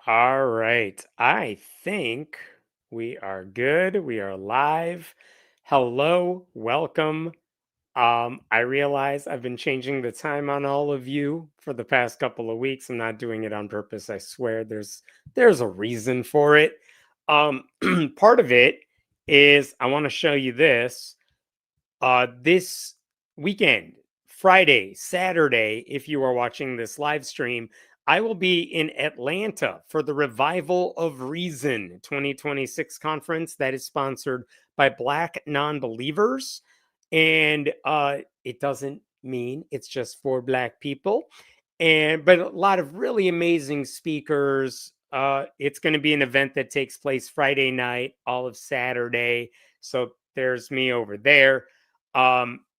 All right. I think we are good. We are live. Hello, welcome. I realize I've been changing the time on all of you for the past couple of weeks. I'm not doing it on purpose. I swear there's a reason for it. Um Part of it is I want to show you this. This weekend, Friday, Saturday, if you are watching this live stream, I will be in Atlanta for the Revival of Reason 2026 conference that is sponsored by Black Non-Believers. And it doesn't mean it's just for Black people. But a lot of really amazing speakers. It's going to be an event that takes place Friday night, all of Saturday. So there's me over there.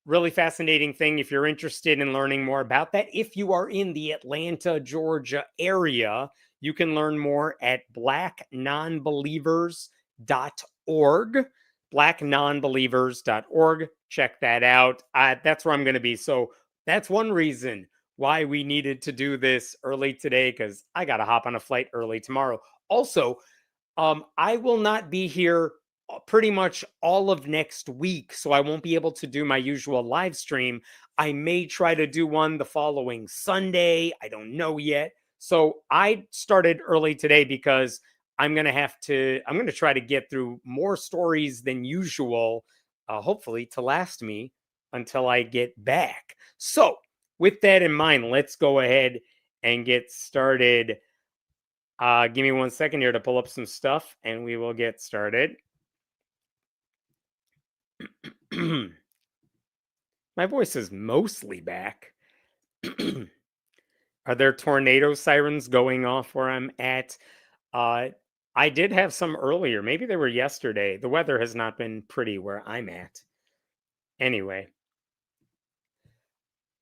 Really fascinating thing if you're interested in learning more about that. If you are in the Atlanta, Georgia area, you can learn more at blacknonbelievers.org. Blacknonbelievers.org. Check that out. That's where I'm going to be. So that's one reason why we needed to do this early today, because I got to hop on a flight early tomorrow. Also, I will not be here pretty much all of next week, so I won't be able to do my usual live stream. I may try to do one the following Sunday. I don't know yet. So I started early today because I'm going to try to get through more stories than usual, hopefully to last me until I get back. So with that in mind, let's go ahead and get started. Give me 1 second here to pull up some stuff and we will get started. My voice is mostly back. Are there tornado sirens going off where I'm at? I did have some earlier. Maybe they were yesterday. The weather has not been pretty where I'm at. Anyway,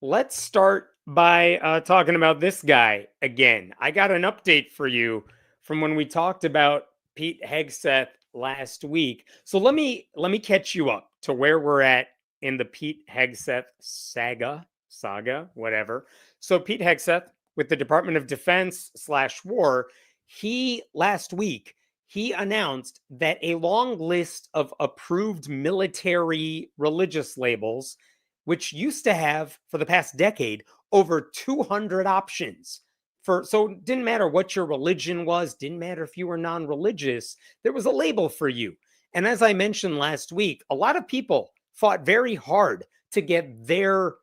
let's start by talking about this guy again. I got an update for you from when we talked about Pete Hegseth last week. So let me catch you up to where we're at in the Pete Hegseth saga, whatever. So Pete Hegseth with the Department of Defense / War, he last week he announced that a long list of approved military religious labels, which used to have for the past decade over 200 options. So it didn't matter what your religion was, didn't matter if you were non-religious, there was a label for you. And as I mentioned last week, a lot of people fought very hard to get their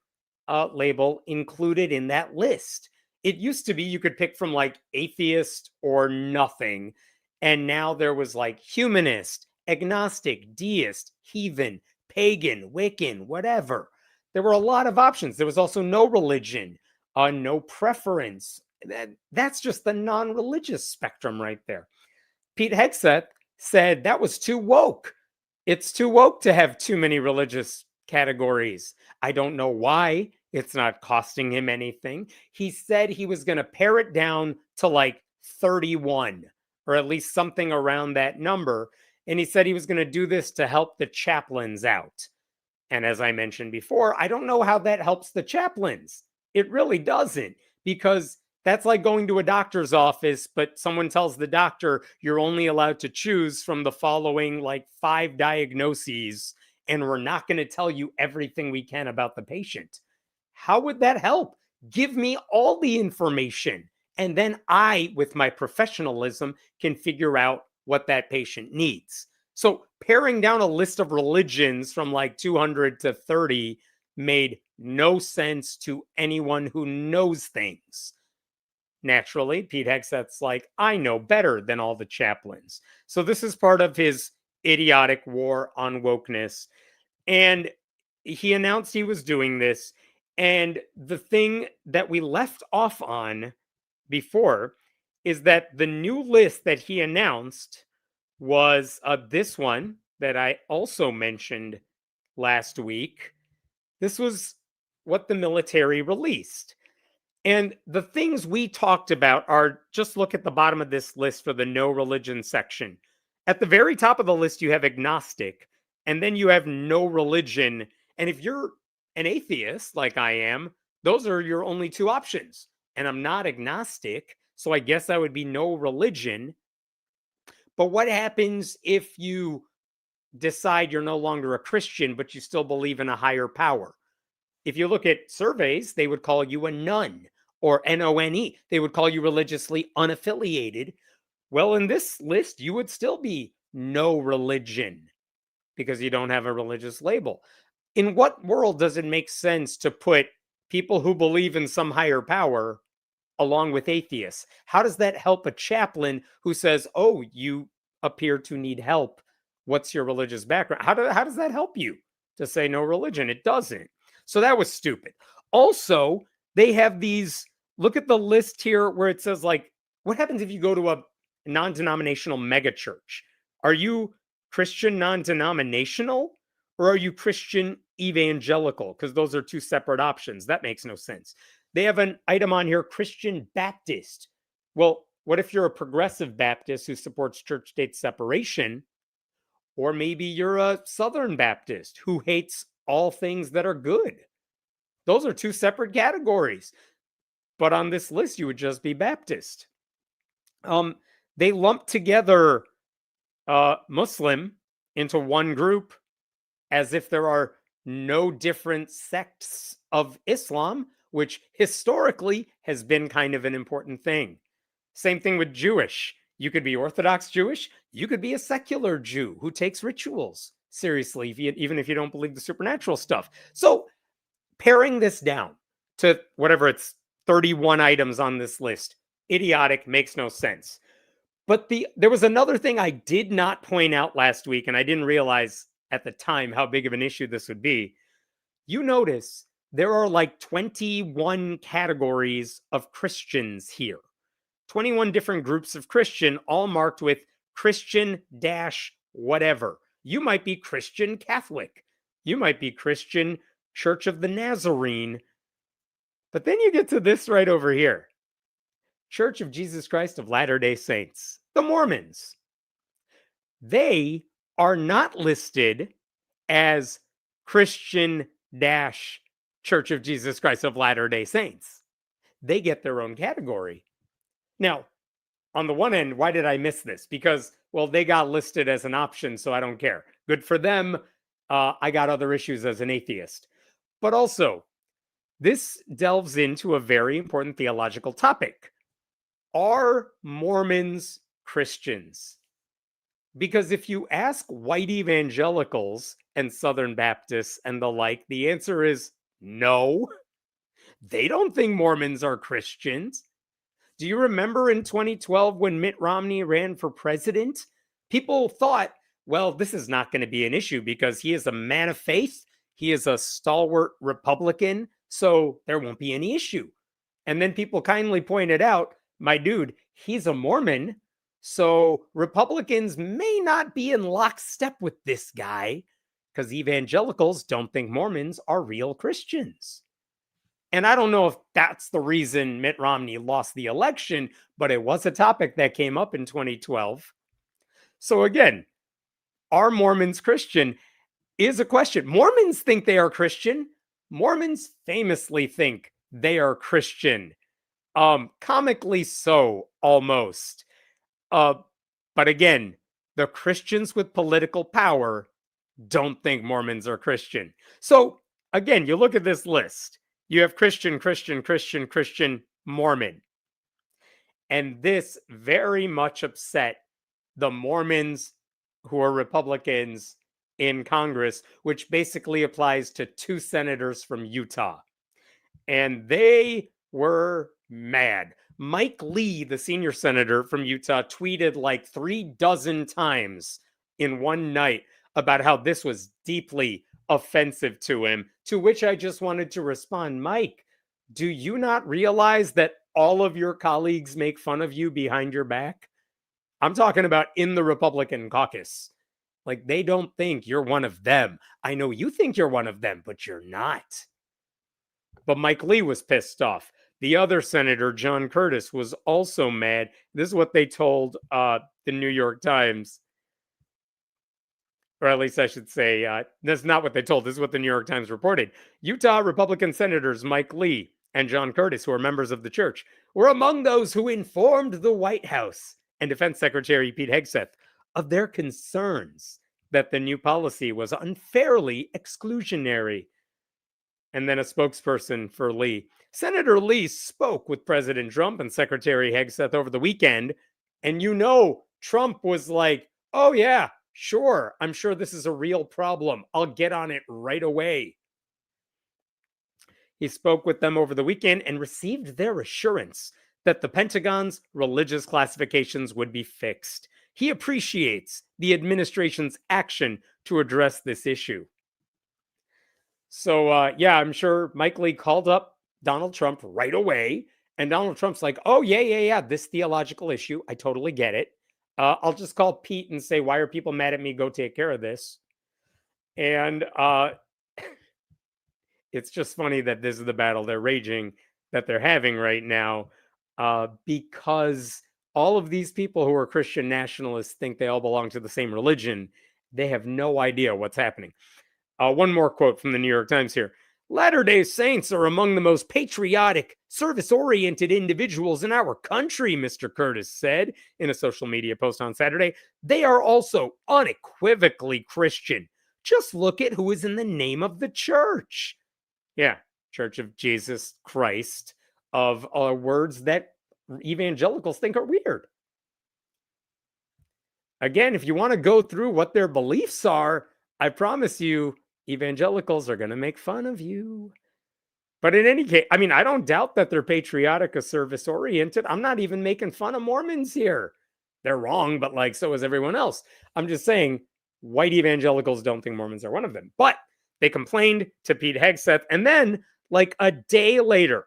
label included in that list. It used to be you could pick from like atheist or nothing. And now there was like humanist, agnostic, deist, heathen, pagan, Wiccan, whatever. There were a lot of options. There was also no religion, no preference. That's just the non-religious spectrum right there. Pete Hegseth said that was too woke. It's too woke to have too many religious categories. I don't know why. It's not costing him anything. He said he was going to pare it down to like 31, or at least something around that number. And he said he was going to do this to help the chaplains out. And as I mentioned before, I don't know how that helps the chaplains. It really doesn't, because that's like going to a doctor's office, but someone tells the doctor you're only allowed to choose from the following like 5 diagnoses, and we're not going to tell you everything we can about the patient. How would that help? Give me all the information, and then I, with my professionalism, can figure out what that patient needs. So paring down a list of religions from like 200 to 30 made no sense to anyone who knows things. Naturally, Pete Hegseth's like, I know better than all the chaplains. So this is part of his idiotic war on wokeness. And he announced he was doing this. And the thing that we left off on before is that the new list that he announced was this one that I also mentioned last week. This was what the military released. And the things we talked about are, just look at the bottom of this list for the no religion section. At the very top of the list, you have agnostic, and then you have no religion. And if you're an atheist like I am, those are your only 2 options. And I'm not agnostic. So I guess that would be no religion. But what happens if you decide you're no longer a Christian, but you still believe in a higher power? If you look at surveys, they would call you a nun or NONE. They would call you religiously unaffiliated. Well, in this list, you would still be no religion because you don't have a religious label. In what world does it make sense to put people who believe in some higher power along with atheists? How does that help a chaplain who says, "Oh, you appear to need help. What's your religious background?" How does that help you to say no religion? It doesn't. So that was stupid. Also, they have these, look at the list here where it says, like, what happens if you go to a non-denominational megachurch? Are you Christian non-denominational or are you Christian evangelical? Because those are two separate options. That makes no sense. They have an item on here, Christian Baptist. Well, what if you're a progressive Baptist who supports church-state separation? Or maybe you're a Southern Baptist who hates all things that are good. Those are two separate categories. But on this list, you would just be Baptist. They lump together Muslim into one group as if there are no different sects of Islam, which historically has been kind of an important thing. Same thing with Jewish. You could be Orthodox Jewish. You could be a secular Jew who takes rituals seriously, even if you don't believe the supernatural stuff. So paring this down to whatever it's 31 items on this list, idiotic, makes no sense. But there was another thing I did not point out last week, and I didn't realize at the time how big of an issue this would be. You notice there are like 21 categories of Christians here. 21 different groups of Christian, all marked with Christian dash whatever. You might be Christian Catholic. You might be Christian Church of the Nazarene. But then you get to this right over here. Church of Jesus Christ of Latter-day Saints, the Mormons. They are not listed as Christian dash Church of Jesus Christ of Latter-day Saints. They get their own category. Now, on the one end, why did I miss this? Because, well, they got listed as an option, so I don't care. Good for them. I got other issues as an atheist. But also, this delves into a very important theological topic. Are Mormons Christians? Because if you ask white evangelicals and Southern Baptists and the like, the answer is no. They don't think Mormons are Christians. Do you remember in 2012 when Mitt Romney ran for president? People thought, well, this is not going to be an issue because he is a man of faith. He is a stalwart Republican, so there won't be any issue. And then people kindly pointed out, my dude, he's a Mormon, so Republicans may not be in lockstep with this guy because evangelicals don't think Mormons are real Christians. And I don't know if that's the reason Mitt Romney lost the election, but it was a topic that came up in 2012. So again, are Mormons Christian is a question. Mormons think they are Christian. Mormons famously think they are Christian. Comically so, almost. But again, the Christians with political power don't think Mormons are Christian. So again, you look at this list. You have Christian, Christian, Christian, Christian, Mormon. And this very much upset the Mormons who are Republicans in Congress, which basically applies to 2 senators from Utah. And they were mad. Mike Lee, the senior senator from Utah, tweeted like 36 times in one night about how this was deeply offensive to him, to which I just wanted to respond, Mike, do you not realize that all of your colleagues make fun of you behind your back? I'm talking about in the Republican caucus. Like, they don't think you're one of them. I know you think you're one of them, but you're not. But Mike Lee was pissed off. The other senator, John Curtis, was also mad. This is what they told the New York Times. Or at least I should say, that's not what they told. This is what the New York Times reported. Utah Republican Senators Mike Lee, and John Curtis, who are members of the church, were among those who informed the White House and Defense Secretary Pete Hegseth of their concerns that the new policy was unfairly exclusionary. And then a spokesperson for Lee. Senator Lee spoke with President Trump and Secretary Hegseth over the weekend. And Trump was like, oh, yeah, sure. I'm sure this is a real problem. I'll get on it right away. He spoke with them over the weekend and received their assurance that the Pentagon's religious classifications would be fixed. He appreciates the administration's action to address this issue. So, I'm sure Mike Lee called up Donald Trump right away. And Donald Trump's like, oh, yeah, this theological issue. I totally get it. I'll just call Pete and say, why are people mad at me? Go take care of this. And it's just funny that this is the battle that they're having right now, because all of these people who are Christian nationalists think they all belong to the same religion. They have no idea what's happening. One more quote from the New York Times here. Latter-day Saints are among the most patriotic, service-oriented individuals in our country, Mr. Curtis said in a social media post on Saturday. They are also unequivocally Christian. Just look at who is in the name of the church. Yeah, Church of Jesus Christ, of words that evangelicals think are weird. Again, if you want to go through what their beliefs are, I promise you, evangelicals are going to make fun of you. But in any case, I don't doubt that they're patriotic or service-oriented. I'm not even making fun of Mormons here. They're wrong, but so is everyone else. I'm just saying white evangelicals don't think Mormons are one of them. But they complained to Pete Hegseth, and then, a day later,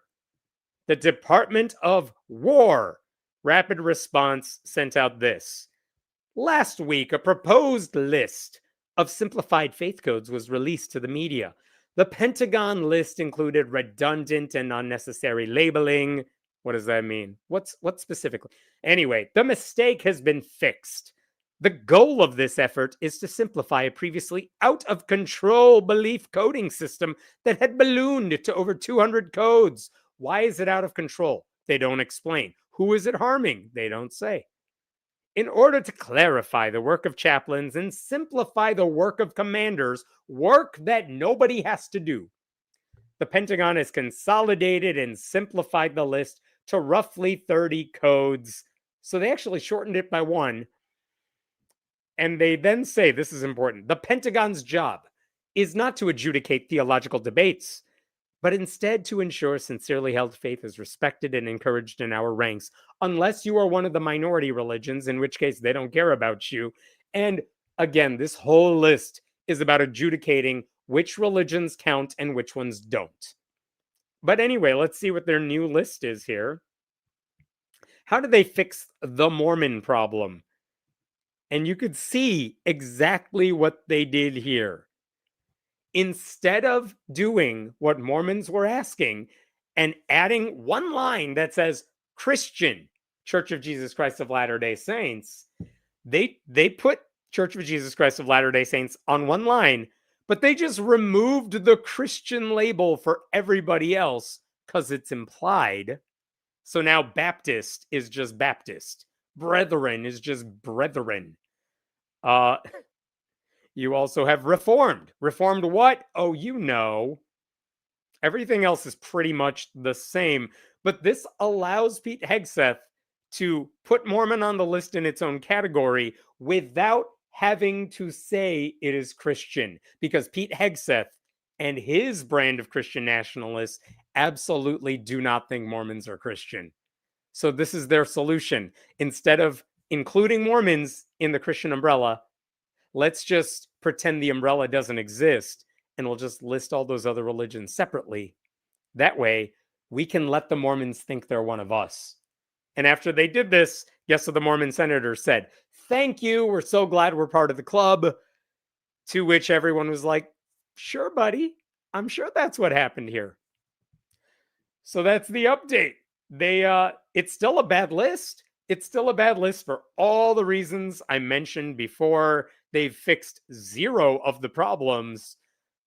the Department of War Rapid Response sent out this. Last week, a proposed list of simplified faith codes was released to the media. The Pentagon list included redundant and unnecessary labeling. What does that mean? What specifically? Anyway, the mistake has been fixed. The goal of this effort is to simplify a previously out-of-control belief coding system that had ballooned to over 200 codes. Why is it out of control? They don't explain. Who is it harming? They don't say. In order to clarify the work of chaplains and simplify the work of commanders, work that nobody has to do, the Pentagon has consolidated and simplified the list to roughly 30 codes. So they actually shortened it by one. And they then say, this is important, the Pentagon's job is not to adjudicate theological debates, but instead to ensure sincerely held faith is respected and encouraged in our ranks, unless you are one of the minority religions, in which case they don't care about you. And again, this whole list is about adjudicating which religions count and which ones don't. But anyway, let's see what their new list is here. How do they fix the Mormon problem? And you could see exactly what they did here. Instead of doing what Mormons were asking and adding one line that says Christian Church of Jesus Christ of Latter-day Saints, they put Church of Jesus Christ of Latter-day Saints on one line, but they just removed the Christian label for everybody else because it's implied. So now Baptist is just Baptist. Brethren is just brethren. You also have Reformed. Reformed what? Oh, Everything else is pretty much the same. But this allows Pete Hegseth to put Mormon on the list in its own category without having to say it is Christian. Because Pete Hegseth and his brand of Christian nationalists absolutely do not think Mormons are Christian. So this is their solution. Instead of including Mormons in the Christian umbrella, let's just pretend the umbrella doesn't exist, and we'll just list all those other religions separately. That way, we can let the Mormons think they're one of us. And after they did this, guess what the Mormon senator said? Thank you, we're so glad we're part of the club. To which everyone was like, sure, buddy. I'm sure that's what happened here. So that's the update. It's still a bad list. It's still a bad list for all the reasons I mentioned before. They've fixed zero of the problems,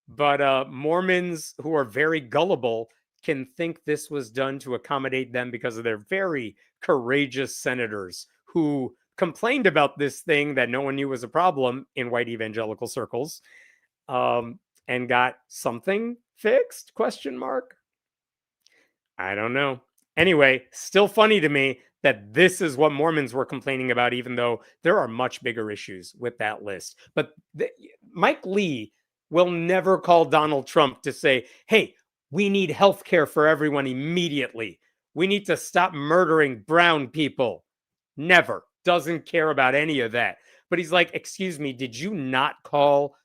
but Mormons who are very gullible can think this was done to accommodate them because of their very courageous senators who complained about this thing that no one knew was a problem in white evangelical circles, and got something fixed? Question mark. I don't know. Anyway, still funny to me that this is what Mormons were complaining about, even though there are much bigger issues with that list. But Mike Lee will never call Donald Trump to say, hey, we need health care for everyone immediately. We need to stop murdering brown people. Never. Doesn't care about any of that. But he's like, excuse me, did you not call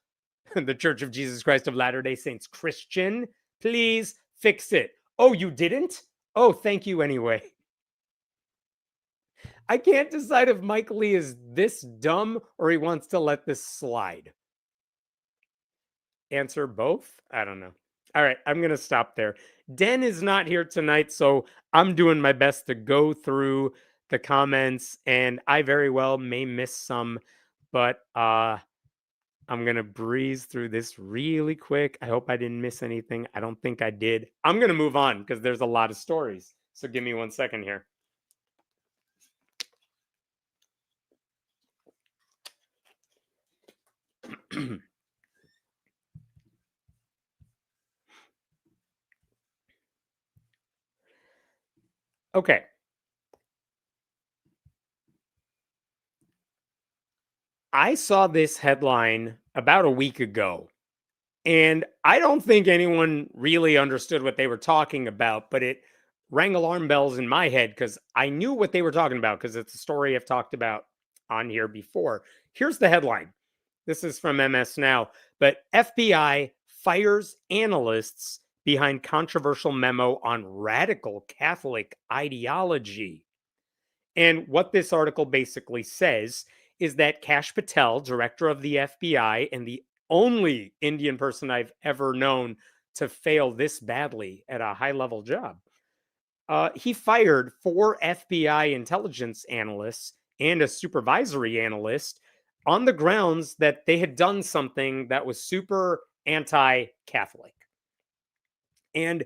the Church of Jesus Christ of Latter-day Saints Christian? Please fix it. Oh, you didn't? Oh, thank you anyway. I can't decide if Mike Lee is this dumb or he wants to let this slide. Answer both? I don't know. All right, I'm going to stop there. Den is not here tonight, so I'm doing my best to go through the comments, and I very well may miss some, but I'm going to breeze through this really quick. I hope I didn't miss anything. I don't think I did. I'm going to move on because there's a lot of stories. So give me 1 second here. Okay. I saw this headline about a week ago, and I don't think anyone really understood what they were talking about, but it rang alarm bells in my head because I knew what they were talking about because it's a story I've talked about on here before. Here's the headline. This is from MS Now, but FBI fires analysts behind controversial memo on radical Catholic ideology. And what this article basically says is that Kash Patel, director of the FBI and the only Indian person I've ever known to fail this badly at a high level job, he fired 4 FBI intelligence analysts and a supervisory analyst on the grounds that they had done something that was super anti-Catholic. And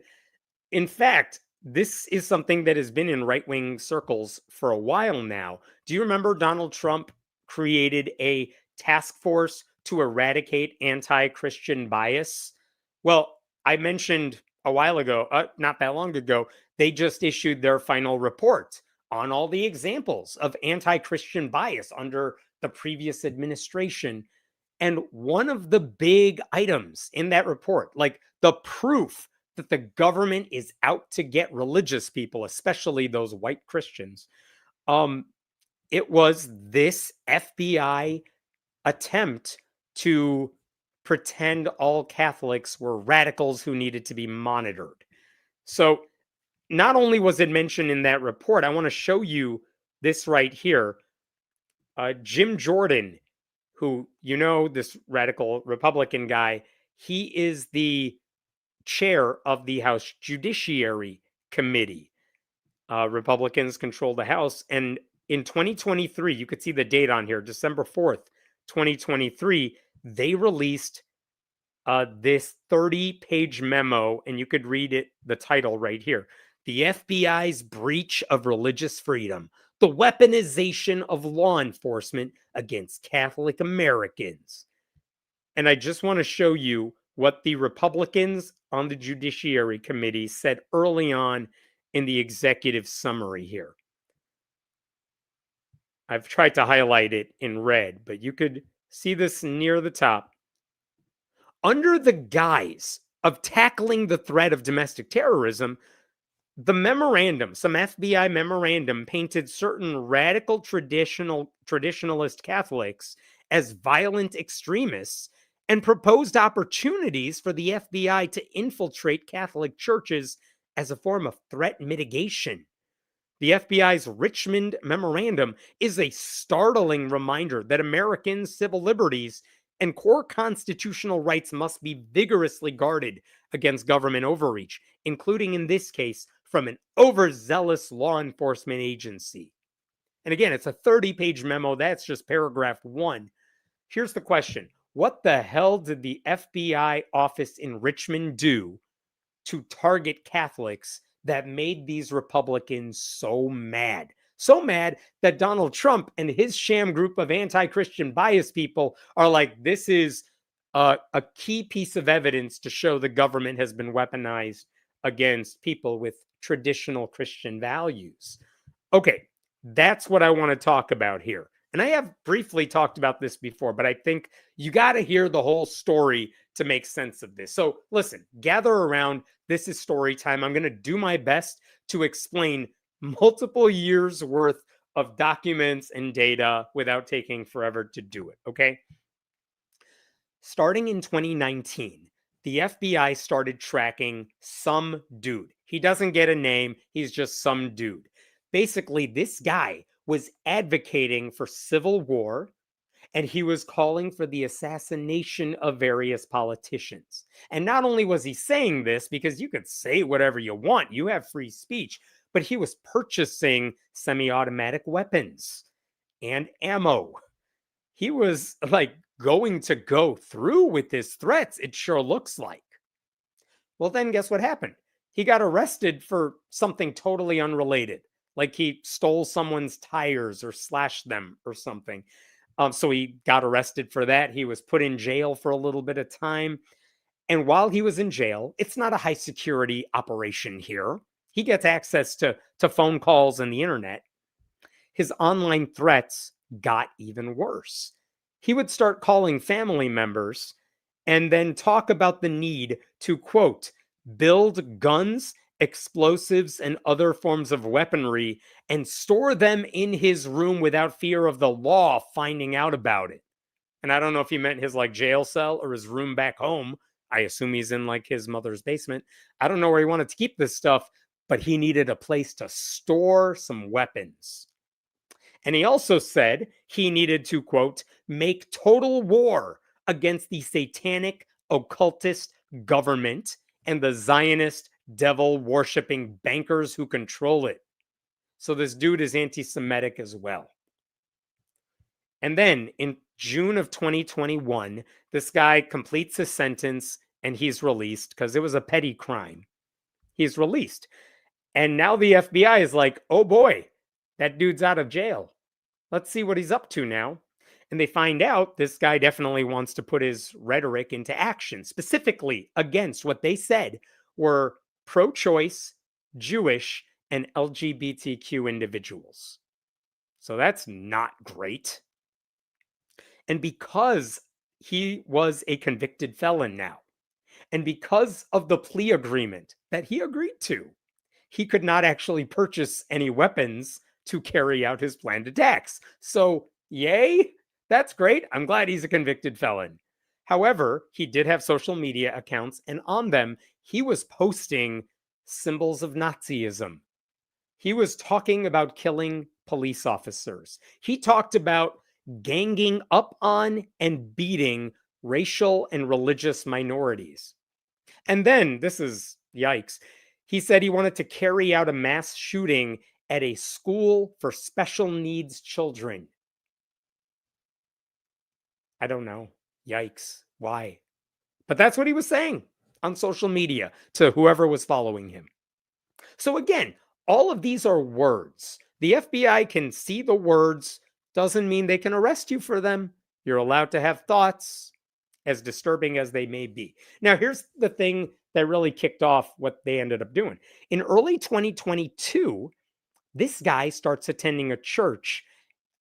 in fact, this is something that has been in right-wing circles for a while now. Do you remember Donald Trump created a task force to eradicate anti-Christian bias? Well, I mentioned a while ago, not that long ago, they just issued their final report on all the examples of anti-Christian bias under the previous administration. And one of the big items in that report, like the proof that the government is out to get religious people, especially those white Christians, it was this FBI attempt to pretend all Catholics were radicals who needed to be monitored. So not only was it mentioned in that report, I want to show you this right here. Jim Jordan, who, you know, this radical Republican guy, he is the chair of the House Judiciary Committee. Republicans control the House. And in 2023, you could see the date on here, December 4th, 2023, they released this 30-page memo, and you could read it, the title right here. The FBI's breach of religious freedom, the weaponization of law enforcement against Catholic Americans. And I just want to show you what the Republicans on the Judiciary Committee said early on in the executive summary here. I've tried to highlight it in red, but you could see this near the top. Under the guise of tackling the threat of domestic terrorism, the memorandum, some FBI memorandum, painted certain radical traditionalist Catholics as violent extremists and proposed opportunities for the FBI to infiltrate Catholic churches as a form of threat mitigation. The FBI's Richmond Memorandum is a startling reminder that American civil liberties and core constitutional rights must be vigorously guarded against government overreach, including in this case from an overzealous law enforcement agency. And again, it's a 30-page memo. That's just paragraph 1. Here's the question. What the hell did the FBI office in Richmond do to target Catholics that made these Republicans so mad. So mad that Donald Trump and his sham group of anti-Christian bias people are like, this is a key piece of evidence to show the government has been weaponized against people with traditional Christian values. Okay, that's what I want to talk about here. And I have briefly talked about this before, but I think you got to hear the whole story to make sense of this. So listen, gather around. This is story time. I'm going to do my best to explain multiple years worth of documents and data without taking forever to do it. Okay. Starting in 2019, the FBI started tracking some dude. He doesn't get a name, he's just some dude. Basically, this guy was advocating for civil war and he was calling for the assassination of various politicians. And not only was he saying this, because you could say whatever you want, you have free speech, but he was purchasing semi automatic weapons and ammo. He was like going to go through with his threats, it sure looks like. Well, then guess what happened? He got arrested for something totally unrelated, like he stole someone's tires or slashed them or something. So he got arrested for that. He was put in jail for a little bit of time. And while he was in jail, it's not a high security operation here. He gets access to phone calls and the internet. His online threats got even worse. He would start calling family members and then talk about the need to, quote, build guns, explosives, and other forms of weaponry and store them in his room without fear of the law finding out about it. And I don't know if he meant his like jail cell or his room back home. I assume he's in like his mother's basement. I don't know where he wanted to keep this stuff, but he needed a place to store some weapons. And he also said he needed to, quote, make total war against the satanic occultist government and the Zionist devil worshipping bankers who control it. So this dude is anti-Semitic as well. And then in June of 2021, this guy completes his sentence and he's released because it was a petty crime. He's released. And now the FBI is like, oh boy, that dude's out of jail. Let's see what he's up to now. And they find out this guy definitely wants to put his rhetoric into action, specifically against what they said were pro-choice, Jewish, and LGBTQ individuals. So that's not great. And because he was a convicted felon now, and because of the plea agreement that he agreed to, he could not actually purchase any weapons to carry out his planned attacks. So, yay, that's great. I'm glad he's a convicted felon. However, he did have social media accounts, and on them, he was posting symbols of Nazism. He was talking about killing police officers. He talked about ganging up on and beating racial and religious minorities. And then, this is yikes, he said he wanted to carry out a mass shooting at a school for special needs children. I don't know. Yikes. Why? But that's what he was saying on social media to whoever was following him. So again, all of these are words. The FBI can see the words, doesn't mean they can arrest you for them. You're allowed to have thoughts, as disturbing as they may be. Now, here's the thing that really kicked off what they ended up doing. In early 2022, this guy starts attending a church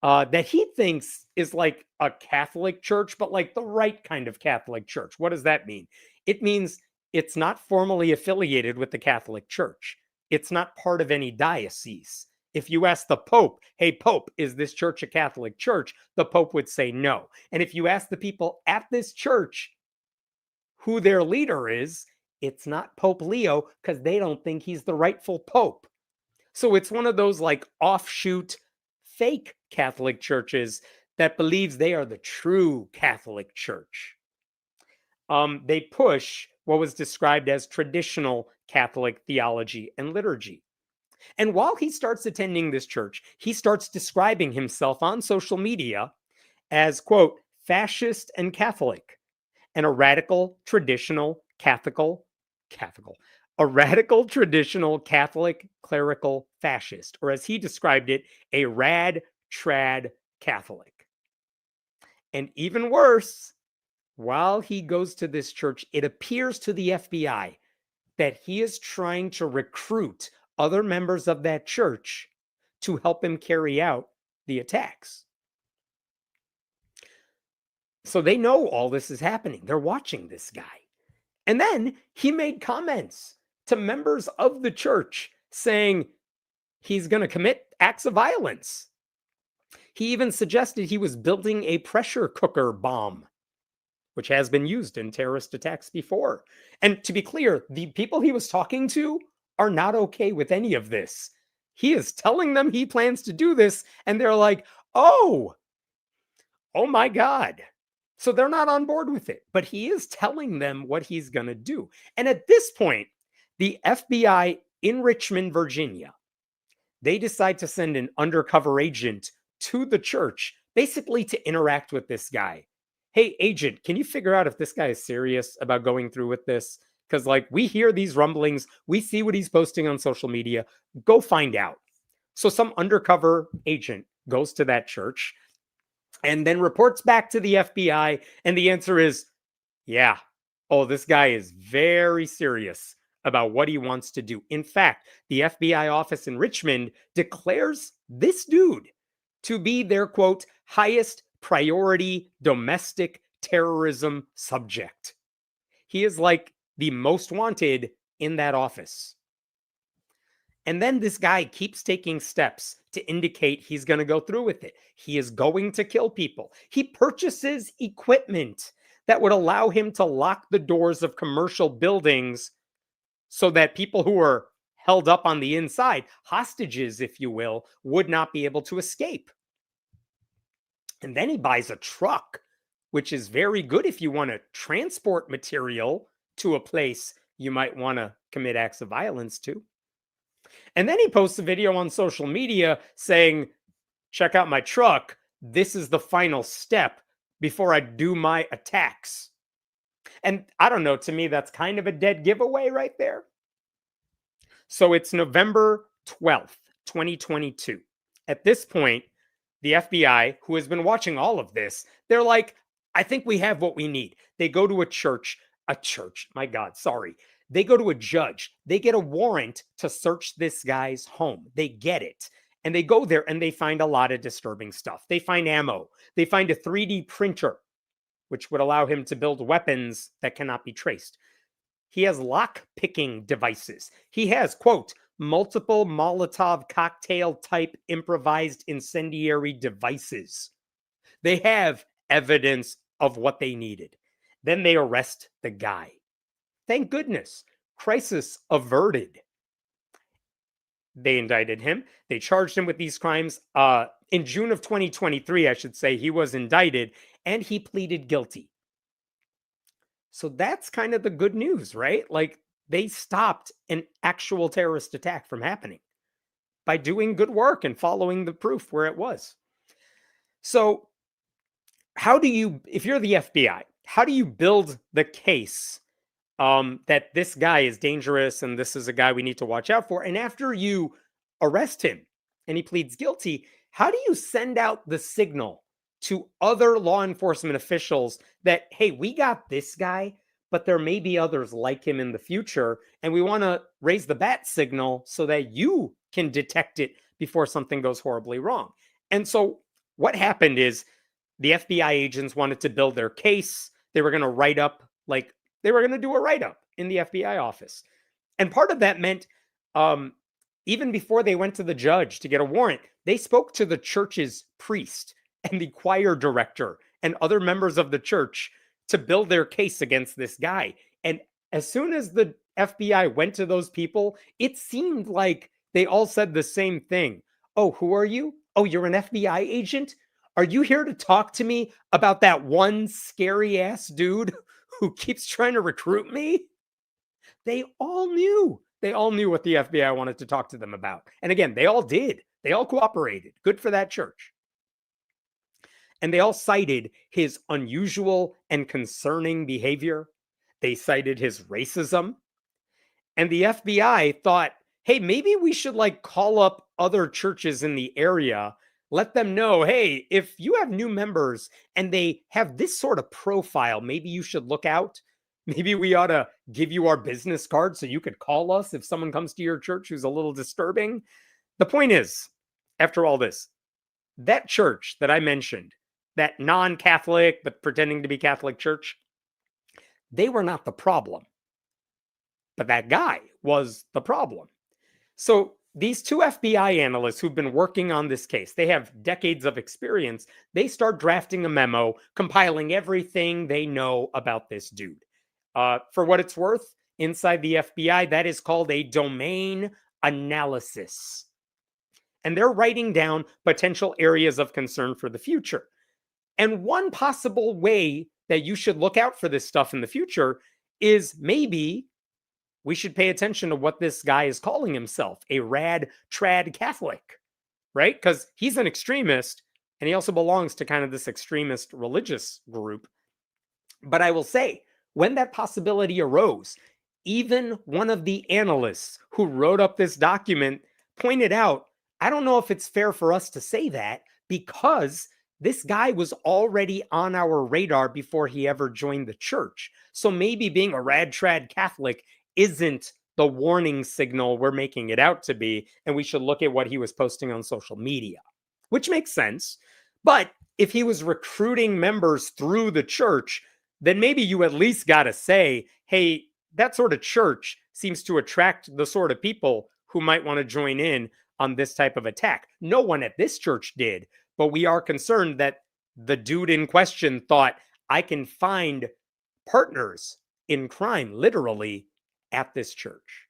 that he thinks is like a Catholic church, but like the right kind of Catholic church. What does that mean? It means it's not formally affiliated with the Catholic Church. It's not part of any diocese. If you ask the Pope, hey, Pope, is this church a Catholic church? The Pope would say no. And if you ask the people at this church who their leader is, it's not Pope Leo because they don't think he's the rightful Pope. So it's one of those like offshoot fake Catholic churches that believes they are the true Catholic Church. They push what was described as traditional Catholic theology and liturgy. And while he starts attending this church, he starts describing himself on social media as, quote, fascist and Catholic, and a radical, traditional, Catholic, a radical traditional Catholic clerical fascist, or as he described it, a rad trad Catholic. And even worse, while he goes to this church, it appears to the FBI that he is trying to recruit other members of that church to help him carry out the attacks. So they know all this is happening. They're watching this guy. And then he made comments to members of the church saying he's going to commit acts of violence. He even suggested he was building a pressure cooker bomb, which has been used in terrorist attacks before. And to be clear, the people he was talking to are not okay with any of this. He is telling them he plans to do this, and they're like, oh my God. So they're not on board with it, but he is telling them what he's going to do. And at this point, the FBI in Richmond, Virginia, they decide to send an undercover agent to the church, basically to interact with this guy. Hey, agent, can you figure out if this guy is serious about going through with this? Because, like, we hear these rumblings, we see what he's posting on social media. Go find out. So some undercover agent goes to that church and then reports back to the FBI. And the answer is, yeah, oh, this guy is very serious about what he wants to do. In fact, the FBI office in Richmond declares this dude to be their, quote, highest priority domestic terrorism subject. He is like the most wanted in that office. And then this guy keeps taking steps to indicate he's going to go through with it. He is going to kill people. He purchases equipment that would allow him to lock the doors of commercial buildings so that people who are held up on the inside, hostages, if you will, would not be able to escape. And then he buys a truck, which is very good if you want to transport material to a place you might want to commit acts of violence to. And then he posts a video on social media saying, check out my truck. This is the final step before I do my attacks. And I don't know, to me, that's kind of a dead giveaway right there. So it's November 12th, 2022. At this point, the FBI, who has been watching all of this, they're like, I think we have what we need. They go to a church, my God, sorry. They go to a judge. They get a warrant to search this guy's home. They get it. And they go there and they find a lot of disturbing stuff. They find ammo. They find a 3D printer, which would allow him to build weapons that cannot be traced. He has lock-picking devices. He has, quote, multiple Molotov cocktail-type improvised incendiary devices. They have evidence of what they needed. Then they arrest the guy. Thank goodness. Crisis averted. They indicted him. They charged him with these crimes. In June of 2023, I should say, he was indicted and he pleaded guilty. So that's kind of the good news, right? Like, they stopped an actual terrorist attack from happening by doing good work and following the proof where it was. So how do you, if you're the FBI, how do you build the case that this guy is dangerous and this is a guy we need to watch out for? And after you arrest him and he pleads guilty, how do you send out the signal to other law enforcement officials that, hey, we got this guy, but there may be others like him in the future, and we want to raise the bat signal so that you can detect it before something goes horribly wrong? And so what happened is the FBI agents wanted to build their case. They were going to write up, like, they were going to do a write-up in the FBI office. And part of that meant, even before they went to the judge to get a warrant, they spoke to the church's priest and the choir director and other members of the church to build their case against this guy. And as soon as the FBI went to those people, it seemed like they all said the same thing. Oh, who are you? Oh, you're an FBI agent? Are you here to talk to me about that one scary ass dude who keeps trying to recruit me? They all knew. They all knew what the FBI wanted to talk to them about. And again, they all did. They all cooperated. Good for that church. And they all cited his unusual and concerning behavior. They cited his racism. And the FBI thought, hey, maybe we should like call up other churches in the area, let them know, hey, if you have new members and they have this sort of profile, maybe you should look out. Maybe we ought to give you our business card so you could call us if someone comes to your church who's a little disturbing. The point is, after all this, that church that I mentioned, that non Catholic but pretending to be Catholic church, they were not the problem. But that guy was the problem. So these two FBI analysts who've been working on this case, they have decades of experience. They start drafting a memo, compiling everything they know about this dude. For what it's worth, inside the FBI, that is called a domain analysis. And they're writing down potential areas of concern for the future. And one possible way that you should look out for this stuff in the future is maybe we should pay attention to what this guy is calling himself, a rad trad Catholic, right? Because he's an extremist and he also belongs to kind of this extremist religious group. But I will say, when that possibility arose, even one of the analysts who wrote up this document pointed out, I don't know if it's fair for us to say that because this guy was already on our radar before he ever joined the church. So maybe being a rad trad Catholic isn't the warning signal we're making it out to be, and we should look at what he was posting on social media, which makes sense. But if he was recruiting members through the church, then maybe you at least got to say, hey, that sort of church seems to attract the sort of people who might want to join in on this type of attack. No one at this church did, but we are concerned that the dude in question thought, I can find partners in crime, literally, at this church.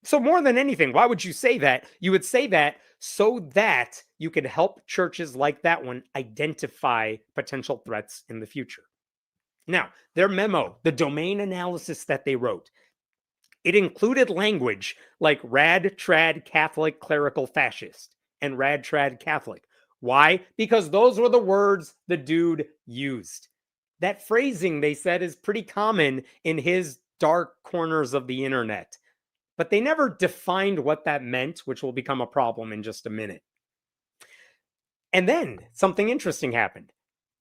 So more than anything, why would you say that? You would say that so that you could help churches like that one identify potential threats in the future. Now, their memo, the domain analysis that they wrote, it included language like rad trad Catholic clerical fascist and rad trad Catholic. Why? Because those were the words the dude used. That phrasing, they said, is pretty common in his dark corners of the internet. But they never defined what that meant, which will become a problem in just a minute. And then something interesting happened.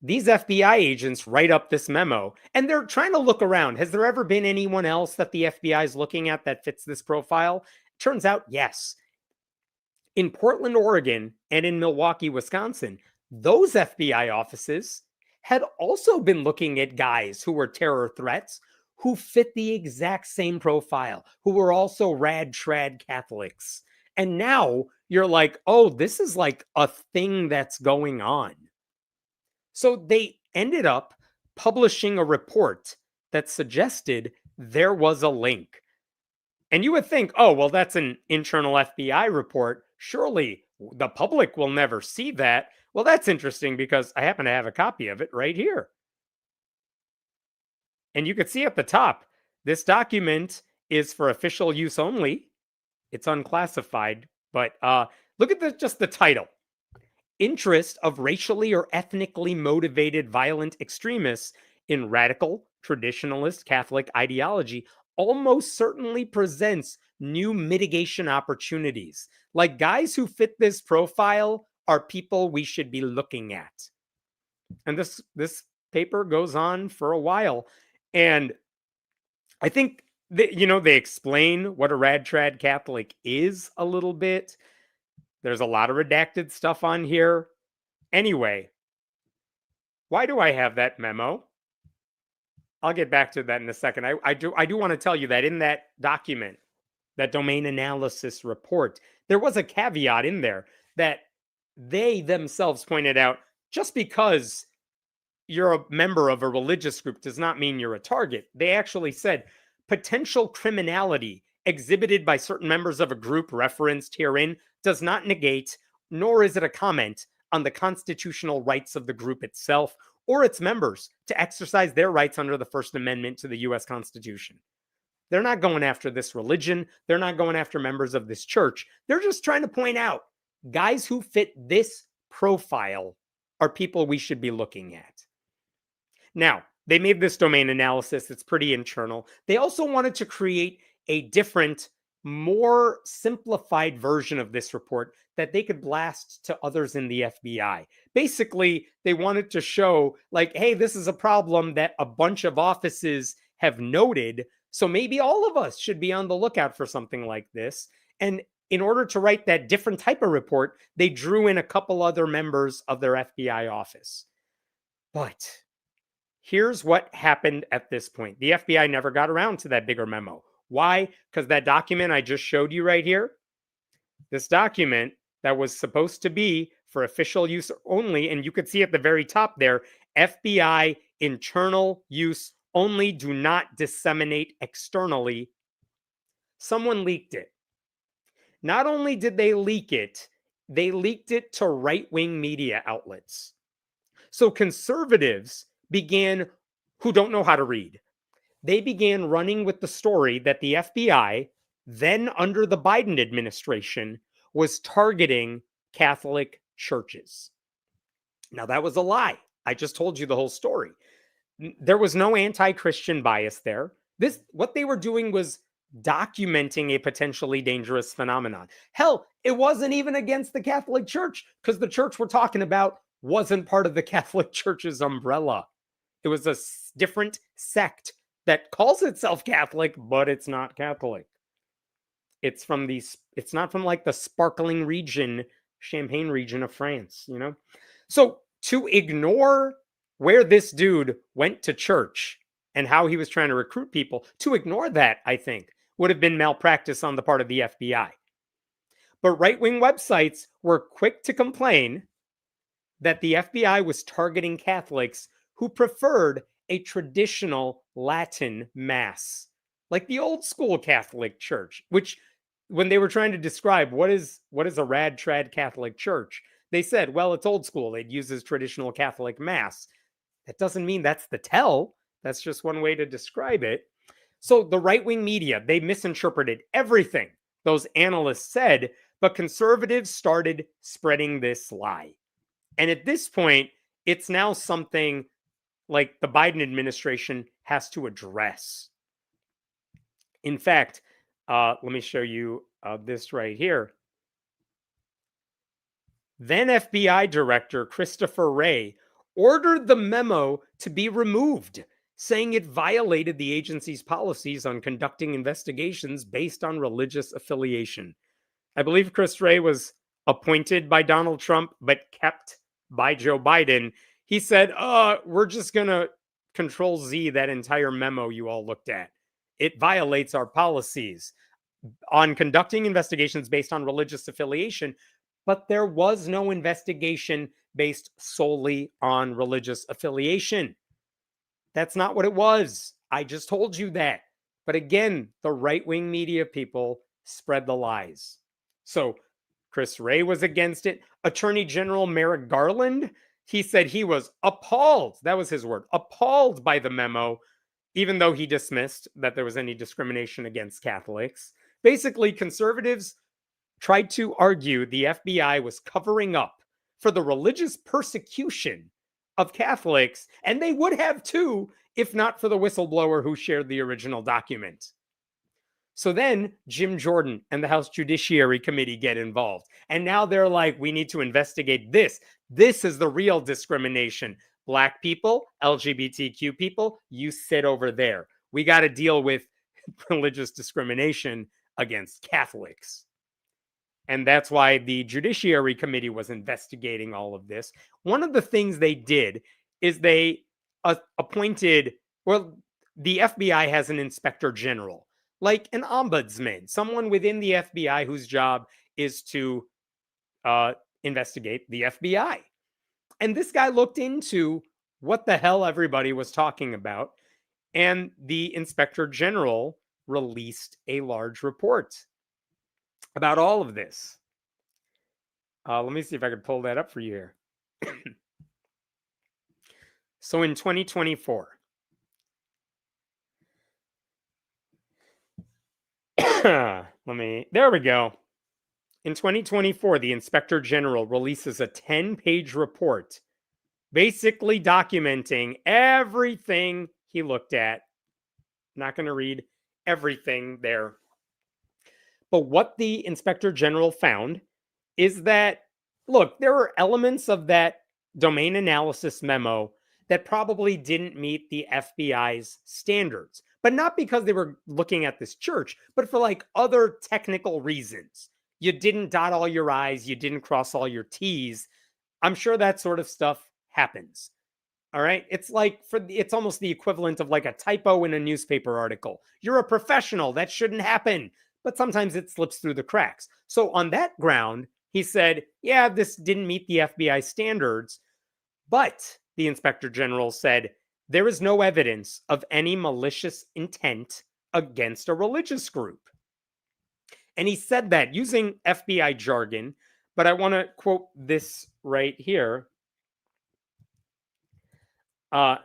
These FBI agents write up this memo, and they're trying to look around. Has there ever been anyone else that the FBI is looking at that fits this profile? Turns out, yes. In Portland, Oregon, and in Milwaukee, Wisconsin, those FBI offices had also been looking at guys who were terror threats, who fit the exact same profile, who were also rad trad Catholics. And now you're like, oh, this is like a thing that's going on. So they ended up publishing a report that suggested there was a link. And you would think, oh, well, that's an internal FBI report. Surely the public will never see that. Well, that's interesting because I happen to have a copy of it right here. And you can see at the top, this document is for official use only. It's unclassified, but look at just the title. Interest of racially or ethnically motivated violent extremists in radical, traditionalist Catholic ideology almost certainly presents new mitigation opportunities. Like guys who fit this profile are people we should be looking at. And this paper goes on for a while. And I think that, they explain what a rad trad Catholic is a little bit. There's a lot of redacted stuff on here. Anyway, why do I have that memo? I'll get back to that in a second. I do want to tell you that in that document, that domain analysis report, there was a caveat in there that they themselves pointed out, just because you're a member of a religious group does not mean you're a target. They actually said potential criminality exhibited by certain members of a group referenced herein does not negate, nor is it a comment on the constitutional rights of the group itself or its members to exercise their rights under the First Amendment to the U.S. Constitution. They're not going after this religion. They're not going after members of this church. They're just trying to point out guys who fit this profile are people we should be looking at. Now, they made this domain analysis. It's pretty internal. They also wanted to create a different, more simplified version of this report that they could blast to others in the FBI. Basically, they wanted to show, like, hey, this is a problem that a bunch of offices have noted. So maybe all of us should be on the lookout for something like this. And in order to write that different type of report, they drew in a couple other members of their FBI office. But here's what happened at this point. The FBI never got around to that bigger memo. Why? Because that document I just showed you right here, this document that was supposed to be for official use only, and you could see at the very top there, FBI internal use only, do not disseminate externally. Someone leaked it. Not only did they leak it to right-wing media outlets. So conservatives began, who don't know how to read, they began running with the story that the FBI, then under the Biden administration, was targeting Catholic churches. Now, that was a lie. I just told you the whole story. There was no anti-Christian bias there. What they were doing was documenting a potentially dangerous phenomenon. Hell, it wasn't even against the Catholic Church, because the church we're talking about wasn't part of the Catholic Church's umbrella. It was a different sect that calls itself Catholic, but it's not Catholic. It's not from like the sparkling region, Champagne region of France, you know? So to ignore where this dude went to church and how he was trying to recruit people, to ignore that, I think, would have been malpractice on the part of the FBI. But right-wing websites were quick to complain that the FBI was targeting Catholics who preferred a traditional Latin mass, like the old school Catholic Church, which when they were trying to describe what is a rad trad Catholic church, they said, well, it's old school. It uses traditional Catholic mass. That doesn't mean that's the tell. That's just one way to describe it. So the right-wing media, they misinterpreted everything those analysts said, but conservatives started spreading this lie. And at this point, it's now something like the Biden administration has to address. In fact, let me show you this right here. Then FBI Director Christopher Wray ordered the memo to be removed, saying it violated the agency's policies on conducting investigations based on religious affiliation. I believe Chris Wray was appointed by Donald Trump, but kept by Joe Biden. He said, we're just going to Control Z that entire memo you all looked at. It violates our policies on conducting investigations based on religious affiliation, but there was no investigation based solely on religious affiliation. That's not what it was. I just told you that. But again, the right-wing media people spread the lies. So Chris Wray was against it. Attorney General Merrick Garland, he said he was appalled. That was his word. Appalled by the memo, even though he dismissed that there was any discrimination against Catholics. Basically, conservatives tried to argue the FBI was covering up for the religious persecution of Catholics, and they would have too, if not for the whistleblower who shared the original document. So then Jim Jordan and the House Judiciary Committee get involved. And now they're like, we need to investigate this. This is the real discrimination. Black people, LGBTQ people, you sit over there. We got to deal with religious discrimination against Catholics. And that's why the Judiciary Committee was investigating all of this. One of the things they did is they appointed, well, the FBI has an inspector general, like an ombudsman, someone within the FBI whose job is to investigate the FBI. And this guy looked into what the hell everybody was talking about. And the inspector general released a large report about all of this. Let me see if I could pull that up for you here. So in 2024, there we go. In 2024, the Inspector General releases a 10-page report basically documenting everything he looked at. Not going to read everything there. But what the inspector general found is that, look, there are elements of that domain analysis memo that probably didn't meet the FBI's standards, but not because they were looking at this church, but for like other technical reasons. You didn't dot all your I's, you didn't cross all your T's. I'm sure that sort of stuff happens. All right. It's like it's almost the equivalent of like a typo in a newspaper article. You're a professional. That shouldn't happen. But sometimes it slips through the cracks. So on that ground, he said, yeah, this didn't meet the FBI standards. But the inspector general said there is no evidence of any malicious intent against a religious group. And he said that using FBI jargon. But I want to quote this right here. I'm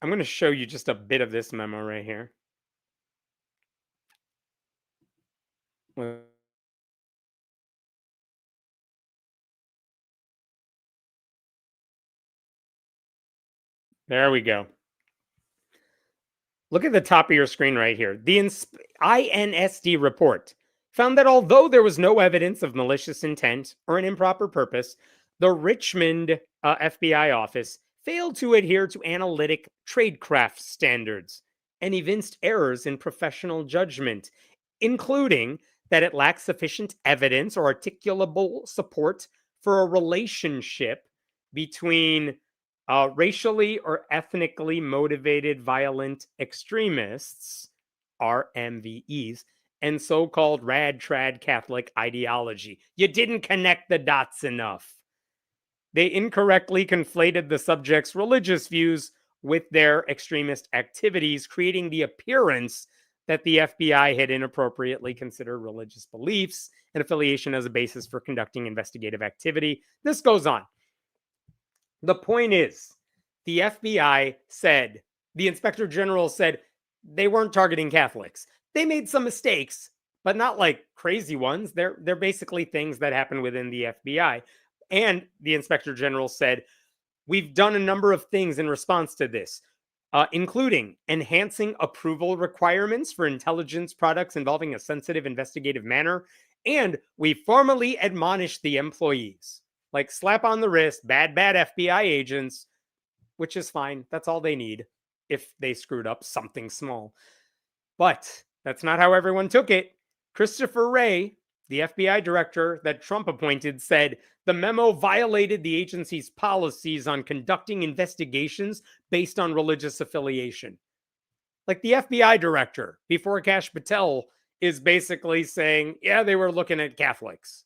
going to show you just a bit of this memo right here. There we go. Look at the top of your screen right here. The INSD report found that although there was no evidence of malicious intent or an improper purpose, the Richmond FBI office failed to adhere to analytic tradecraft standards and evinced errors in professional judgment, including that it lacks sufficient evidence or articulable support for a relationship between racially or ethnically motivated violent extremists, RMVEs, and so-called rad-trad Catholic ideology. You didn't connect the dots enough. They incorrectly conflated the subject's religious views with their extremist activities, creating the appearance that the FBI had inappropriately considered religious beliefs and affiliation as a basis for conducting investigative activity. This goes on. The point is, the FBI said, the inspector general said, they weren't targeting Catholics. They made some mistakes, but not like crazy ones. They're basically things that happen within the FBI. And the inspector general said, we've done a number of things in response to this, including enhancing approval requirements for intelligence products involving a sensitive investigative manner. And we formally admonished the employees. Like slap on the wrist, bad FBI agents, which is fine. That's all they need if they screwed up something small. But that's not how everyone took it. Christopher Wray, the FBI director that Trump appointed, said the memo violated the agency's policies on conducting investigations based on religious affiliation. Like the FBI director, before Kash Patel, is basically saying, yeah, they were looking at Catholics.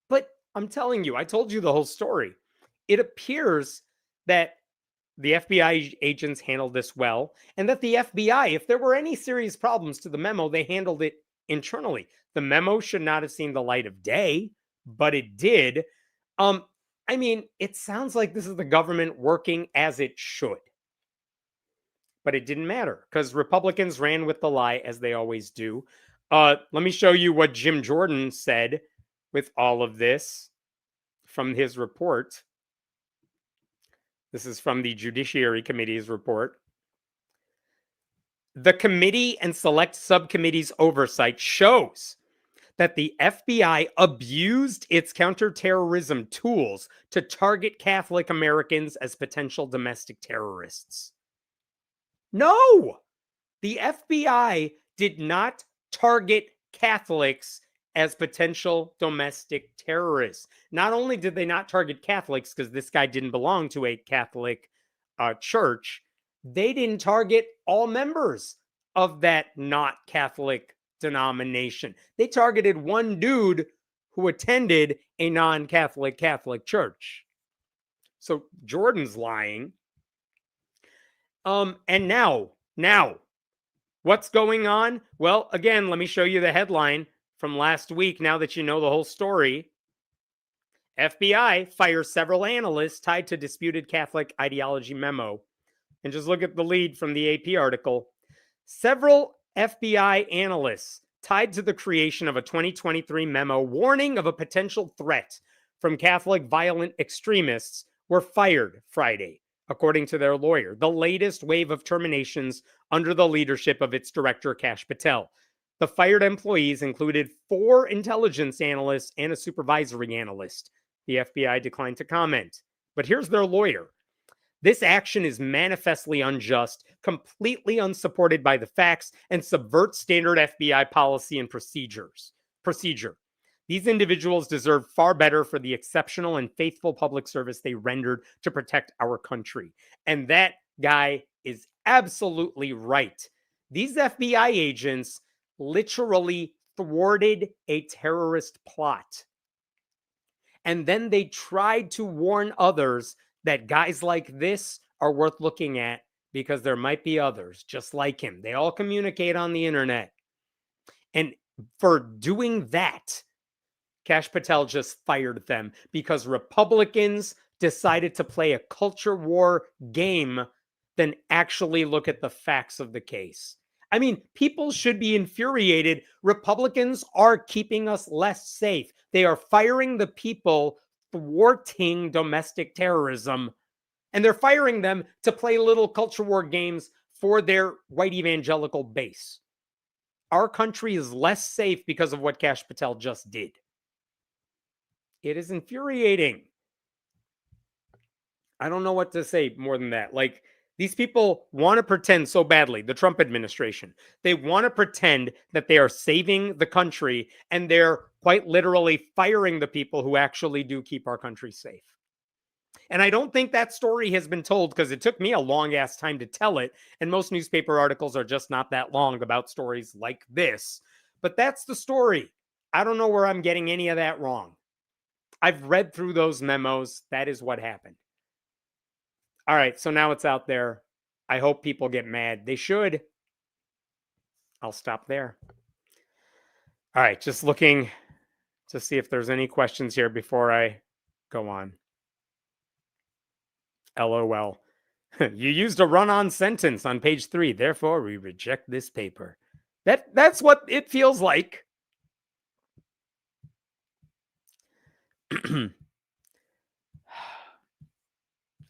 But I'm telling you, I told you the whole story. It appears that the FBI agents handled this well, and that the FBI, if there were any serious problems to the memo, they handled it internally. The memo should not have seen the light of day, but it did. I mean, it sounds like this is the government working as it should. But it didn't matter because Republicans ran with the lie as they always do. Let me show you what Jim Jordan said with all of this from his report. This is from the Judiciary Committee's report. The committee and select subcommittees' oversight shows that the FBI abused its counterterrorism tools to target Catholic Americans as potential domestic terrorists. No! The FBI did not target Catholics as potential domestic terrorists. Not only did they not target Catholics, because this guy didn't belong to a Catholic church, they didn't target all members of that not Catholic denomination. They targeted one dude who attended a non-Catholic Catholic church. So Jordan's lying. And now, what's going on? Well, again, let me show you the headline from last week, now that you know the whole story. FBI fires several analysts tied to disputed Catholic ideology memo. And just look at the lead from the AP article. Several FBI analysts tied to the creation of a 2023 memo warning of a potential threat from Catholic violent extremists were fired Friday, according to their lawyer, the latest wave of terminations under the leadership of its director, Kash Patel. The fired employees included 4 intelligence analysts and a supervisory analyst. The FBI declined to comment. But here's their lawyer. This action is manifestly unjust, completely unsupported by the facts, and subverts standard FBI policy and procedure. These individuals deserve far better for the exceptional and faithful public service they rendered to protect our country. And that guy is absolutely right. These FBI agents literally thwarted a terrorist plot. And then they tried to warn others that guys like this are worth looking at because there might be others just like him. They all communicate on the internet. And for doing that, Kash Patel just fired them because Republicans decided to play a culture war game than actually look at the facts of the case. I mean, people should be infuriated. Republicans are keeping us less safe. They are firing the people thwarting domestic terrorism, and they're firing them to play little culture war games for their white evangelical base. Our country is less safe because of what Kash Patel just did. It is infuriating. I don't know what to say more than that. Like, these people want to pretend so badly, the Trump administration. They want to pretend that they are saving the country, and they're quite literally firing the people who actually do keep our country safe. And I don't think that story has been told because it took me a long ass time to tell it. And most newspaper articles are just not that long about stories like this. But that's the story. I don't know where I'm getting any of that wrong. I've read through those memos. That is what happened. All right, so now it's out there. I hope people get mad. They should. I'll stop there. All right, just looking to see if there's any questions here before I go on. LOL. You used a run-on sentence on page 3. Therefore, we reject this paper. That's what it feels like.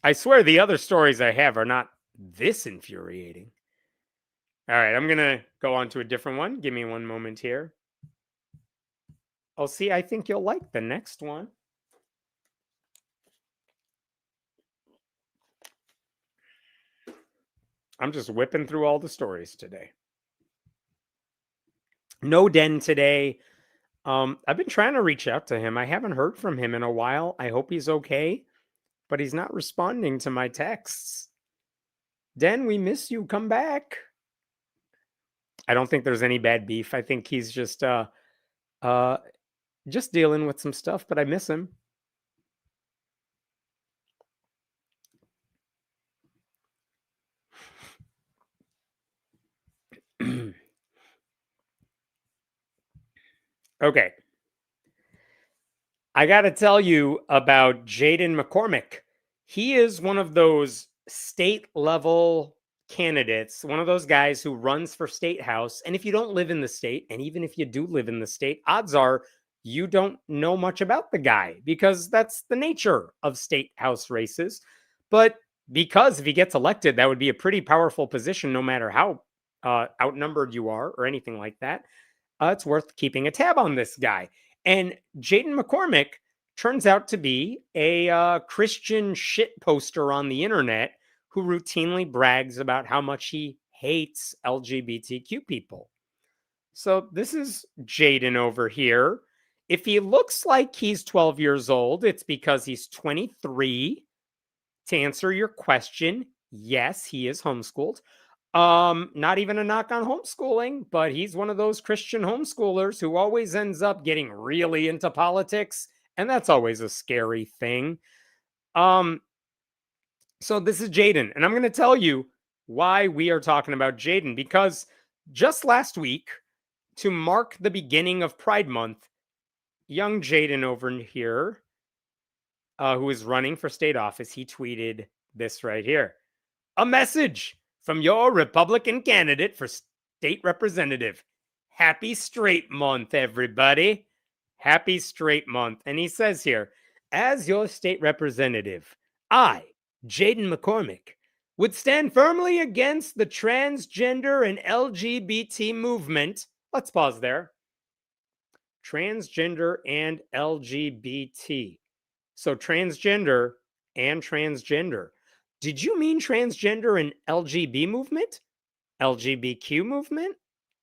I swear the other stories I have are not this infuriating. All right, I'm going to go on to a different one. Give me one moment here. Oh, see, I think you'll like the next one. I'm just whipping through all the stories today. No Den today. I've been trying to reach out to him. I haven't heard from him in a while. I hope he's okay, but he's not responding to my texts. Den, we miss you. Come back. I don't think there's any bad beef. I think he's just dealing with some stuff, but I miss him. Okay. I got to tell you about Jaden McCormick. He is one of those state level candidates, one of those guys who runs for state house. And if you don't live in the state, and even if you do live in the state, odds are you don't know much about the guy because that's the nature of state house races. But because if he gets elected, that would be a pretty powerful position, no matter how outnumbered you are or anything like that. It's worth keeping a tab on this guy. And Jaden McCormick turns out to be a Christian shit poster on the internet who routinely brags about how much he hates LGBTQ people. So this is Jaden over here. If he looks like he's 12 years old, it's because he's 23. To answer your question, yes, he is homeschooled. Not even a knock on homeschooling, but he's one of those Christian homeschoolers who always ends up getting really into politics, and that's always a scary thing. So this is Jaden, and I'm going to tell you why we are talking about Jaden, because just last week, to mark the beginning of Pride Month, young Jaden over here, who is running for state office, he tweeted this right here. A message from your Republican candidate for state representative. Happy Straight Month, everybody. Happy Straight Month. And he says here, as your state representative, I, Jaden McCormick would stand firmly against the transgender and LGBT movement. Let's pause there. Transgender and LGBT. So transgender and transgender. Did you mean transgender and LGB movement? LGBTQ movement?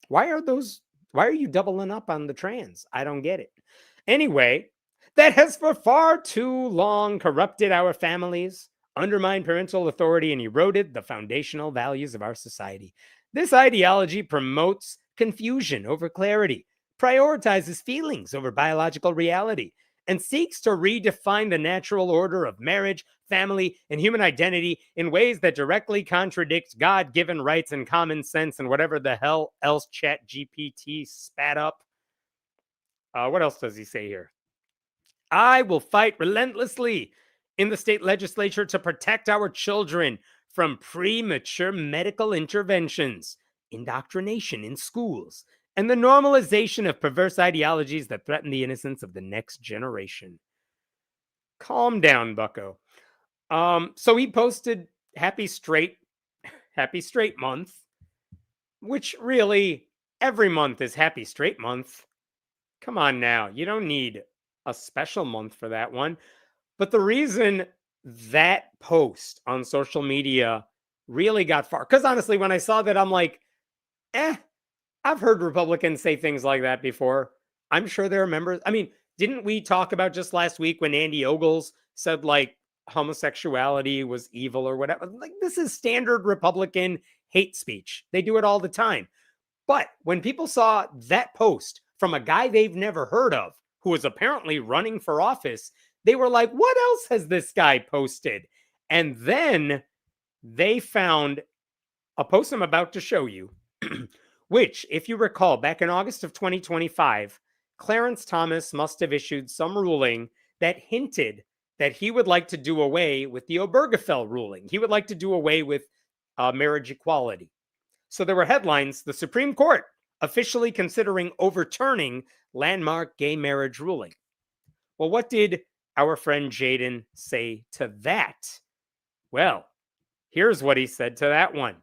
Why are you doubling up on the trans? I don't get it. Anyway, that has for far too long corrupted our families, undermined parental authority, and eroded the foundational values of our society. This ideology promotes confusion over clarity, prioritizes feelings over biological reality, and seeks to redefine the natural order of marriage, family, and human identity in ways that directly contradict God-given rights and common sense and whatever the hell else Chat GPT spat up. What else does he say here? I will fight relentlessly in the state legislature to protect our children from premature medical interventions, indoctrination in schools, and the normalization of perverse ideologies that threaten the innocence of the next generation. Calm down, bucko. So he posted Happy Straight Month, which really every month is Happy Straight Month. Come on now, you don't need a special month for that one. But the reason that post on social media really got far, because honestly, when I saw that, I'm like, I've heard Republicans say things like that before. I'm sure there are members. I mean, didn't we talk about just last week when Andy Ogles said like homosexuality was evil or whatever? Like, this is standard Republican hate speech. They do it all the time. But when people saw that post from a guy they've never heard of, who was apparently running for office, they were like, what else has this guy posted? And then they found a post I'm about to show you, which, if you recall, back in August of 2025, Clarence Thomas must have issued some ruling that hinted that he would like to do away with the Obergefell ruling. He would like to do away with marriage equality. So there were headlines, the Supreme Court officially considering overturning landmark gay marriage ruling. Well, what did our friend Jaden say to that? Well, here's what he said to that one.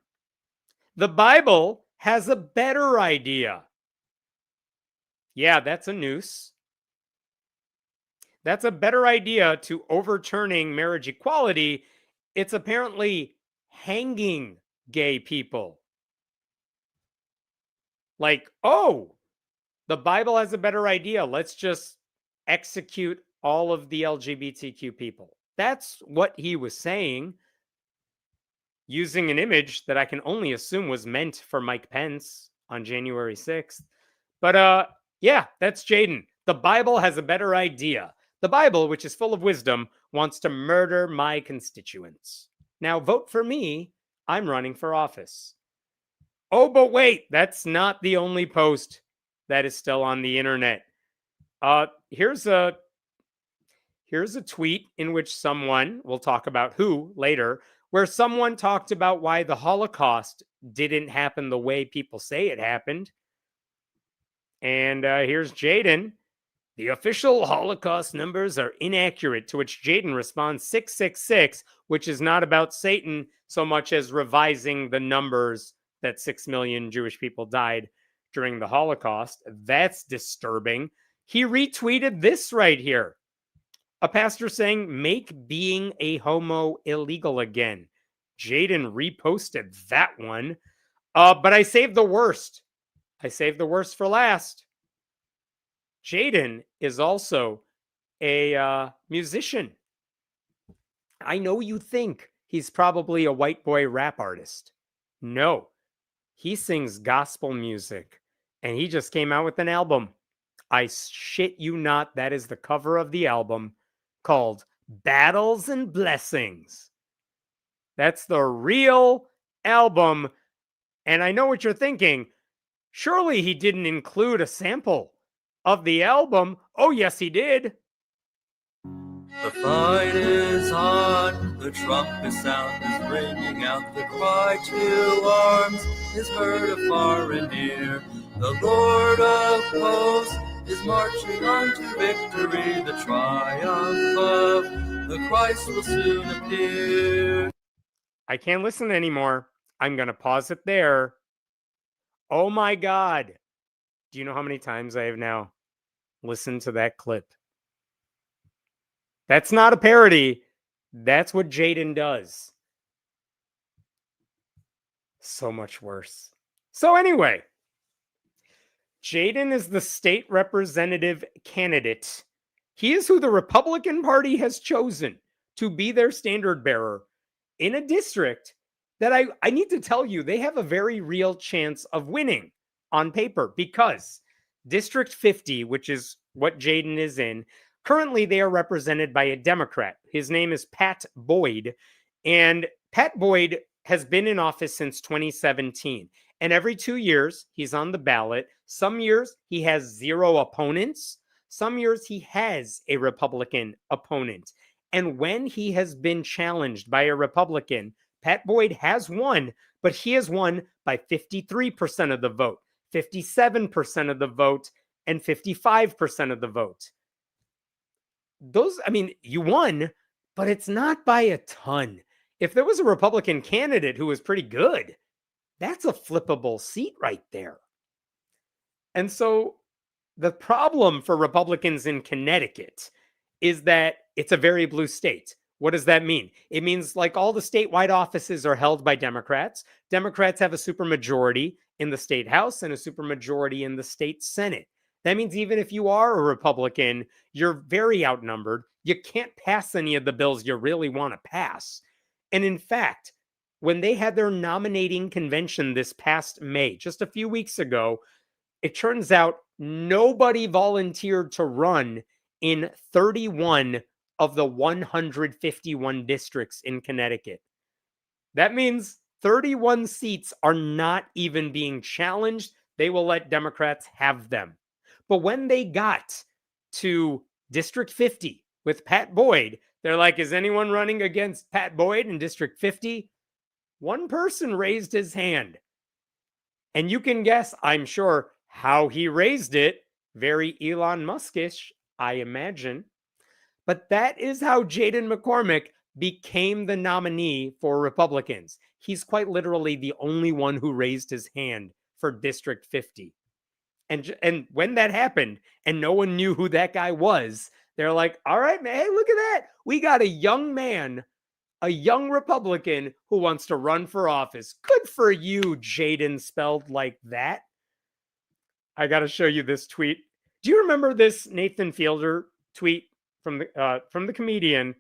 The Bible has a better idea. Yeah, that's a noose. That's a better idea to overturning marriage equality. It's apparently hanging gay people. Like, oh, the Bible has a better idea. Let's just execute all of the LGBTQ people. That's what he was saying, using an image that I can only assume was meant for Mike Pence on January 6th. But yeah, that's Jaden. The Bible has a better idea. The Bible, which is full of wisdom, wants to murder my constituents. Now vote for me. I'm running for office. Oh, but wait, that's not the only post that is still on the internet. Here's a tweet in which someone, we'll talk about who later, where someone talked about why the Holocaust didn't happen the way people say it happened. And here's Jaden. The official Holocaust numbers are inaccurate, to which Jaden responds 666, which is not about Satan so much as revising the numbers that 6 million Jewish people died during the Holocaust. That's disturbing. He retweeted this right here. A pastor saying, make being a homo illegal again. Jaden reposted that one. But I saved the worst. I saved the worst for last. Jaden is also a musician. I know you think he's probably a white boy rap artist. No, he sings gospel music, and he just came out with an album. I shit you not, that is the cover of the album, called Battles and Blessings. That's the real album. And I know what you're thinking. Surely he didn't include a sample of the album. Oh, yes, he did. The fight is on, the trumpet sound is ringing out, the cry to arms is heard afar and near. The Lord of hosts is marching on to victory. The triumph of the Christ will soon appear. I can't listen anymore. I'm going to pause it there. Oh my God. Do you know how many times I have now listened to that clip? That's not a parody. That's what Jaden does. So much worse. So anyway, Jaden is the state representative candidate. He is who the Republican Party has chosen to be their standard bearer in a district that I need to tell you, they have a very real chance of winning on paper, because District 50, which is what Jaden is in, currently they are represented by a Democrat. His name is Pat Boyd, and Pat Boyd has been in office since 2017. And every 2 years, he's on the ballot. Some years, he has 0 opponents. Some years, he has a Republican opponent. And when he has been challenged by a Republican, Pat Boyd has won, but he has won by 53% of the vote, 57% of the vote, and 55% of the vote. You won, but it's not by a ton. If there was a Republican candidate who was pretty good, that's a flippable seat right there. And so the problem for Republicans in Connecticut is that it's a very blue state. What does that mean? It means like all the statewide offices are held by Democrats. Democrats have a supermajority in the state house and a supermajority in the state senate. That means even if you are a Republican, you're very outnumbered. You can't pass any of the bills you really want to pass. And in fact, when they had their nominating convention this past May, just a few weeks ago, it turns out nobody volunteered to run in 31 of the 151 districts in Connecticut. That means 31 seats are not even being challenged. They will let Democrats have them. But when they got to District 50 with Pat Boyd, they're like, is anyone running against Pat Boyd in District 50? One person raised his hand. And you can guess, I'm sure, how he raised it. Very Elon Muskish, I imagine. But that is how Jaden McCormick became the nominee for Republicans. He's quite literally the only one who raised his hand for District 50. And when that happened and no one knew who that guy was, they're like, all right, man, hey, look at that. We got a young man, a young Republican who wants to run for office. Good for you, Jaden, spelled like that. I got to show you this tweet. Do you remember this Nathan Fielder tweet from the comedian?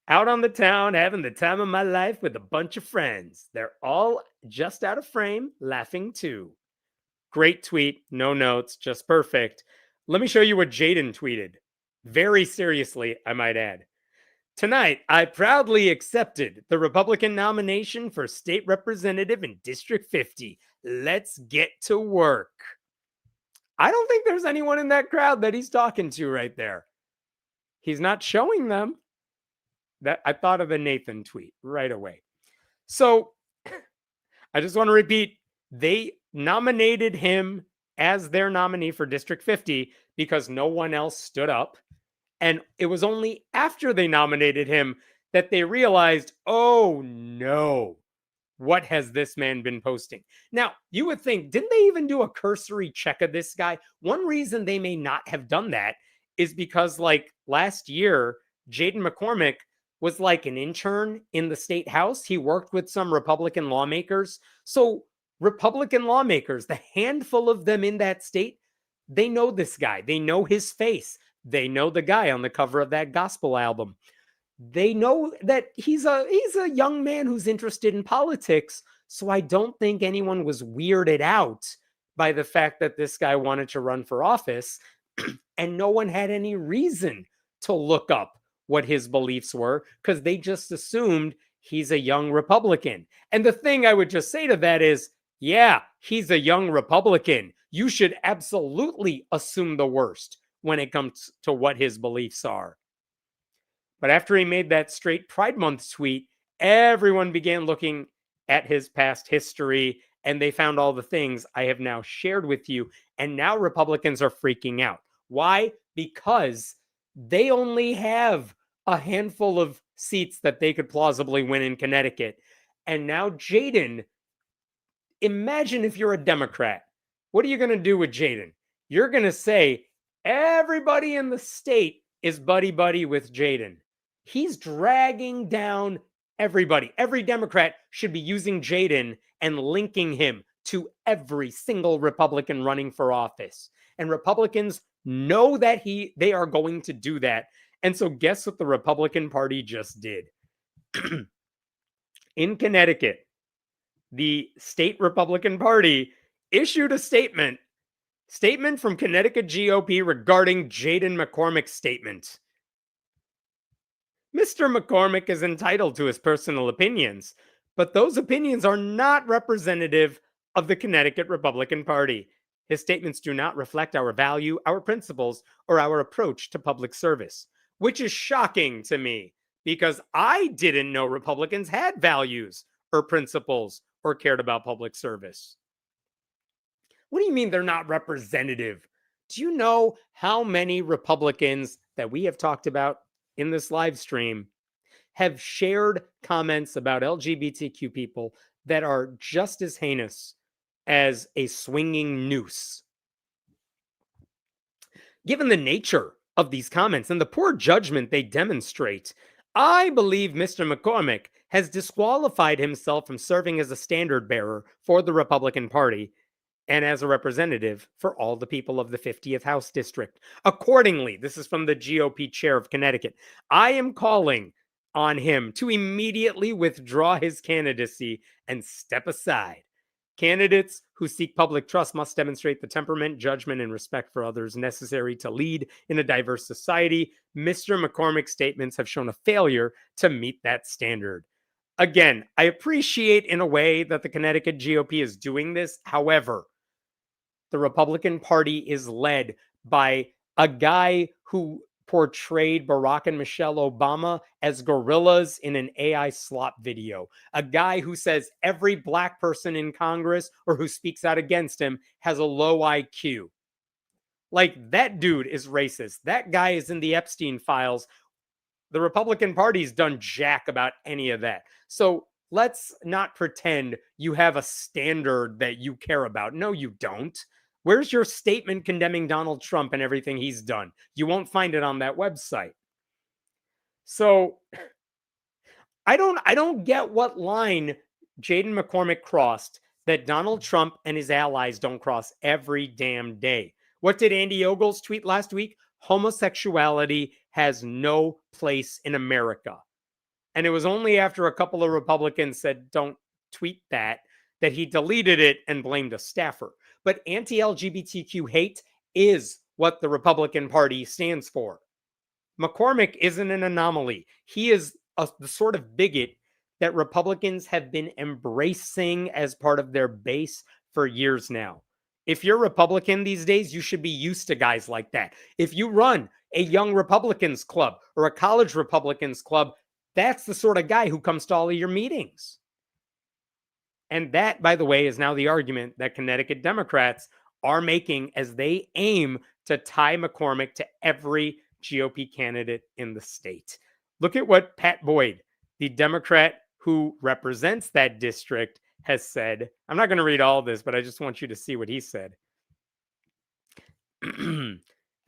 Out on the town, having the time of my life with a bunch of friends. They're all just out of frame, laughing too. Great tweet, no notes, just perfect. Let me show you what Jaden tweeted. Very seriously, I might add. Tonight, I proudly accepted the Republican nomination for state representative in District 50. Let's get to work. I don't think there's anyone in that crowd that he's talking to right there. He's not showing them. That I thought of a Nathan tweet right away. So I just want to repeat, they nominated him as their nominee for District 50 because no one else stood up. And it was only after they nominated him that they realized, oh no, what has this man been posting? Now, you would think, didn't they even do a cursory check of this guy? One reason they may not have done that is because, like, last year, Jaden McCormick was like an intern in the state house. He worked with some Republican lawmakers. So Republican lawmakers, the handful of them in that state, they know this guy. They know his face. They know the guy on the cover of that gospel album. They know that he's a young man who's interested in politics. So I don't think anyone was weirded out by the fact that this guy wanted to run for office. And no one had any reason to look up what his beliefs were because they just assumed he's a young Republican. And the thing I would just say to that is, yeah, he's a young Republican. You should absolutely assume the worst when it comes to what his beliefs are. But after he made that straight Pride Month tweet, everyone began looking at his past history and they found all the things I have now shared with you. And now Republicans are freaking out. Why? Because they only have a handful of seats that they could plausibly win in Connecticut. And now Jaden, imagine if you're a Democrat. What are you going to do with Jaden? You're going to say everybody in the state is buddy-buddy with Jaden. He's dragging down everybody. Every Democrat should be using Jaden and linking him to every single Republican running for office. And Republicans know that they are going to do that. And so guess what the Republican Party just did? In Connecticut, the state Republican Party issued a statement from Connecticut GOP regarding Jaden McCormick's statement. Mr. McCormick is entitled to his personal opinions, but those opinions are not representative of the Connecticut Republican Party. His statements do not reflect our value, our principles, or our approach to public service, which is shocking to me because I didn't know Republicans had values or principles or cared about public service. What do you mean they're not representative? Do you know how many Republicans that we have talked about in this live stream have shared comments about LGBTQ people that are just as heinous as a swinging noose? Given the nature of these comments and the poor judgment they demonstrate, I believe Mr. McCormick has disqualified himself from serving as a standard bearer for the Republican Party and as a representative for all the people of the 50th House District. Accordingly, this is from the GOP chair of Connecticut, I am calling on him to immediately withdraw his candidacy and step aside. Candidates who seek public trust must demonstrate the temperament, judgment, and respect for others necessary to lead in a diverse society. Mr. McCormick's statements have shown a failure to meet that standard. Again, I appreciate in a way that the Connecticut GOP is doing this. However, the Republican Party is led by a guy who portrayed Barack and Michelle Obama as gorillas in an AI slop video. A guy who says every black person in Congress or who speaks out against him has a low IQ. Like, that dude is racist. That guy is in the Epstein files. The Republican Party's done jack about any of that. So let's not pretend you have a standard that you care about. No, you don't. Where's your statement condemning Donald Trump and everything he's done? You won't find it on that website. So I don't get what line Jaden McCormick crossed that Donald Trump and his allies don't cross every damn day. What did Andy Ogles tweet last week? Homosexuality has no place in America. And it was only after a couple of Republicans said, don't tweet that he deleted it and blamed a staffer. But anti-LGBTQ hate is what the Republican Party stands for. McCormick isn't an anomaly. He is the sort of bigot that Republicans have been embracing as part of their base for years now. If you're Republican these days, you should be used to guys like that. If you run a young Republicans club or a college Republicans club, that's the sort of guy who comes to all of your meetings. And that, by the way, is now the argument that Connecticut Democrats are making as they aim to tie McCormick to every GOP candidate in the state. Look at what Pat Boyd, the Democrat who represents that district, has said. I'm not going to read all this, but I just want you to see what he said.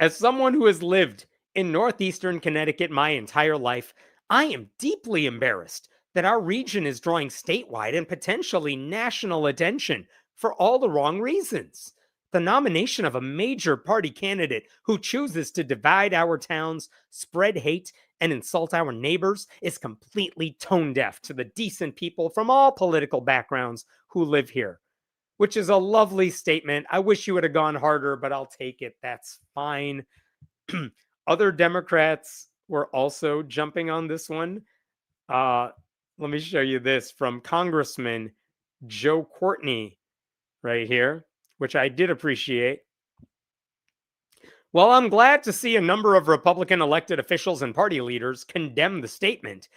As someone who has lived in northeastern Connecticut my entire life, I am deeply embarrassed that our region is drawing statewide and potentially national attention for all the wrong reasons. The nomination of a major party candidate who chooses to divide our towns, spread hate, and insult our neighbors is completely tone deaf to the decent people from all political backgrounds who live here, which is a lovely statement. I wish you would have gone harder, but I'll take it. That's fine. Other Democrats were also jumping on this one. Let me show you this from Congressman Joe Courtney right here, which I did appreciate. While I'm glad to see a number of Republican elected officials and party leaders condemn the statement,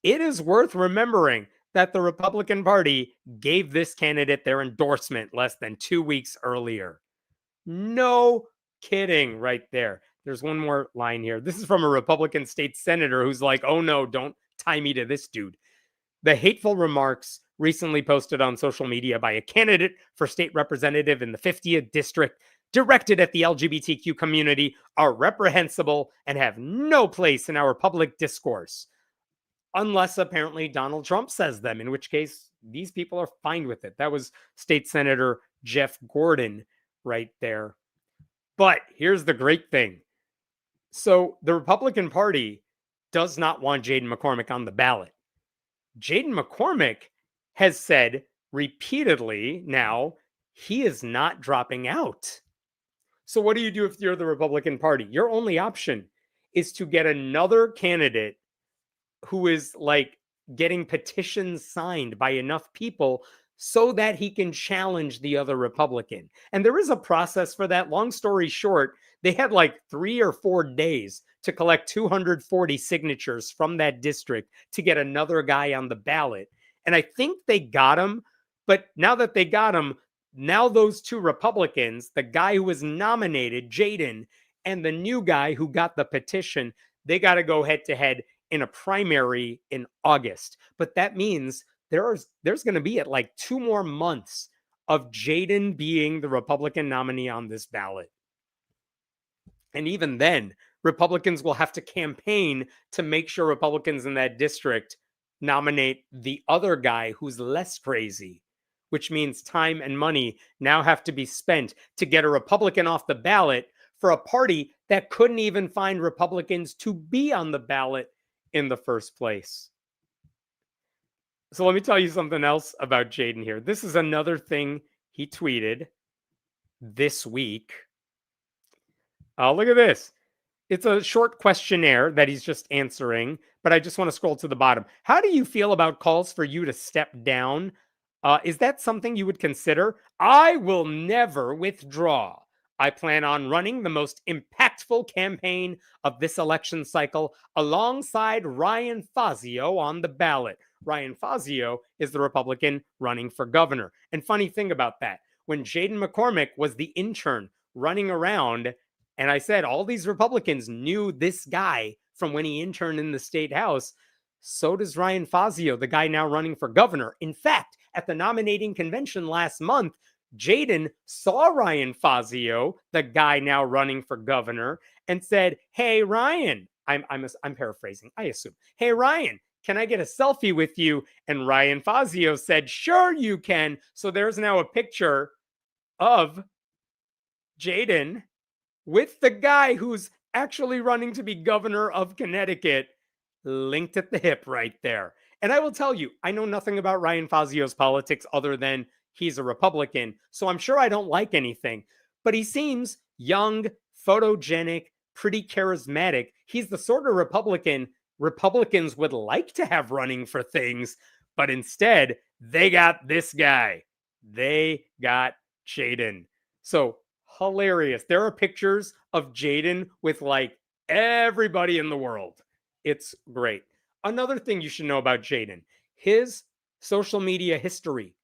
it is worth remembering that the Republican Party gave this candidate their endorsement less than 2 weeks earlier. No kidding right there. There's one more line here. This is from a Republican state senator who's like, oh no, don't tie me to this dude. The hateful remarks recently posted on social media by a candidate for state representative in the 50th district directed at the LGBTQ community are reprehensible and have no place in our public discourse. Unless apparently Donald Trump says them, in which case these people are fine with it. That was State Senator Jeff Gordon right there. But here's the great thing. So the Republican Party does not want Jaden McCormick on the ballot. Jaden McCormick has said repeatedly now he is not dropping out. So what do you do if you're the Republican Party? Your only option is to get another candidate who is like getting petitions signed by enough people so that he can challenge the other Republican. And there is a process for that. Long story short, they had like 3 or 4 days to collect 240 signatures from that district to get another guy on the ballot. And I think they got him. But now that they got him, now those 2 Republicans, the guy who was nominated, Jaden, and the new guy who got the petition, they got to go head to head in a primary in August. But that means there's going to be at like 2 more months of Jaden being the Republican nominee on this ballot. And even then, Republicans will have to campaign to make sure Republicans in that district nominate the other guy who's less crazy, which means time and money now have to be spent to get a Republican off the ballot for a party that couldn't even find Republicans to be on the ballot in the first place. So let me tell you something else about Jaden here. This is another thing he tweeted this week. Look at this. It's a short questionnaire that he's just answering, but I just want to scroll to the bottom. How do you feel about calls for you to step down? Is that something you would consider? I will never withdraw. I plan on running the most impactful campaign of this election cycle alongside Ryan Fazio on the ballot. Ryan Fazio is the Republican running for governor. And funny thing about that, when Jaden McCormick was the intern running around, and I said all these Republicans knew this guy from when he interned in the state house, so does Ryan Fazio, the guy now running for governor. In fact, at the nominating convention last month, Jaden saw Ryan Fazio, the guy now running for governor, and said, "Hey, Ryan," I'm paraphrasing, I assume. "Hey, Ryan, can I get a selfie with you?" And Ryan Fazio said, "Sure, you can." So there's now a picture of Jaden with the guy who's actually running to be governor of Connecticut, linked at the hip right there. And I will tell you, I know nothing about Ryan Fazio's politics other than he's a Republican, so I'm sure I don't like anything. But he seems young, photogenic, pretty charismatic. He's the sort of Republican Republicans would like to have running for things, but instead, they got this guy. They got Jaden. So hilarious. There are pictures of Jaden with like everybody in the world. It's great. Another thing you should know about Jaden, his social media history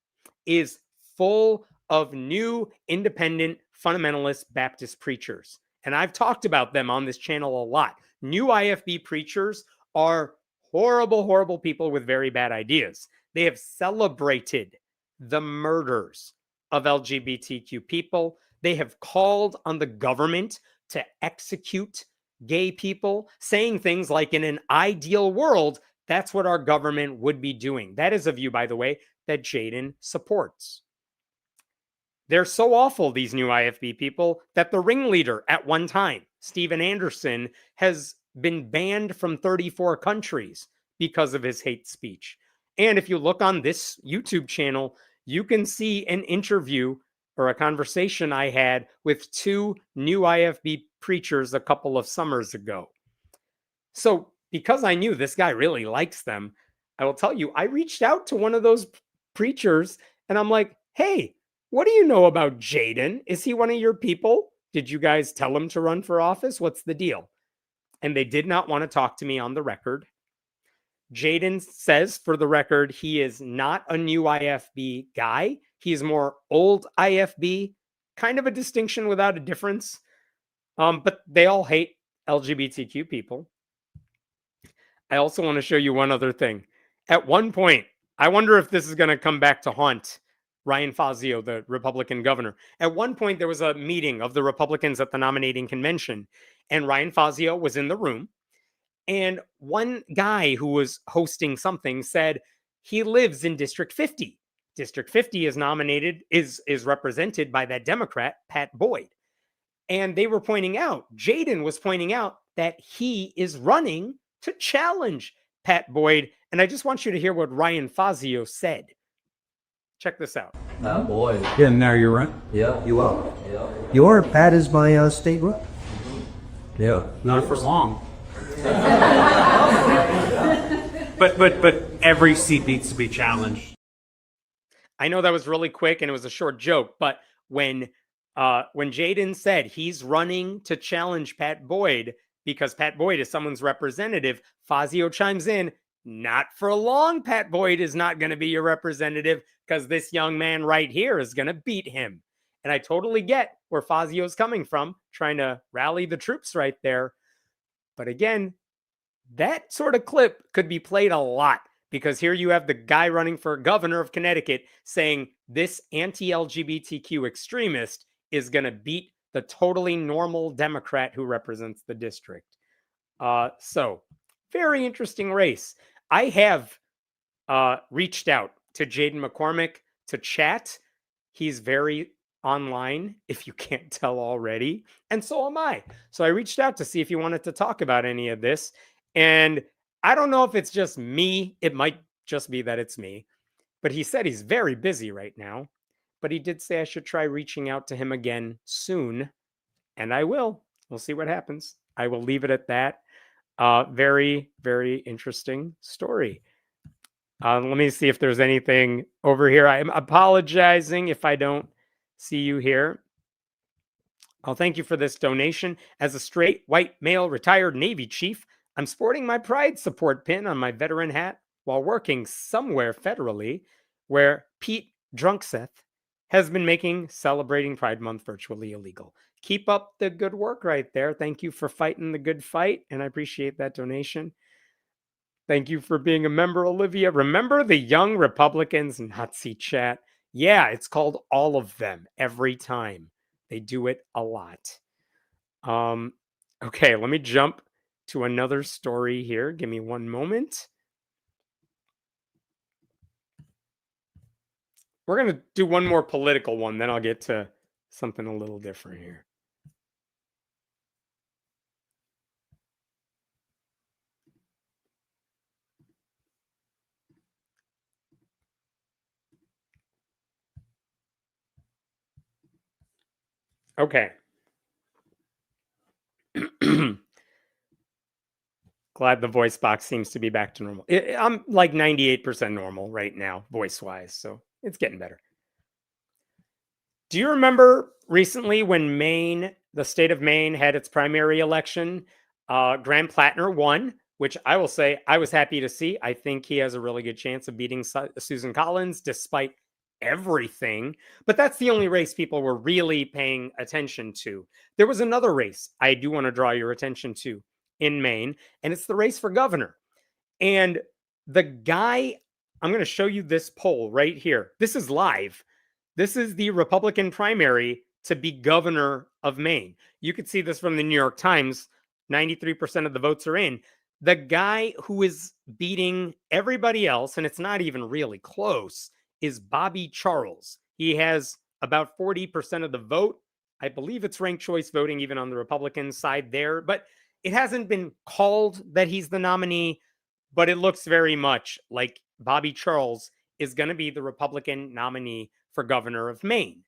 is full of new independent fundamentalist Baptist preachers. And I've talked about them on this channel a lot. New IFB preachers are horrible, horrible people with very bad ideas. They have celebrated the murders of LGBTQ people. They have called on the government to execute gay people, saying things like, in an ideal world, that's what our government would be doing. That is a view, by the way, that Jaden supports. They're so awful, these new IFB people, that the ringleader at one time, Stephen Anderson, has been banned from 34 countries because of his hate speech. And if you look on this YouTube channel, you can see an interview or a conversation I had with 2 new IFB preachers a couple of summers ago. So because I knew this guy really likes them, I will tell you, I reached out to one of those preachers and I'm like, "Hey, what do you know about Jaden? Is he one of your people? Did you guys tell him to run for office? What's the deal?" And they did not want to talk to me on the record. Jaden says, for the record, he is not a new IFB guy. He's more old IFB, kind of a distinction without a difference. But they all hate LGBTQ people. I also want to show you one other thing. At one point, I wonder if this is going to come back to haunt Ryan Fazio, the Republican governor. At one point, there was a meeting of the Republicans at the nominating convention, and Ryan Fazio was in the room. And one guy who was hosting something said he lives in District 50. District 50 is represented by that Democrat, Pat Boyd. And they were pointing out, Jaden was pointing out that he is running to challenge Pat Boyd. And I just want you to hear what Ryan Fazio said. Check this out. Pat Boyd. Yeah, now you're right. Yeah. You are. Yeah. Your Pat is my state rep. Yeah. Not for long. but every seat needs to be challenged. I know that was really quick and it was a short joke, but when Jaden said he's running to challenge Pat Boyd because Pat Boyd is someone's representative, Fazio chimes in, not for long, Pat Boyd is not going to be your representative because this young man right here is going to beat him. And I totally get where Fazio's coming from, trying to rally the troops right there. But again, that sort of clip could be played a lot because here you have the guy running for governor of Connecticut saying this anti-LGBTQ extremist is going to beat the totally normal Democrat who represents the district. So very interesting race. I have reached out to Jaden McCormick to chat. He's very online, if you can't tell already. And so am I. So I reached out to see if he wanted to talk about any of this. And I don't know if it's just me. It might just be that it's me. But he said he's very busy right now. But he did say I should try reaching out to him again soon. And I will. We'll see what happens. I will leave it at that. Very, very interesting story. Let me see if there's anything over here. I'm apologizing if I don't see you here. I'll thank you for this donation. As a straight, white, male, retired Navy chief, I'm sporting my Pride support pin on my veteran hat while working somewhere federally where Pete Drunkseth has been making celebrating Pride Month virtually illegal. Keep up the good work right there. Thank you for fighting the good fight, and I appreciate that donation. Thank you for being a member, Olivia. Remember the Young Republicans Nazi chat? Yeah, it's called all of them every time. They do it a lot. Okay, let me jump to another story here. Give me one moment. We're going to do one more political one, then I'll get to something a little different here. Okay. Glad the voice box seems to be back to normal. I'm like 98% normal right now, voice-wise, so it's getting better. Do you remember recently when Maine, the state of Maine, had its primary election? Graham Plattner won, which I will say I was happy to see. I think he has a really good chance of beating Susan Collins despite everything. But that's the only race people were really paying attention to. There was another race I do want to draw your attention to in Maine, and it's the race for governor. And the guy, I'm going to show you this poll right here. This is live. This is the Republican primary to be governor of Maine. You could see this from the New York Times. 93% of the votes are in. The guy who is beating everybody else, and it's not even really close, is Bobby Charles. He has about 40% of the vote. I believe it's ranked choice voting even on the Republican side there, but it hasn't been called that he's the nominee, but it looks very much like Bobby Charles is going to be the Republican nominee for governor of Maine.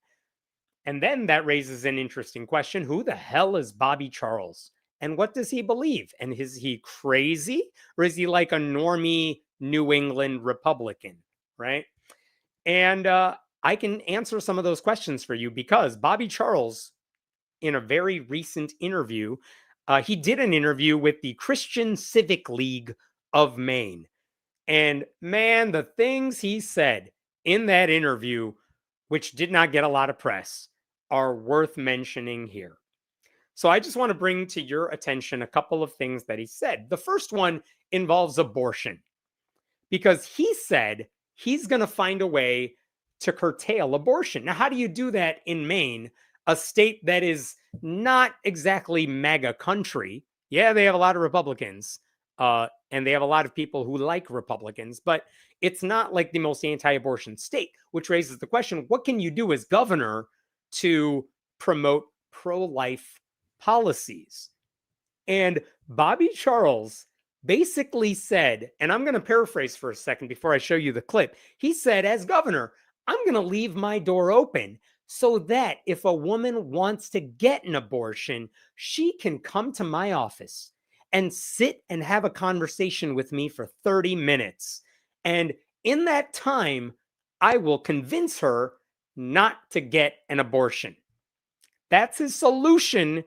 And then that raises an interesting question. Who the hell is Bobby Charles? And what does he believe? And is he crazy? Or is he like a normie New England Republican, right? And I can answer some of those questions for you because Bobby Charles, in a very recent interview, he did an interview with the Christian Civic League of Maine. And man, the things he said in that interview, which did not get a lot of press, are worth mentioning here. So I just want to bring to your attention a couple of things that he said. The first one involves abortion, because he said he's going to find a way to curtail abortion. Now, how do you do that in Maine, a state that is not exactly MAGA country? Yeah, they have a lot of Republicans, and they have a lot of people who like Republicans, but it's not like the most anti-abortion state, which raises the question, what can you do as governor to promote pro-life policies? And Bobby Charles basically said, and I'm going to paraphrase for a second before I show you the clip. He said, as governor, I'm going to leave my door open so that if a woman wants to get an abortion, she can come to my office and sit and have a conversation with me for 30 minutes. And in that time, I will convince her not to get an abortion. That's his solution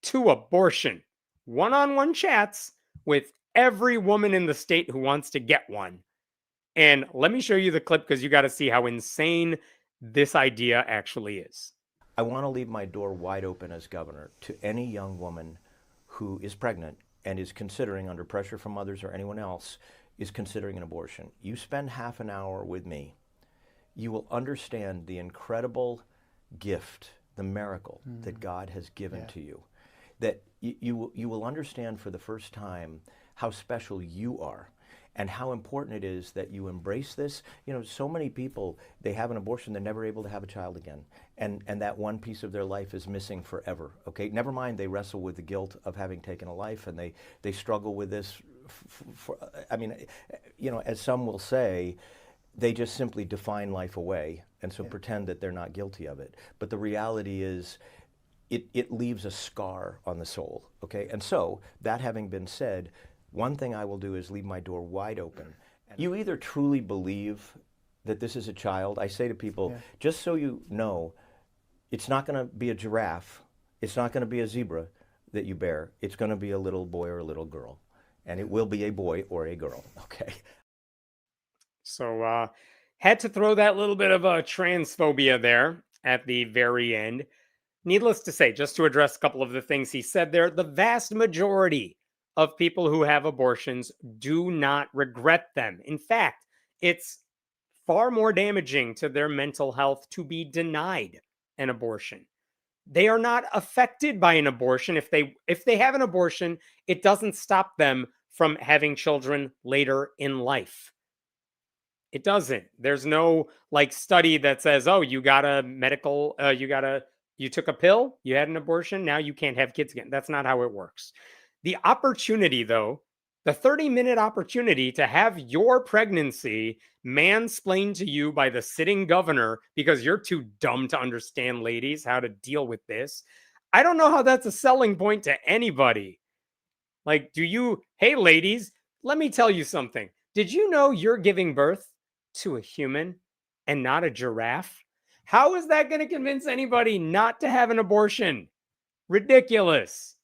to abortion. One-on-one chats with every woman in the state who wants to get one. And let me show you the clip because you got to see how insane this idea actually is. I want to leave my door wide open as governor to any young woman who is pregnant and is considering, under pressure from others or anyone else, is considering an abortion. You spend half an hour with me, you will understand the incredible gift, the miracle that God has given to you. That you will understand for the first time how special you are and how important it is that you embrace this. You know, so many people, they have an abortion, they're never able to have a child again. And that one piece of their life is missing forever, okay? Never mind they wrestle with the guilt of having taken a life, and they struggle with this, I mean, you know, as some will say, they just simply define life away and so pretend that they're not guilty of it. But the reality is, it leaves a scar on the soul, okay? And so, that having been said, one thing I will do is leave my door wide open. You either truly believe that this is a child. I say to people, just so you know, it's not going to be a giraffe, it's not going to be a zebra that you bear, it's going to be a little boy or a little girl. And it will be a boy or a girl, okay? So, had to throw that little bit of a transphobia there at the very end. Needless to say, just to address a couple of the things he said there, the vast majority of people who have abortions do not regret them. In fact, it's far more damaging to their mental health to be denied an abortion. They are not affected by an abortion. If they have an abortion, it doesn't stop them from having children later in life. It doesn't. There's no like study that says, oh, you got a medical, you took a pill, you had an abortion, now you can't have kids again. That's not how it works. The opportunity, though, the 30-minute opportunity to have your pregnancy mansplained to you by the sitting governor because you're too dumb to understand, ladies, how to deal with this. I don't know how that's a selling point to anybody. Like, hey, ladies, let me tell you something. Did you know you're giving birth to a human and not a giraffe? How is that going to convince anybody not to have an abortion? Ridiculous.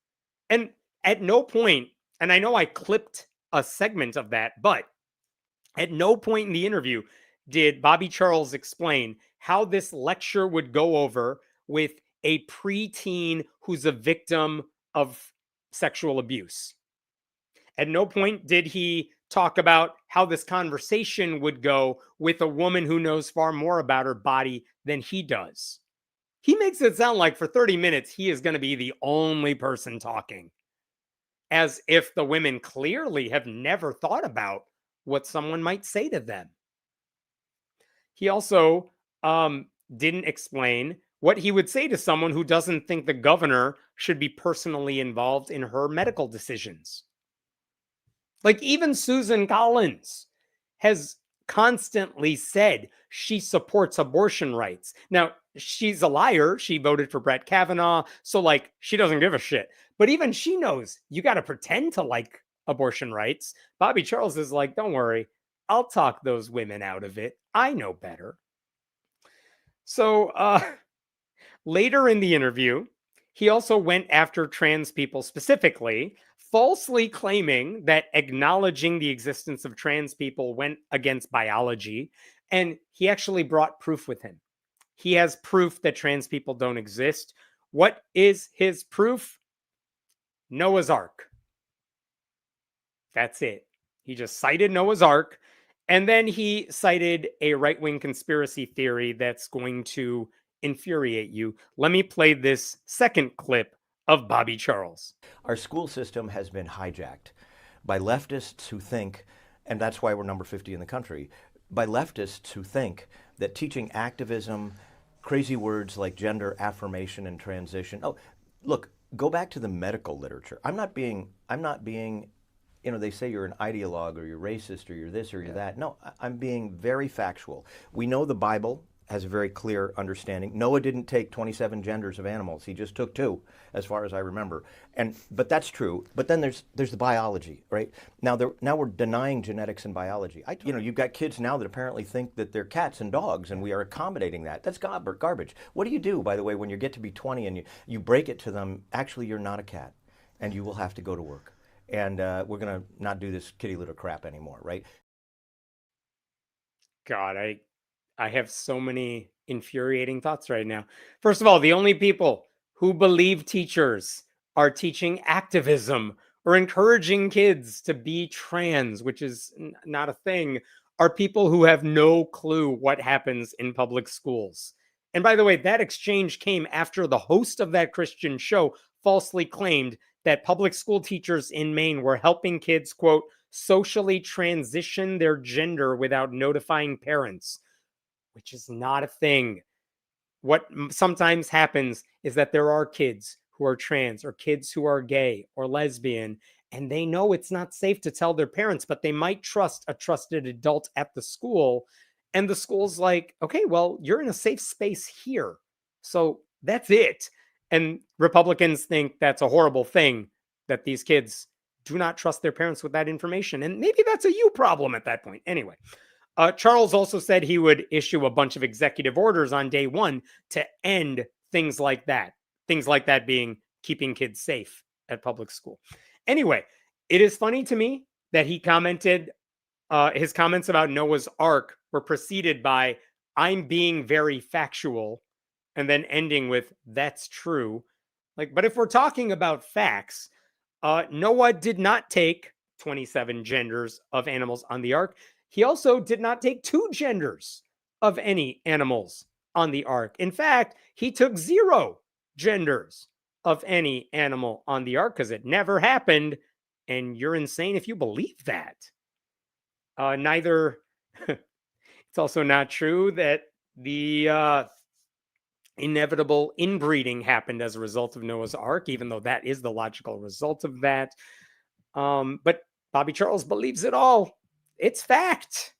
And at no point, and I know I clipped a segment of that, but at no point in the interview did Bobby Charles explain how this lecture would go over with a preteen who's a victim of sexual abuse. At no point did he talk about how this conversation would go with a woman who knows far more about her body than he does. He makes it sound like for 30 minutes, he is going to be the only person talking, as if the women clearly have never thought about what someone might say to them. He also didn't explain what he would say to someone who doesn't think the governor should be personally involved in her medical decisions. Like, even Susan Collins has constantly said she supports abortion rights. Now, she's a liar. She voted for Brett Kavanaugh. So, like, she doesn't give a shit. But even she knows you got to pretend to like abortion rights. Bobby Charles is like, don't worry, I'll talk those women out of it. I know better. So, later in the interview, he also went after trans people specifically, falsely claiming that acknowledging the existence of trans people went against biology. And he actually brought proof with him. He has proof that trans people don't exist. What is his proof? Noah's Ark. That's it. He just cited Noah's Ark, and then he cited a right-wing conspiracy theory that's going to infuriate you. Let me play this second clip of Bobby Charles. Our school system has been hijacked by leftists who think, and that's why we're number 50 in the country, by leftists who think that teaching activism, crazy words like gender affirmation and transition. Oh, look, go back to the medical literature. I'm not being, you know, they say you're an ideologue or you're racist or you're this or you're that. No, I'm being very factual. We know the Bible has a very clear understanding. Noah didn't take 27 genders of animals. He just took 2, as far as I remember. But that's true. But then there's the biology, right? Now we're denying genetics and biology. You know, you've got kids now that apparently think that they're cats and dogs, and we are accommodating that. That's garbage. What do you do, by the way, when you get to be 20 and you break it to them, actually you're not a cat, and you will have to go to work. And we're going to not do this kitty litter crap anymore, right? God, I have so many infuriating thoughts right now. First of all, the only people who believe teachers are teaching activism or encouraging kids to be trans, which is not a thing, are people who have no clue what happens in public schools. And by the way, that exchange came after the host of that Christian show falsely claimed that public school teachers in Maine were helping kids, quote, socially transition their gender without notifying parents, which is not a thing. What sometimes happens is that there are kids who are trans or kids who are gay or lesbian, and they know it's not safe to tell their parents, but they might trust a trusted adult at the school. And the school's like, okay, well, you're in a safe space here. So that's it. And Republicans think that's a horrible thing, that these kids do not trust their parents with that information. And maybe that's a you problem at that point. Anyway, Charles also said he would issue a bunch of executive orders on day one to end things like that. Things like that being keeping kids safe at public school. Anyway, it is funny to me that he commented, his comments about Noah's Ark were preceded by, I'm being very factual, and then ending with, that's true. Like, but if we're talking about facts, Noah did not take 27 genders of animals on the ark. He also did not take 2 genders of any animals on the ark. In fact, he took 0 genders of any animal on the ark because it never happened. And you're insane if you believe that. It's also not true that the inevitable inbreeding happened as a result of Noah's Ark, even though that is the logical result of that. But Bobby Charles believes it all. It's fact.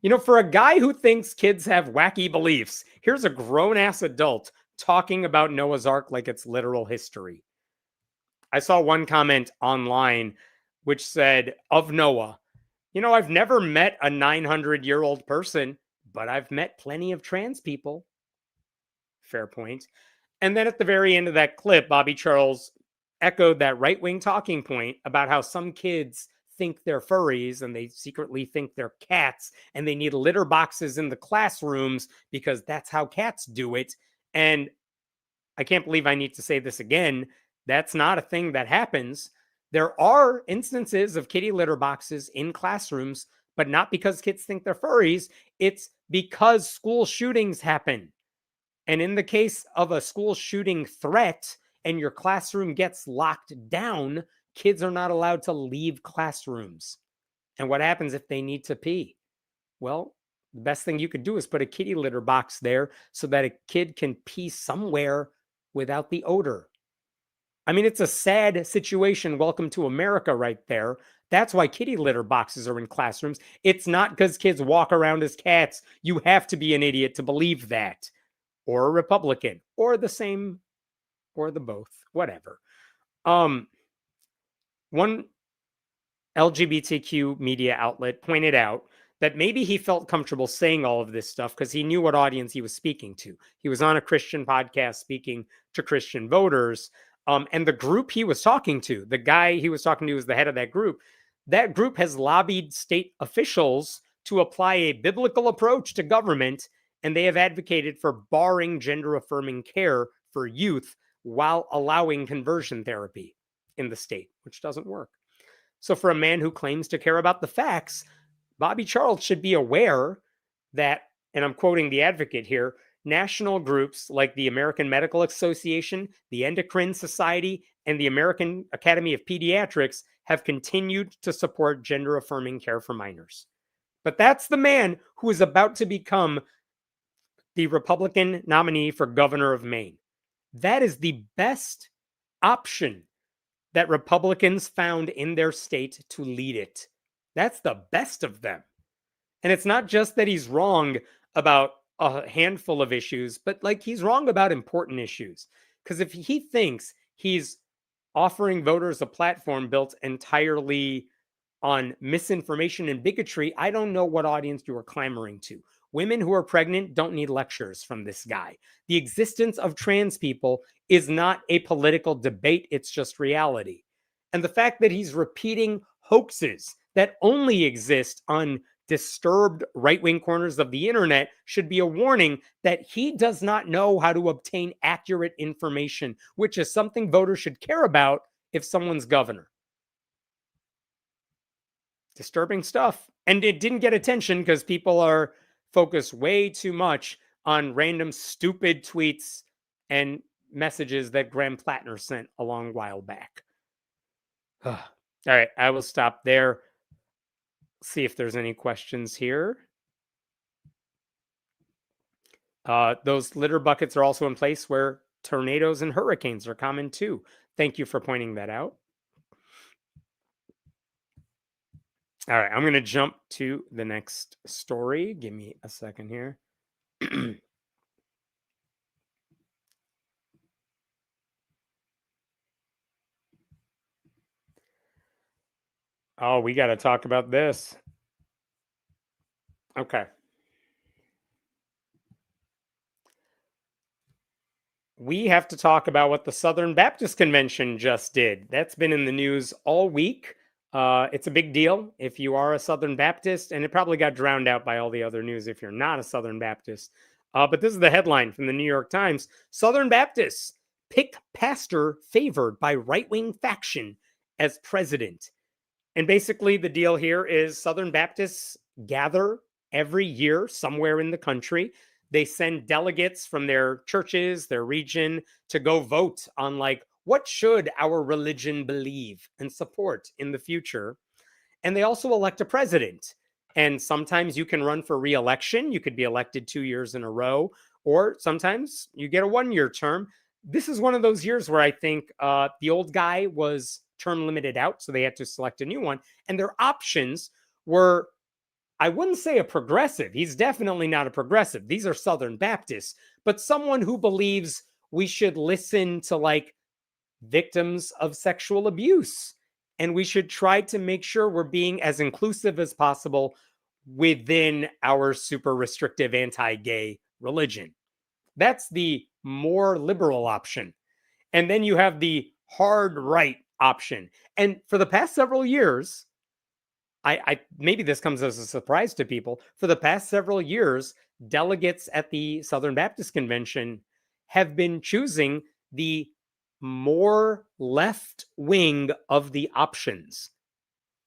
You know, for a guy who thinks kids have wacky beliefs, here's a grown-ass adult talking about Noah's Ark like it's literal history. I saw one comment online which said, of Noah, you know, I've never met a 900-year-old person, but I've met plenty of trans people. Fair point. And then at the very end of that clip, Bobby Charles echoed that right-wing talking point about how some kids think they're furries and they secretly think they're cats and they need litter boxes in the classrooms because that's how cats do it. And I can't believe I need to say this again. That's not a thing that happens. There are instances of kitty litter boxes in classrooms, but not because kids think they're furries. It's because school shootings happen. And in the case of a school shooting threat and your classroom gets locked down, kids are not allowed to leave classrooms. And what happens if they need to pee? Well, the best thing you could do is put a kitty litter box there so that a kid can pee somewhere without the odor. I mean, it's a sad situation. Welcome to America right there. That's why kitty litter boxes are in classrooms. It's not because kids walk around as cats. You have to be an idiot to believe that. Or a Republican, or the same, or the both, whatever. One LGBTQ media outlet pointed out that maybe he felt comfortable saying all of this stuff because he knew what audience he was speaking to. He was on a Christian podcast speaking to Christian voters. And the group he was talking to, the guy he was talking to was the head of that group. That group has lobbied state officials to apply a biblical approach to government, and they have advocated for barring gender-affirming care for youth while allowing conversion therapy in the state, which doesn't work. So for a man who claims to care about the facts, Bobby Charles should be aware that, and I'm quoting the advocate here, national groups like the American Medical Association, the Endocrine Society, and the American Academy of Pediatrics have continued to support gender-affirming care for minors. But that's the man who is about to become the Republican nominee for governor of Maine. That is the best option that Republicans found in their state to lead it. That's the best of them. And it's not just that he's wrong about a handful of issues, but like he's wrong about important issues. Because if he thinks he's offering voters a platform built entirely on misinformation and bigotry, I don't know what audience you are clamoring to. Women who are pregnant don't need lectures from this guy. The existence of trans people is not a political debate, it's just reality. And the fact that he's repeating hoaxes that only exist on disturbed right-wing corners of the internet should be a warning that he does not know how to obtain accurate information, which is something voters should care about if someone's governor. Disturbing stuff. And it didn't get attention because people are focused way too much on random stupid tweets and messages that Graham Plattner sent a long while back. All right, I will stop there. See if there's any questions here. Those litter buckets are also in place where tornadoes and hurricanes are common too. Thank you for pointing that out. All right, I'm going to jump to the next story. Give me a second here. Oh, we got to talk about this. Okay. We have to talk about what the Southern Baptist Convention just did. That's been in the news all week. It's a big deal if you are a Southern Baptist, and it probably got drowned out by all the other news if you're not a Southern Baptist. But this is the headline from the New York Times. Southern Baptists pick pastor favored by right-wing faction as president. And basically the deal here is Southern Baptists gather every year somewhere in the country. They send delegates from their churches, their region, to go vote on like, what should our religion believe and support in the future? And they also elect a president. And sometimes you can run for re-election. You could be elected 2 years in a row, or sometimes you get a 1-year term. This is one of those years where I think the old guy was term limited out, so they had to select a new one. And their options were, I wouldn't say a progressive. He's definitely not a progressive. These are Southern Baptists, but someone who believes we should listen to like victims of sexual abuse. And we should try to make sure we're being as inclusive as possible within our super restrictive anti-gay religion. That's the more liberal option. And then you have the hard right option. And for the past several years, I maybe this comes as a surprise to people. For the past several years, delegates at the Southern Baptist Convention have been choosing the more left wing of the options.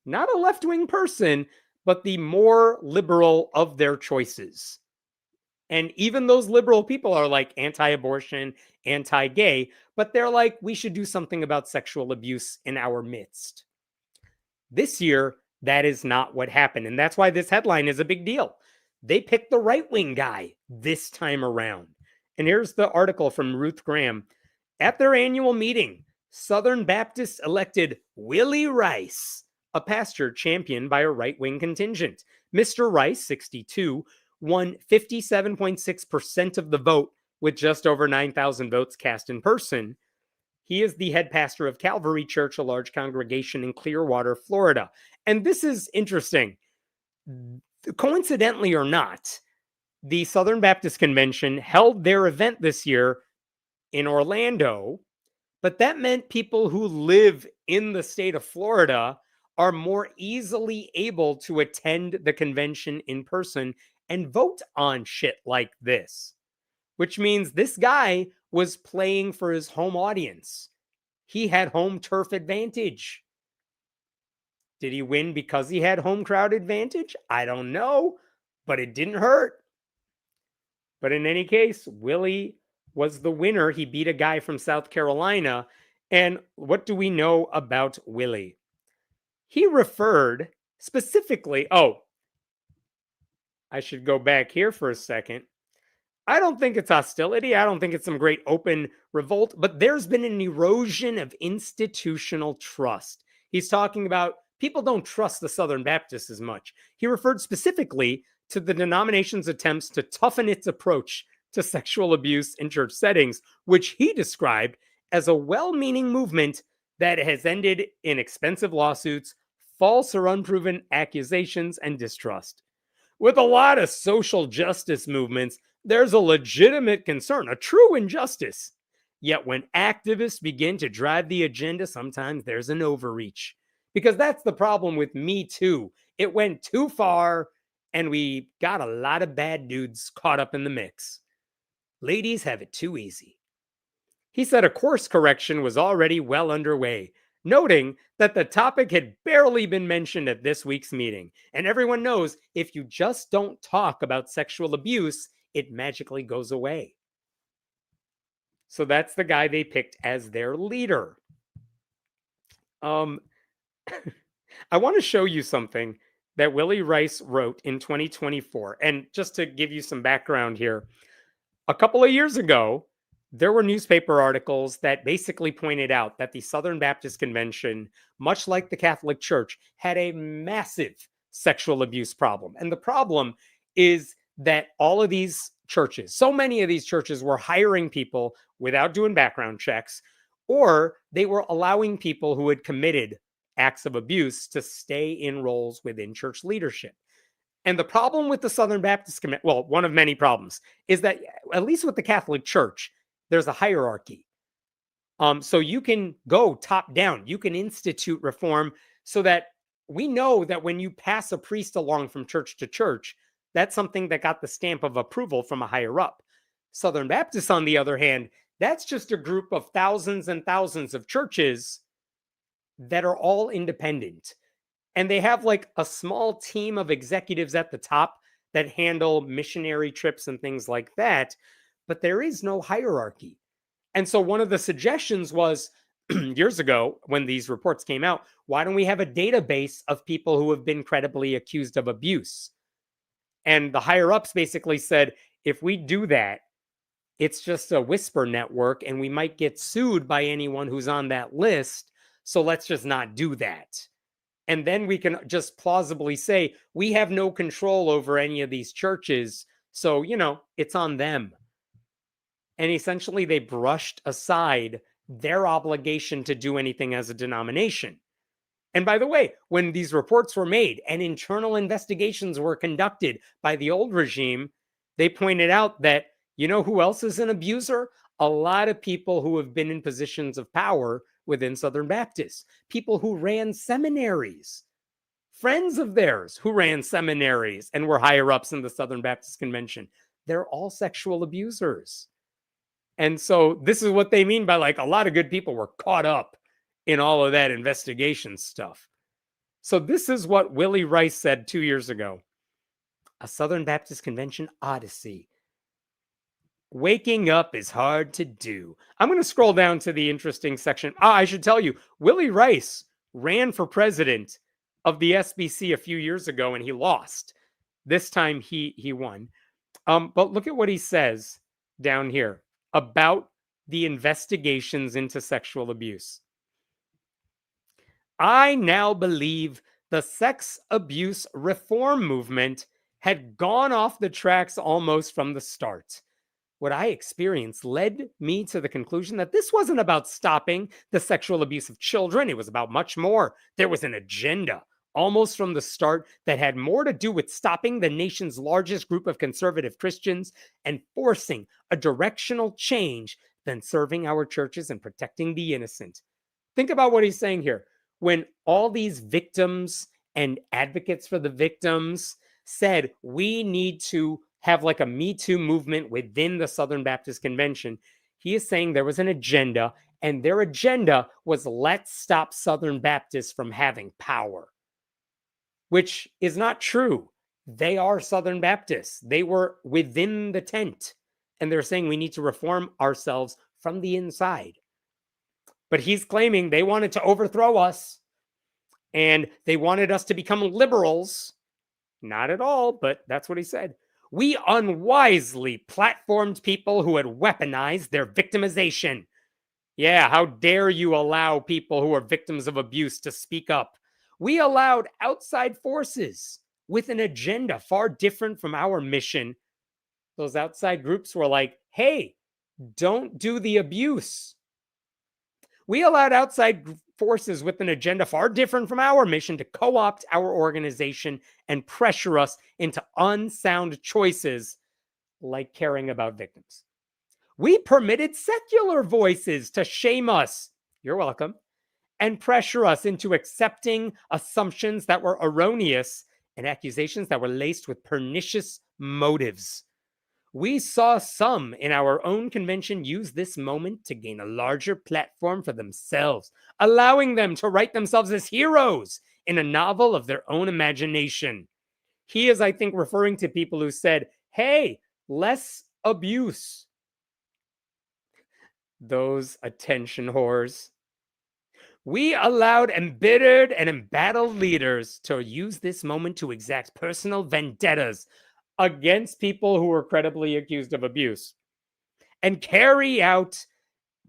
Not a left wing person, but the more liberal of their choices. And even those liberal people are like anti-abortion, anti-gay, but they're like, we should do something about sexual abuse in our midst. This year, that is not what happened. And that's why this headline is a big deal. They picked the right-wing guy this time around. And here's the article from Ruth Graham. At their annual meeting, Southern Baptists elected Willie Rice, a pastor championed by a right-wing contingent. Mr. Rice, 62, won 57.6% of the vote with just over 9,000 votes cast in person. He is the head pastor of Calvary Church, a large congregation in Clearwater, Florida. And this is interesting. Coincidentally or not, the Southern Baptist Convention held their event this year in Orlando, but that meant people who live in the state of Florida are more easily able to attend the convention in person and vote on shit like this, which means this guy was playing for his home audience. He had home turf advantage. Did he win because he had home crowd advantage? I don't know, but it didn't hurt. But in any case, Willie was the winner. He beat a guy from South Carolina. And what do we know about Willie? He referred specifically, I should go back here for a second. I don't think it's hostility. I don't think it's some great open revolt, but there's been an erosion of institutional trust. He's talking about people don't trust the Southern Baptists as much. He referred specifically to the denomination's attempts to toughen its approach to sexual abuse in church settings, which he described as a well-meaning movement that has ended in expensive lawsuits, false or unproven accusations, and distrust. With a lot of social justice movements, there's a legitimate concern, a true injustice. Yet when activists begin to drive the agenda, sometimes there's an overreach. Because that's the problem with Me Too. It went too far, and we got a lot of bad dudes caught up in the mix. Ladies have it too easy. He said a course correction was already well underway, noting that the topic had barely been mentioned at this week's meeting. And everyone knows if you just don't talk about sexual abuse, it magically goes away. So that's the guy they picked as their leader. I want to show you something that Willie Rice wrote in 2024. And just to give you some background here, a couple of years ago, there were newspaper articles that basically pointed out that the Southern Baptist Convention, much like the Catholic Church, had a massive sexual abuse problem. And the problem is that all of these churches, so many of these churches were hiring people without doing background checks, or they were allowing people who had committed acts of abuse to stay in roles within church leadership. And the problem with the Southern Baptist Convention, well, one of many problems, is that at least with the Catholic Church, there's a hierarchy. So you can go top down. You can institute reform so that we know that when you pass a priest along from church to church, that's something that got the stamp of approval from a higher up. Southern Baptists, on the other hand, that's just a group of thousands and thousands of churches that are all independent. And they have like a small team of executives at the top that handle missionary trips and things like that. But there is no hierarchy. And so one of the suggestions was years ago when these reports came out, why don't we have a database of people who have been credibly accused of abuse? And the higher ups basically said, if we do that, it's just a whisper network and we might get sued by anyone who's on that list. So let's just not do that. And then we can just plausibly say, we have no control over any of these churches. So, it's on them. And essentially, they brushed aside their obligation to do anything as a denomination. And by the way, when these reports were made and internal investigations were conducted by the old regime, they pointed out that, who else is an abuser? A lot of people who have been in positions of power within Southern Baptists, people who ran seminaries, friends of theirs who ran seminaries and were higher ups in the Southern Baptist Convention. They're all sexual abusers. And so this is what they mean by like a lot of good people were caught up in all of that investigation stuff. So this is what Willie Rice said 2 years ago. A Southern Baptist Convention odyssey. Waking up is hard to do. I'm going to scroll down to the interesting section. I should tell you, Willie Rice ran for president of the SBC a few years ago and he lost. This time he won. But look at what he says down here about the investigations into sexual abuse. I now believe the sex abuse reform movement had gone off the tracks almost from the start. What I experienced led me to the conclusion that this wasn't about stopping the sexual abuse of children. It was about much more. There was an agenda almost from the start, that had more to do with stopping the nation's largest group of conservative Christians and forcing a directional change than serving our churches and protecting the innocent. Think about what he's saying here. When all these victims and advocates for the victims said we need to have like a Me Too movement within the Southern Baptist Convention, he is saying there was an agenda, and their agenda was let's stop Southern Baptists from having power, which is not true. They are Southern Baptists. They were within the tent, and they're saying we need to reform ourselves from the inside. But he's claiming they wanted to overthrow us, and they wanted us to become liberals. Not at all, but that's what he said. We unwisely platformed people who had weaponized their victimization. Yeah, how dare you allow people who are victims of abuse to speak up? We allowed outside forces with an agenda far different from our mission. Those outside groups were like, hey, don't do the abuse. We allowed outside forces with an agenda far different from our mission to co-opt our organization and pressure us into unsound choices like caring about victims. We permitted secular voices to shame us. You're welcome. And pressure us into accepting assumptions that were erroneous and accusations that were laced with pernicious motives. We saw some in our own convention use this moment to gain a larger platform for themselves, allowing them to write themselves as heroes in a novel of their own imagination. He is, I think, referring to people who said, hey, less abuse. Those attention whores. We allowed embittered and embattled leaders to use this moment to exact personal vendettas against people who were credibly accused of abuse and carry out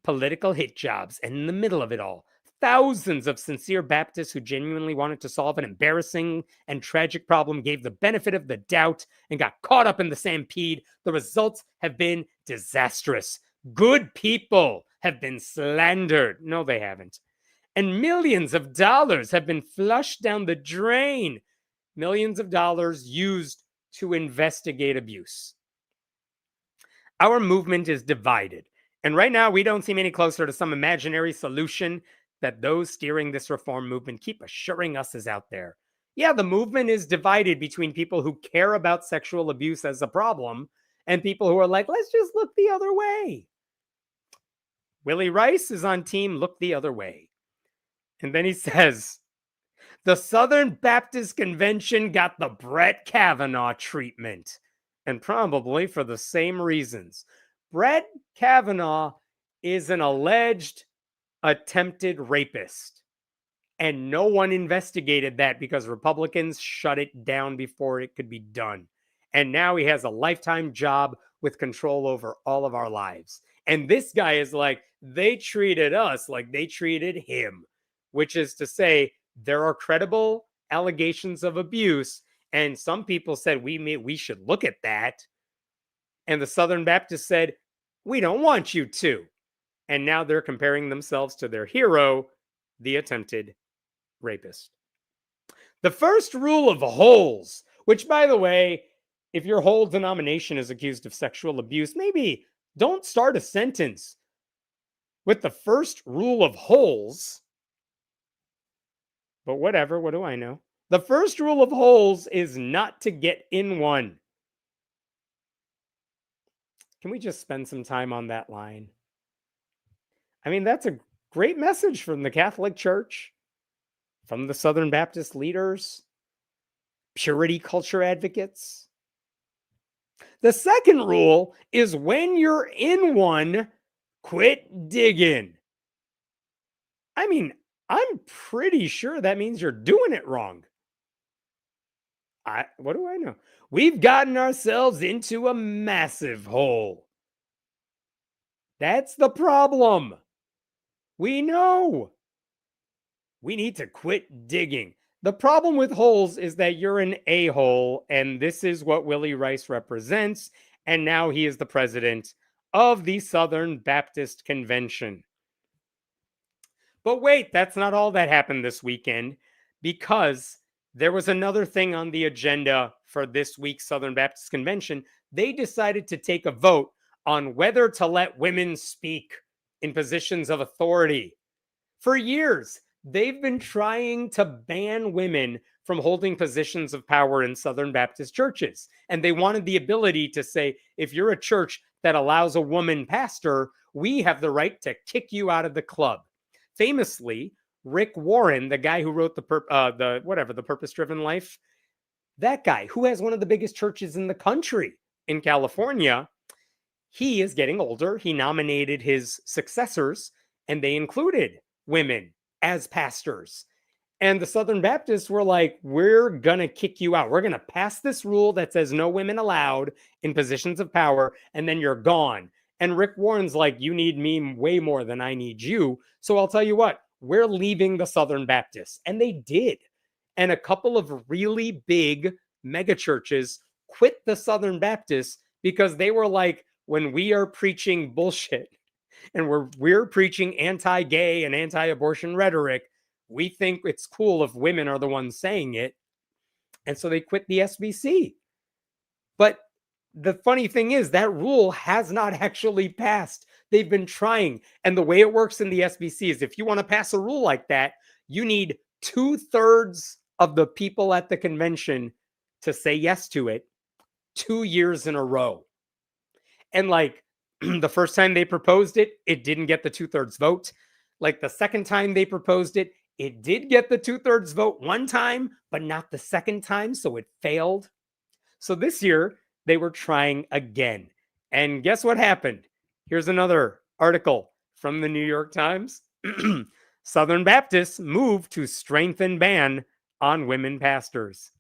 political hit jobs. And in the middle of it all, thousands of sincere Baptists who genuinely wanted to solve an embarrassing and tragic problem gave the benefit of the doubt and got caught up in the stampede. The results have been disastrous. Good people have been slandered. No, they haven't. And millions of dollars have been flushed down the drain. Millions of dollars used to investigate abuse. Our movement is divided. And right now, we don't seem any closer to some imaginary solution that those steering this reform movement keep assuring us is out there. Yeah, the movement is divided between people who care about sexual abuse as a problem and people who are like, let's just look the other way. Willie Rice is on team look the other way. And then he says, the Southern Baptist Convention got the Brett Kavanaugh treatment, and probably for the same reasons. Brett Kavanaugh is an alleged attempted rapist, and no one investigated that because Republicans shut it down before it could be done. And now he has a lifetime job with control over all of our lives. And this guy is like, they treated us like they treated him, which is to say, there are credible allegations of abuse, and some people said we should look at that. And the Southern Baptists said, we don't want you to. And now they're comparing themselves to their hero, the attempted rapist. The first rule of holes, which, by the way, if your whole denomination is accused of sexual abuse, maybe don't start a sentence with the first rule of holes. But whatever, what do I know? The first rule of holes is not to get in one. Can we just spend some time on that line? I mean, that's a great message from the Catholic Church, from the Southern Baptist leaders, purity culture advocates. The second rule is when you're in one, quit digging. I mean, I'm pretty sure that means you're doing it wrong. What do I know? We've gotten ourselves into a massive hole. That's the problem. We know. We need to quit digging. The problem with holes is that you're an a-hole, and this is what Willie Rice represents, and now he is the president of the Southern Baptist Convention. But wait, that's not all that happened this weekend, because There was another thing on the agenda for this week's Southern Baptist Convention. They decided to take a vote on whether to let women speak in positions of authority. For years, they've been trying to ban women from holding positions of power in Southern Baptist churches. And they wanted the ability to say, if you're a church that allows a woman pastor, we have the right to kick you out of the club. Famously, Rick Warren, the guy who wrote the Purpose-Driven Life, that guy who has one of the biggest churches in the country in California, he is getting older. He nominated his successors, and they included women as pastors. And the Southern Baptists were like, we're going to kick you out. We're going to pass this rule that says no women allowed in positions of power, and then you're gone. And Rick Warren's like, you need me way more than I need you. So I'll tell you what, we're leaving the Southern Baptists. And they did. And a couple of really big mega churches quit the Southern Baptists because they were like, when we are preaching bullshit and we're preaching anti-gay and anti-abortion rhetoric, we think it's cool if women are the ones saying it. And so they quit the SBC. But the funny thing is that rule has not actually passed. They've been trying. And the way it works in the SBC is if you want to pass a rule like that, you need 2/3 of the people at the convention to say yes to it 2 years in a row. And like the first time they proposed it, it didn't get the 2/3 vote. Like the second time they proposed it, it did get the 2/3 vote one time, but not the second time. So it failed. So this year they were trying again. And guess what happened? Here's another article from the New York Times. Southern Baptists move to strengthen ban on women pastors.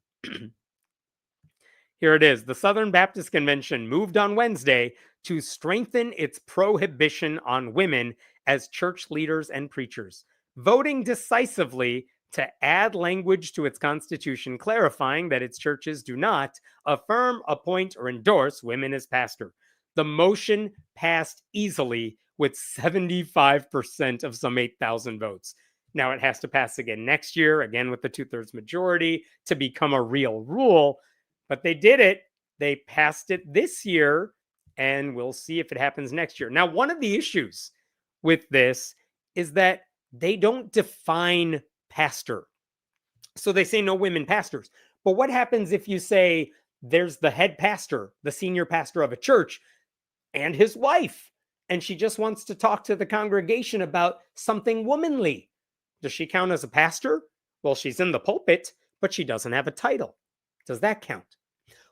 Here it is. The Southern Baptist Convention moved on Wednesday to strengthen its prohibition on women as church leaders and preachers, voting decisively to add language to its constitution clarifying that its churches do not affirm, appoint, or endorse women as pastor. The motion passed easily with 75% of some 8,000 votes. Now it has to pass again next year, again with the 2/3 majority, to become a real rule. But they did it. They passed it this year, and we'll see if it happens next year. Now, one of the issues with this is that they don't define pastor. So they say no women pastors. But what happens if you say there's the head pastor, the senior pastor of a church, and his wife, and she just wants to talk to the congregation about something womanly? Does she count as a pastor? Well, she's in the pulpit, but she doesn't have a title. Does that count?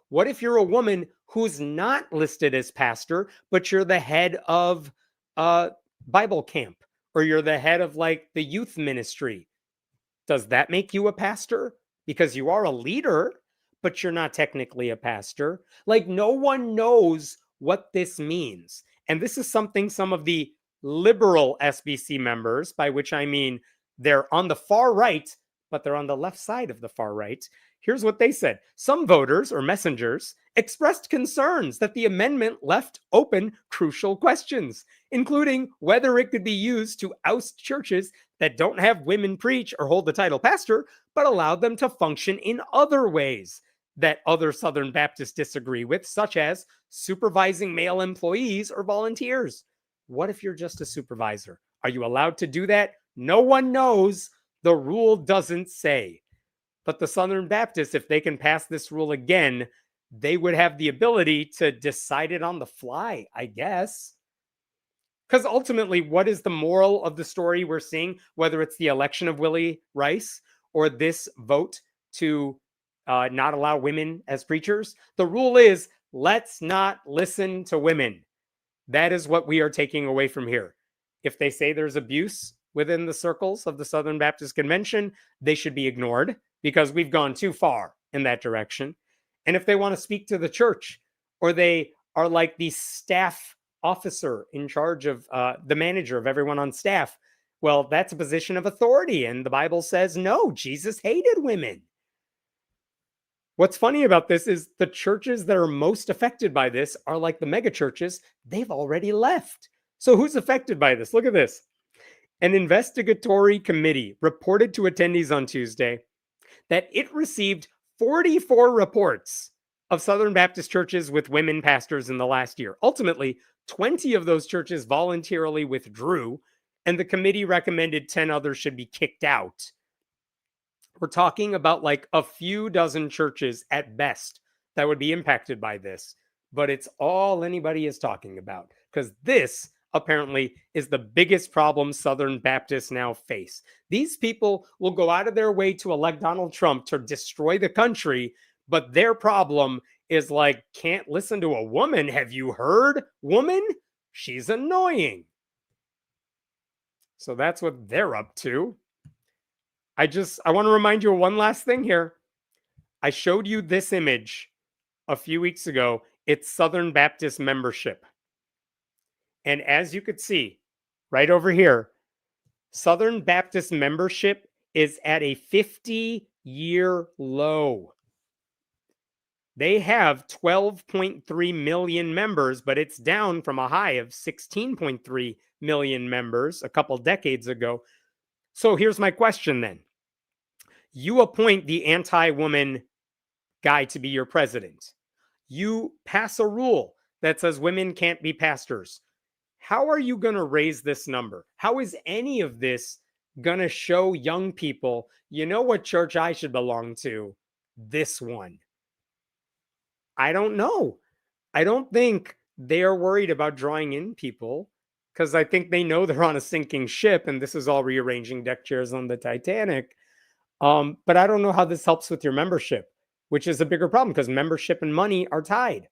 What if you're a woman who's not listed as pastor, but you're the head of Bible camp, or you're the head of like the youth ministry? Does that make you a pastor? Because you are a leader, but you're not technically a pastor. Like no one knows what this means. And this is something some of the liberal SBC members, by which I mean they're on the far right, but they're on the left side of the far right. Here's what they said. Some voters or messengers expressed concerns that the amendment left open crucial questions, including whether it could be used to oust churches that don't have women preach or hold the title pastor, but allow them to function in other ways that other Southern Baptists disagree with, such as supervising male employees or volunteers. What if you're just a supervisor? Are you allowed to do that? No one knows. The rule doesn't say. But the Southern Baptists, if they can pass this rule again, they would have the ability to decide it on the fly, I guess. Because ultimately, what is the moral of the story we're seeing, whether it's the election of Willie Rice or this vote to not allow women as preachers? The rule is, let's not listen to women. That is what we are taking away from here. If they say there's abuse within the circles of the Southern Baptist Convention, they should be ignored because we've gone too far in that direction. And if they want to speak to the church, or they are like the staff officer in charge of the manager of everyone on staff, well, that's a position of authority. And the Bible says, no, Jesus hated women. What's funny about this is the churches that are most affected by this are like the mega churches. They've already left. So who's affected by this? Look at this. An investigatory committee reported to attendees on Tuesday that it received 44 reports of Southern Baptist churches with women pastors in the last year. Ultimately, 20 of those churches voluntarily withdrew, and the committee recommended 10 others should be kicked out. We're talking about like a few dozen churches at best that would be impacted by this, but it's all anybody is talking about because this apparently is the biggest problem Southern Baptists now face. These people will go out of their way to elect Donald Trump to destroy the country, but their problem is like, can't listen to a woman. Have you heard, woman? She's annoying. So that's what they're up to. I want to remind you of one last thing here. I showed you this image a few weeks ago. It's Southern Baptist membership. And as you could see right over here, Southern Baptist membership is at a 50-year low. They have 12.3 million members, but it's down from a high of 16.3 million members a couple decades ago. So here's my question then. You appoint the anti-woman guy to be your president. You pass a rule that says women can't be pastors. How are you going to raise this number? How is any of this going to show young people, you know what church I should belong to? This one. I don't know. I don't think they're worried about drawing in people because I think they know they're on a sinking ship and this is all rearranging deck chairs on the Titanic. But I don't know how this helps with your membership, which is a bigger problem because membership and money are tied.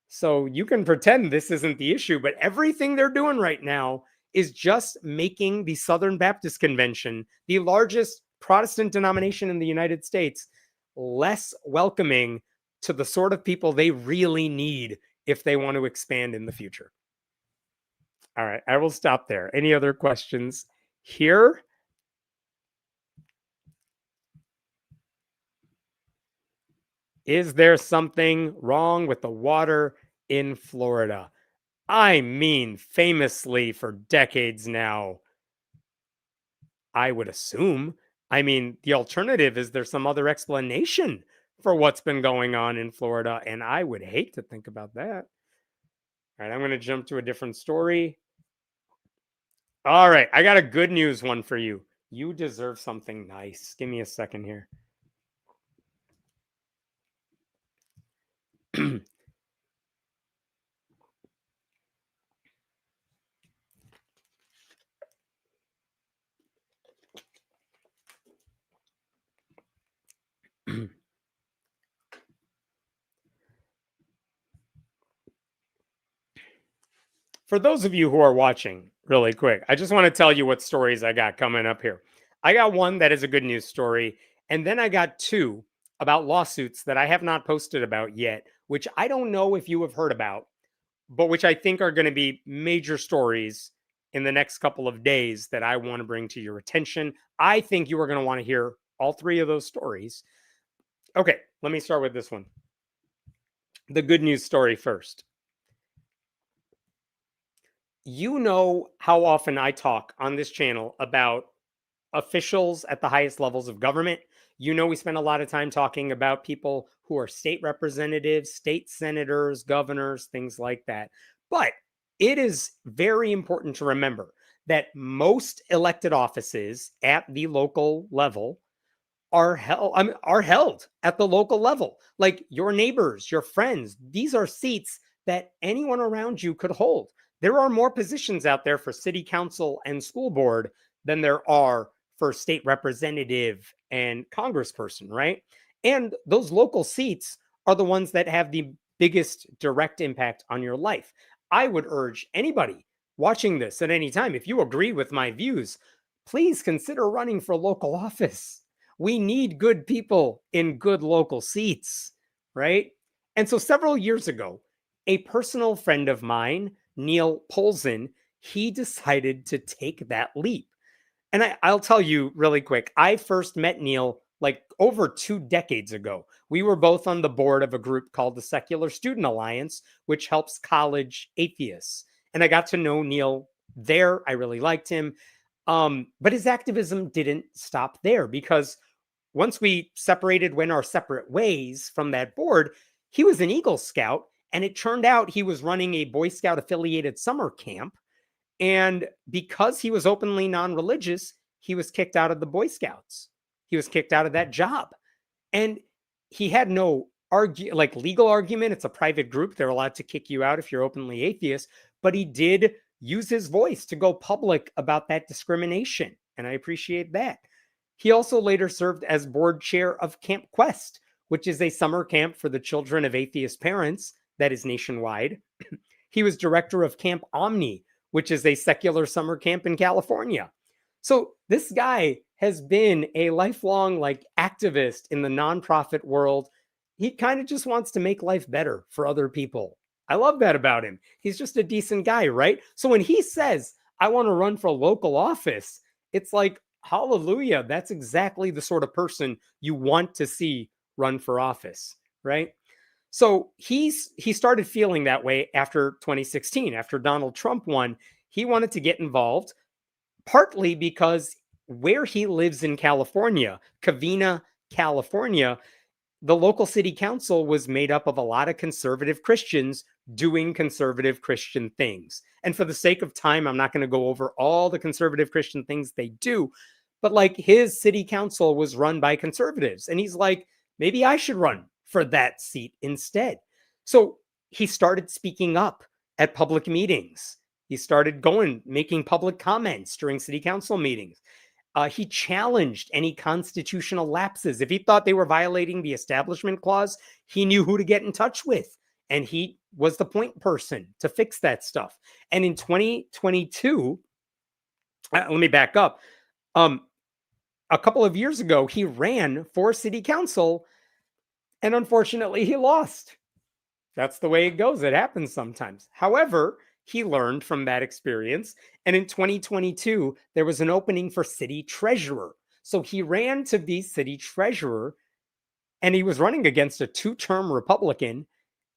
So you can pretend this isn't the issue, but everything they're doing right now is just making the Southern Baptist Convention, the largest Protestant denomination in the United States, less welcoming to the sort of people they really need if they want to expand in the future. All right, I will stop there. Any other questions here? Is there something wrong with the water in Florida? I mean, famously for decades now, I would assume. I mean, the alternative is there's some other explanation for what's been going on in Florida, and I would hate to think about that. All right, I'm going to jump to a different story. All right, I got a good news one for you. You deserve something nice. Give me a second here. For those of you who are watching really quick, I just want to tell you what stories I got coming up here. I got one that is a good news story, and then I got two about lawsuits that I have not posted about yet, which I don't know if you have heard about, but which I think are going to be major stories in the next couple of days that I want to bring to your attention. I think you are going to want to hear all three of those stories. Okay, let me start with this one. The good news story first. You know how often I talk on this channel about officials at the highest levels of government. You know, we spend a lot of time talking about people who are state representatives, state senators, governors, things like that. But it is very important to remember that most elected offices at the local level are held at the local level. Like your neighbors, your friends, these are seats that anyone around you could hold. There are more positions out there for city council and school board than there are for state representative and congressperson, right? And those local seats are the ones that have the biggest direct impact on your life. I would urge anybody watching this at any time, if you agree with my views, please consider running for local office. We need good people in good local seats, right? And so several years ago, a personal friend of mine, Neil Polzin, he decided to take that leap. And I'll tell you really quick, I first met Neil like over 2 decades ago. We were both on the board of a group called the Secular Student Alliance, which helps college atheists. And I got to know Neil there. I really liked him. But his activism didn't stop there because once we separated, went our separate ways from that board, he was an Eagle Scout. And it turned out he was running a Boy Scout affiliated summer camp. And because he was openly non-religious, he was kicked out of the Boy Scouts. He was kicked out of that job. And he had no legal argument. It's a private group. They're allowed to kick you out if you're openly atheist. But he did use his voice to go public about that discrimination. And I appreciate that. He also later served as board chair of Camp Quest, which is a summer camp for the children of atheist parents that is nationwide. He was director of Camp Omni, which is a secular summer camp in California. So this guy has been a lifelong activist in the nonprofit world. He kind of just wants to make life better for other people. I love that about him. He's just a decent guy, right? So when he says, I want to run for local office, it's like, hallelujah, that's exactly the sort of person you want to see run for office, right? So he started feeling that way after 2016, after Donald Trump won. He wanted to get involved, partly because where he lives in California, Covina, California, the local city council was made up of a lot of conservative Christians doing conservative Christian things. And for the sake of time, I'm not going to go over all the conservative Christian things they do, but his city council was run by conservatives. And he's like, maybe I should run for that seat instead. So he started speaking up at public meetings. He started making public comments during city council meetings. He challenged any constitutional lapses. If he thought they were violating the Establishment Clause, he knew who to get in touch with. And he was the point person to fix that stuff. And in 2022, let me back up. A couple of years ago, he ran for city council, and unfortunately, he lost. That's the way it goes. It happens sometimes. However, he learned from that experience. And in 2022, there was an opening for city treasurer. So he ran to be city treasurer, and he was running against a 2-term Republican.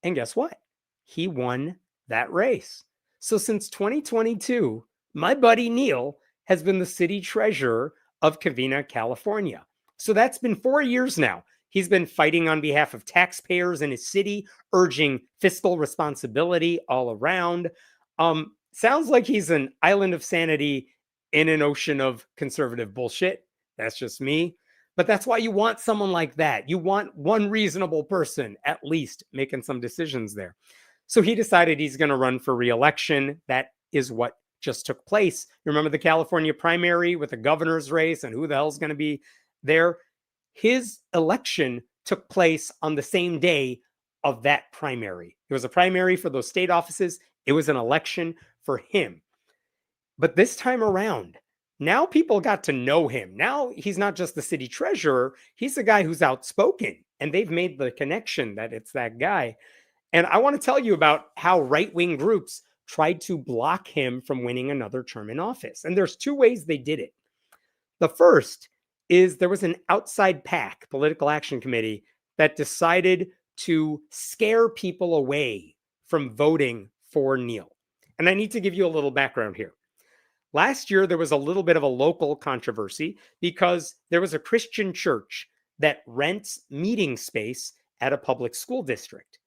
And guess what? He won that race. So since 2022, my buddy Neil has been the city treasurer of Covina, California. So that's been 4 years now. He's been fighting on behalf of taxpayers in his city, urging fiscal responsibility all around. Sounds like he's an island of sanity in an ocean of conservative bullshit. That's just me. But that's why you want someone like that. You want one reasonable person, at least, making some decisions there. So he decided he's going to run for re-election. That is what just took place. Remember the California primary with the governor's race and who the hell's going to be there? His election took place on the same day of that primary. It was a primary for those state offices. It was an election for him. But this time around, now people got to know him. Now he's not just the city treasurer. He's the guy who's outspoken. And they've made the connection that it's that guy. And I want to tell you about how right-wing groups tried to block him from winning another term in office. And there's 2 ways they did it. The first is there was an outside PAC, Political Action Committee, that decided to scare people away from voting for Neil. And I need to give you a little background here. Last year, there was a little bit of a local controversy because there was a Christian church that rents meeting space at a public school district.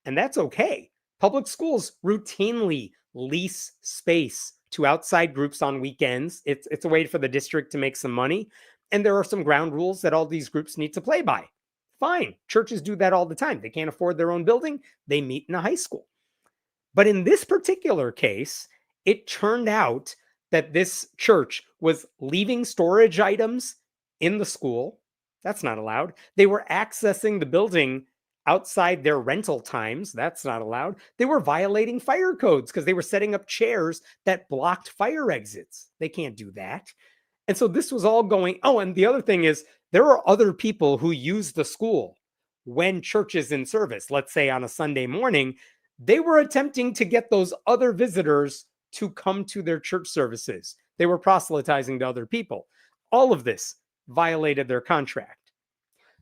And that's okay. Public schools routinely lease space to outside groups on weekends. It's a way for the district to make some money. And there are some ground rules that all these groups need to play by. Fine. Churches do that all the time. They can't afford their own building. They meet in a high school. But in this particular case, it turned out that this church was leaving storage items in the school. That's not allowed. They were accessing the building outside their rental times. That's not allowed. They were violating fire codes because they were setting up chairs that blocked fire exits. They can't do that. And so this was all going. Oh, and the other thing is there are other people who use the school when church is in service. Let's say on a Sunday morning, they were attempting to get those other visitors to come to their church services. They were proselytizing to other people. All of this violated their contract.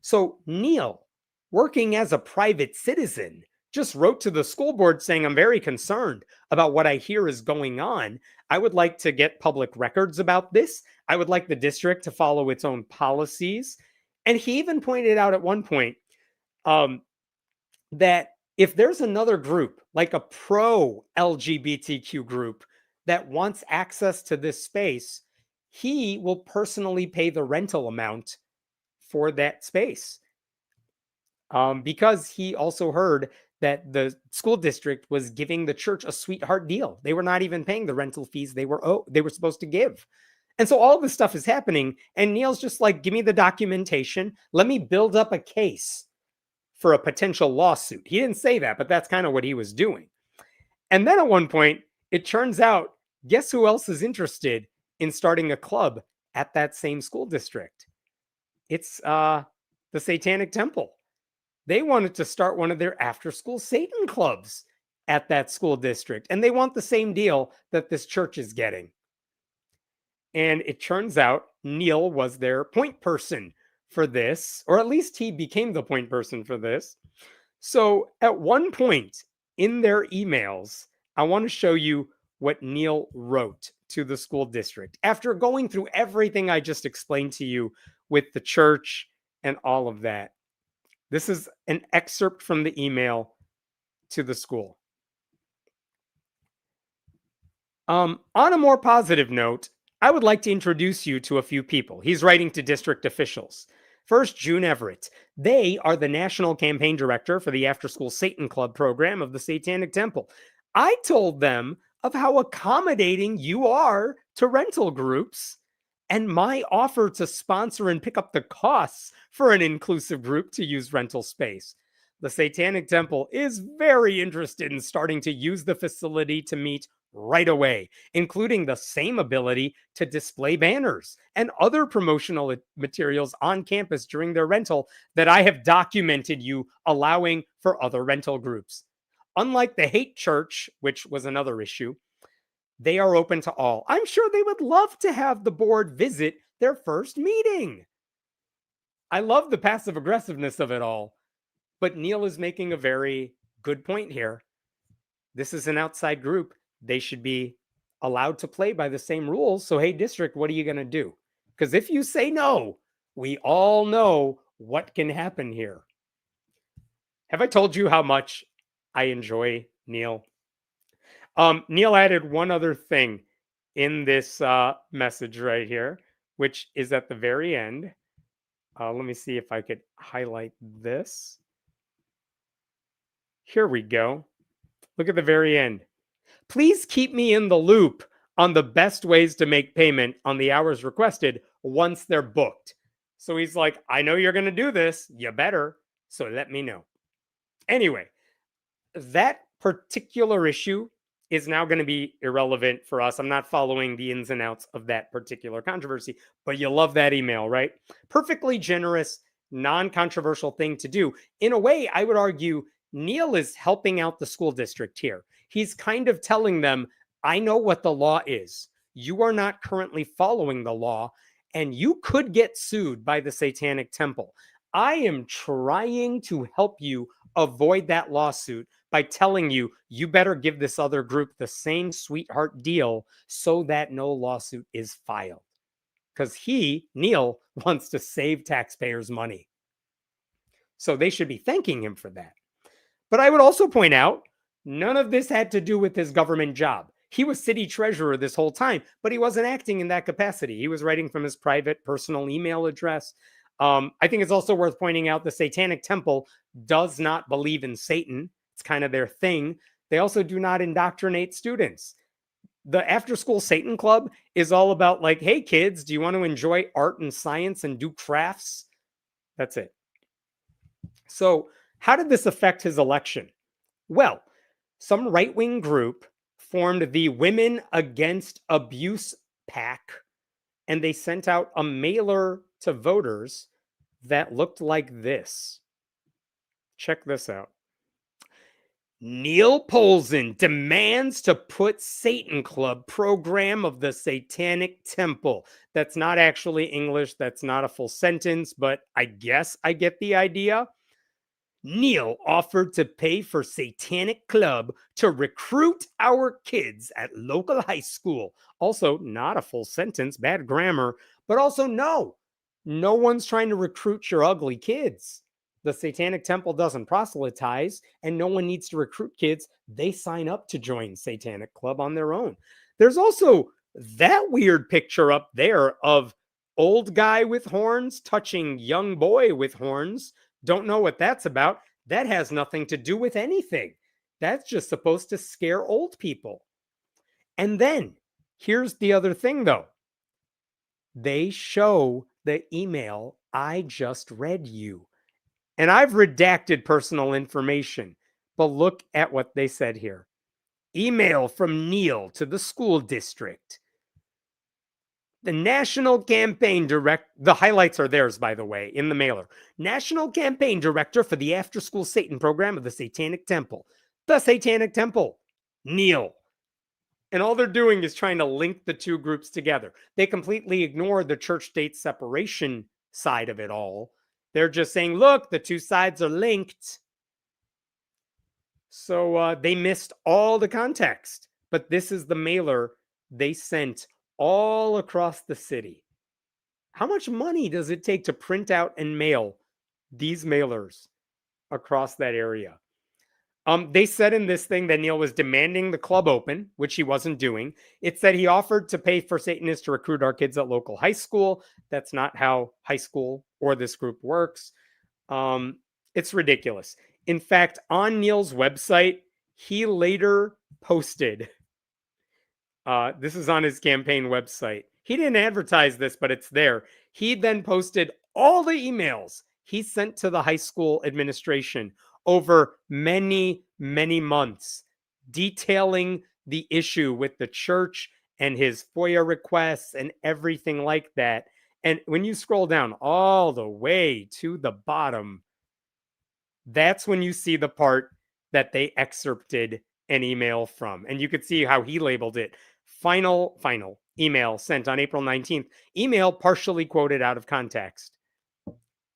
So Neil, working as a private citizen, just wrote to the school board saying, I'm very concerned about what I hear is going on. I would like to get public records about this. I would like the district to follow its own policies. And he even pointed out at one point that if there's another group, like a pro LGBTQ group, that wants access to this space, he will personally pay the rental amount for that space. Because he also heard that the school district was giving the church a sweetheart deal. They were not even paying the rental fees they were supposed to give. And so all this stuff is happening, and Neil's just like, give me the documentation. Let me build up a case for a potential lawsuit. He didn't say that, but that's kind of what he was doing. And then at one point, it turns out, guess who else is interested in starting a club at that same school district? It's the Satanic Temple. They wanted to start one of their after-school Satan clubs at that school district, and they want the same deal that this church is getting. And it turns out Neil was their point person for this, or at least he became the point person for this. So at one point in their emails, I want to show you what Neil wrote to the school district after going through everything I just explained to you with the church and all of that. This is an excerpt from the email to the school. On a more positive note, I would like to introduce you to a few people. He's writing to district officials. First, June Everett. They are the national campaign director for the After School Satan Club program of the Satanic Temple. I told them of how accommodating you are to rental groups and my offer to sponsor and pick up the costs for an inclusive group to use rental space. The Satanic Temple is very interested in starting to use the facility to meet right away, including the same ability to display banners and other promotional materials on campus during their rental that I have documented you allowing for other rental groups. Unlike the hate church, which was another issue, they are open to all. I'm sure they would love to have the board visit their first meeting. I love the passive aggressiveness of it all, but Neil is making a very good point here. This is an outside group. They should be allowed to play by the same rules. So, hey, district, what are you going to do? Because if you say no, we all know what can happen here. Have I told you how much I enjoy Neil? Neil added one other thing in this message right here, which is at the very end. Let me see if I could highlight this. Here we go. Look at the very end. Please keep me in the loop on the best ways to make payment on the hours requested once they're booked. So he's like, I know you're going to do this. You better. So let me know. Anyway, that particular issue is now going to be irrelevant for us. I'm not following the ins and outs of that particular controversy, but you love that email, right? Perfectly generous, non-controversial thing to do. In a way, I would argue Neil is helping out the school district here. He's kind of telling them, I know what the law is. You are not currently following the law, and you could get sued by the Satanic Temple. I am trying to help you avoid that lawsuit by telling you, you better give this other group the same sweetheart deal so that no lawsuit is filed. Because he, Neil, wants to save taxpayers' money. So they should be thanking him for that. But I would also point out, none of this had to do with his government job. He was city treasurer this whole time, but he wasn't acting in that capacity. He was writing from his private personal email address. I think it's also worth pointing out the Satanic Temple does not believe in Satan. It's kind of their thing. They also do not indoctrinate students. The After School Satan Club is all about like, hey kids, do you want to enjoy art and science and do crafts? That's it. So how did this affect his election? Well, some right-wing group formed the Women Against Abuse PAC, and they sent out a mailer to voters that looked like this. Check this out. Neil Polzin demands to put Satan Club program of the Satanic Temple. That's not actually English. That's not a full sentence, but I guess I get the idea. Neil offered to pay for Satanic Club to recruit our kids at local high school. Also, not a full sentence, bad grammar, but also no. No one's trying to recruit your ugly kids. The Satanic Temple doesn't proselytize, and no one needs to recruit kids. They sign up to join Satanic Club on their own. There's also that weird picture up there of old guy with horns touching young boy with horns. Don't know what that's about. That has nothing to do with anything. That's just supposed to scare old people. And then here's the other thing, though. They show the email I just read you. And I've redacted personal information, but look at what they said here. Email from Neil to the school district. The national campaign director, the highlights are theirs, by the way, in the mailer. National campaign director for the after school Satan program of the Satanic Temple. The Satanic Temple. Neil. And all they're doing is trying to link the two groups together. They completely ignore the church-state separation side of it all. They're just saying, look, the two sides are linked. So they missed all the context. But this is the mailer they sent all across the city. How much money does it take to print out and mail these mailers across that area? They said in this thing that Neil was demanding the club open, which he wasn't doing. It said he offered to pay for Satanists to recruit our kids at local high school. That's not how high school or this group works. It's ridiculous. In fact, on Neil's website, he later posted, this is on his campaign website. He didn't advertise this, but it's there. He then posted all the emails he sent to the high school administration over many, many months, detailing the issue with the church and his FOIA requests and everything like that. And when you scroll down all the way to the bottom, that's when you see the part that they excerpted an email from. And you could see how he labeled it. Final email sent on April 19th. Email partially quoted out of context.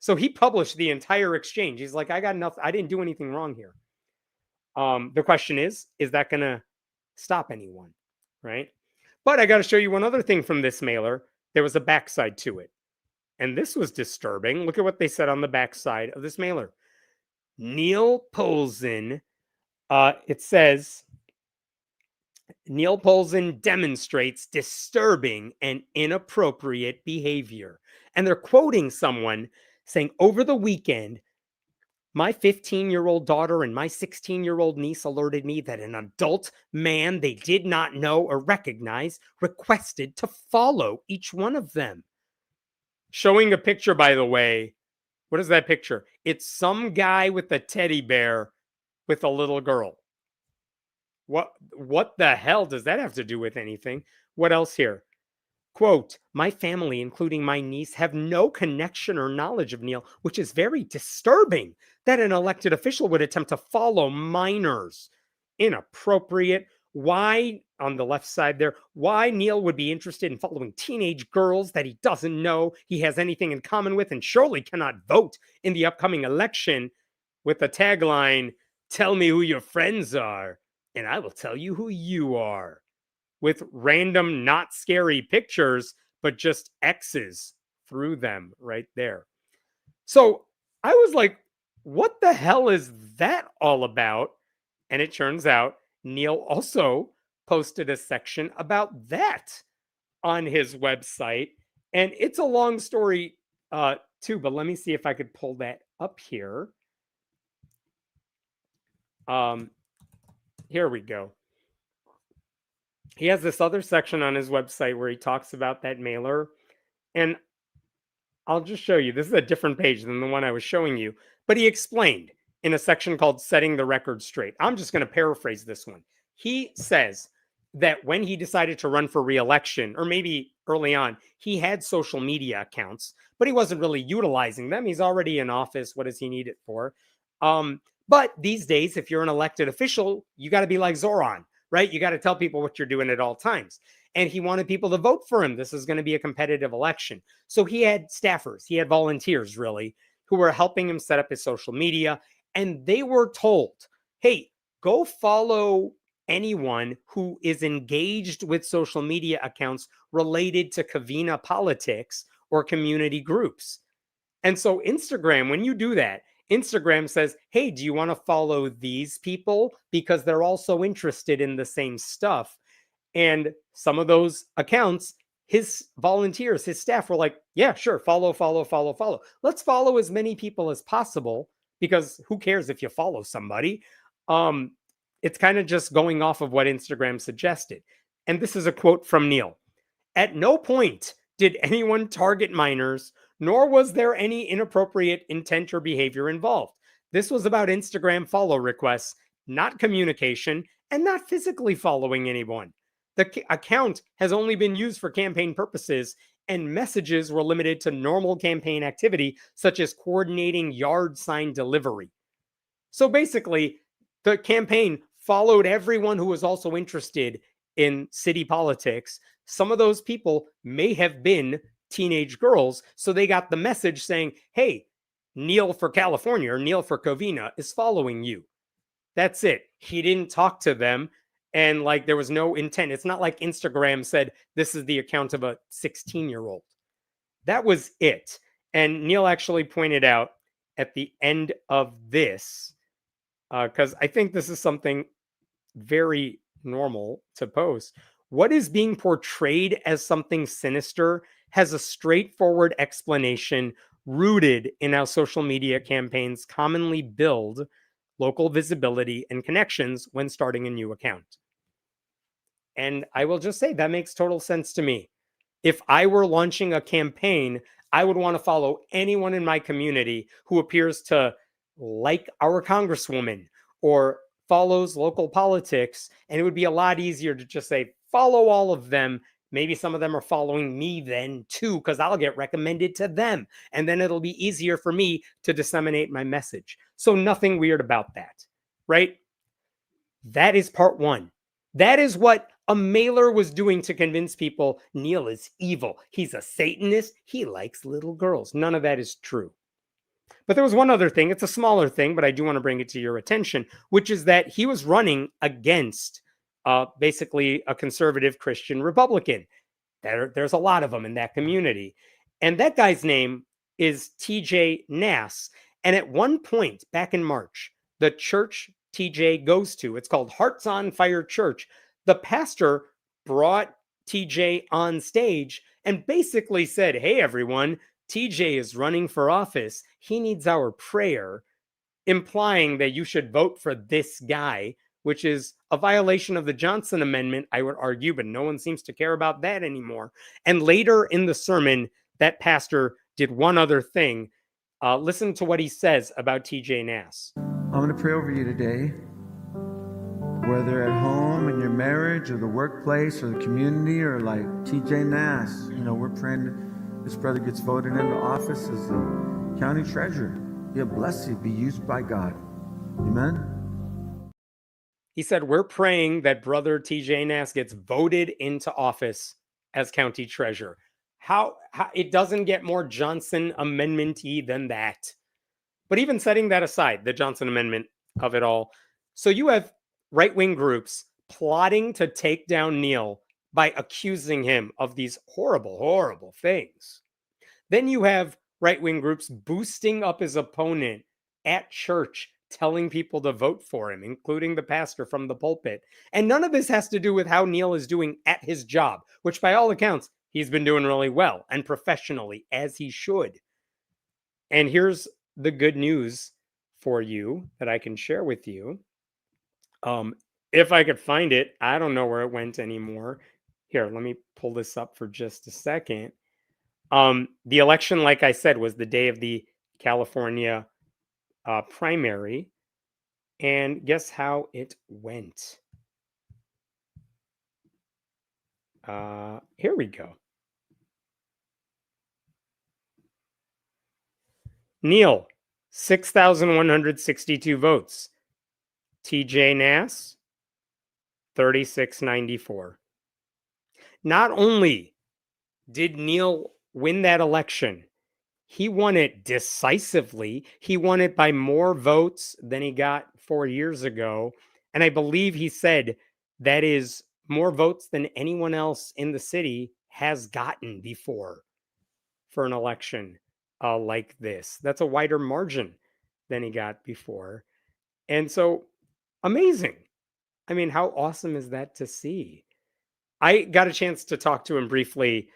So he published the entire exchange. He's like, I got nothing. I didn't do anything wrong here. The question is that going to stop anyone? Right? But I got to show you one other thing from this mailer. There was a backside to it. And this was disturbing. Look at what they said on the backside of this mailer. Neil Polzin, it says, Neil Polzin demonstrates disturbing and inappropriate behavior. And they're quoting someone saying, over the weekend, my 15-year-old daughter and my 16-year-old niece alerted me that an adult man they did not know or recognize requested to follow each one of them. Showing a picture, by the way. What is that picture? It's some guy with a teddy bear with a little girl. What the hell does that have to do with anything? What else here? Quote, my family, including my niece, have no connection or knowledge of Neil, which is very disturbing that an elected official would attempt to follow minors. Inappropriate. Why, on the left side there, why Neil would be interested in following teenage girls that he doesn't know he has anything in common with and surely cannot vote in the upcoming election with the tagline, tell me who your friends are, and I will tell you who you are. With random, not scary pictures, but just X's through them right there. So I was like, what the hell is that all about? And it turns out Neil also posted a section about that on his website. And it's a long story too, but let me see if I could pull that up here. Here we go. He has this other section on his website where he talks about that mailer. And I'll just show you. This is a different page than the one I was showing you. But he explained in a section called Setting the Record Straight. I'm just going to paraphrase this one. He says that when he decided to run for re-election, or maybe early on, he had social media accounts, but he wasn't really utilizing them. He's already in office. What does he need it for? But these days, if you're an elected official, you got to be like Zoran. Right? You got to tell people what you're doing at all times. And he wanted people to vote for him. This is going to be a competitive election. So he had staffers, he had volunteers really, who were helping him set up his social media. And they were told, hey, go follow anyone who is engaged with social media accounts related to Covina politics or community groups. And so Instagram, when you do that, Instagram says, hey, do you want to follow these people? Because they're also interested in the same stuff. And some of those accounts, his volunteers, his staff were like, yeah, sure, follow, follow, follow, follow. Let's follow as many people as possible, because who cares if you follow somebody? It's kind of just going off of what Instagram suggested. And this is a quote from Neil. At no point did anyone target minors, nor was there any inappropriate intent or behavior involved. This was about Instagram follow requests, not communication, and not physically following anyone. The account has only been used for campaign purposes, and messages were limited to normal campaign activity, such as coordinating yard sign delivery. So basically, the campaign followed everyone who was also interested in city politics. Some of those people may have been teenage girls, so they got the message saying, hey, Neil for California or Neil for Covina is following you. That's it. He didn't talk to them, and like there was no intent. It's not like Instagram said, this is the account of a 16-year-old. That was it. And Neil actually pointed out at the end of this, because I think this is something very normal to post. What is being portrayed as something sinister has a straightforward explanation rooted in how social media campaigns commonly build local visibility and connections when starting a new account. And I will just say that makes total sense to me. If I were launching a campaign, I would want to follow anyone in my community who appears to like our congresswoman or follows local politics. And it would be a lot easier to just say, follow all of them. Maybe some of them are following me then too, because I'll get recommended to them. And then it'll be easier for me to disseminate my message. So nothing weird about that, right? That is part one. That is what a mailer was doing to convince people Neil is evil. He's a Satanist. He likes little girls. None of that is true. But there was one other thing. It's a smaller thing, but I do want to bring it to your attention, which is that he was running against basically a conservative Christian Republican. There's a lot of them in that community. And that guy's name is TJ Nass. And at one point back in March, the church TJ goes to, it's called Hearts on Fire Church. The pastor brought TJ on stage and basically said, hey, everyone, TJ is running for office. He needs our prayer, implying that you should vote for this guy, which is a violation of the Johnson Amendment, I would argue, but no one seems to care about that anymore. And later in the sermon, that pastor did one other thing. Listen to what he says about TJ Nass. I'm going to pray over you today, whether at home, in your marriage, or the workplace, or the community, or like TJ Nass. You know, we're praying this brother gets voted into office as the county treasurer. Be a blessing, be used by God. Amen? He said, we're praying that brother TJ Nass gets voted into office as county treasurer. How it doesn't get more Johnson Amendment-y than that. But even setting that aside, the Johnson Amendment of it all. So you have right-wing groups plotting to take down Neil by accusing him of these horrible, horrible things. Then you have right-wing groups boosting up his opponent at church, telling people to vote for him, including the pastor from the pulpit. And none of this has to do with how Neil is doing at his job, which by all accounts, he's been doing really well and professionally, as he should. And here's the good news for you that I can share with you. If I could find it, I don't know where it went anymore. Here, let me pull this up for just a second. The election, like I said, was the day of the California primary. And guess how it went? Here we go. Neil, 6,162 votes. TJ Nass, 3,694. Not only did Neil win that election, he won it decisively. He won it by more votes than he got 4 years ago. And I believe he said that is more votes than anyone else in the city has gotten before. for an election like this. That's a wider margin than he got before. And so, amazing. I mean, how awesome is that to see? I got a chance to talk to him briefly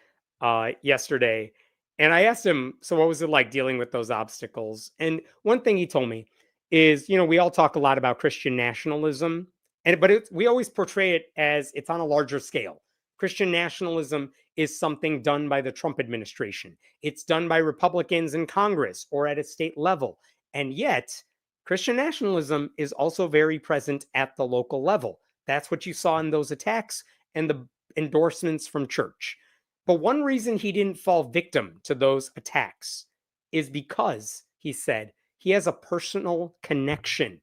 yesterday, and I asked him, "So, what was it like dealing with those obstacles?" And one thing he told me is, we all talk a lot about Christian nationalism, but we always portray it as it's on a larger scale. Christian nationalism is something done by the Trump administration. It's done by Republicans in Congress or at a state level, and yet Christian nationalism is also very present at the local level. That's what you saw in those attacks and the endorsements from church. But one reason he didn't fall victim to those attacks is because, he said, he has a personal connection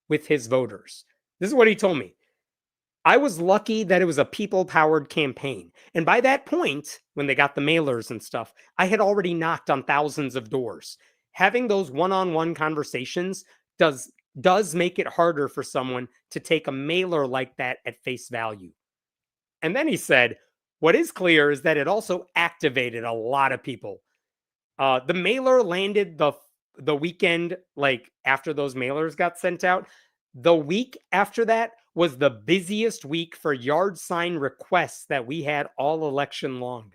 with his voters. This is what he told me. I was lucky that it was a people-powered campaign. And by that point, when they got the mailers and stuff, I had already knocked on thousands of doors. Having those one-on-one conversations does make it harder for someone to take a mailer like that at face value. And then he said, what is clear is that it also activated a lot of people. The mailer landed the weekend, like after those mailers got sent out. The week after that was the busiest week for yard sign requests that we had all election long.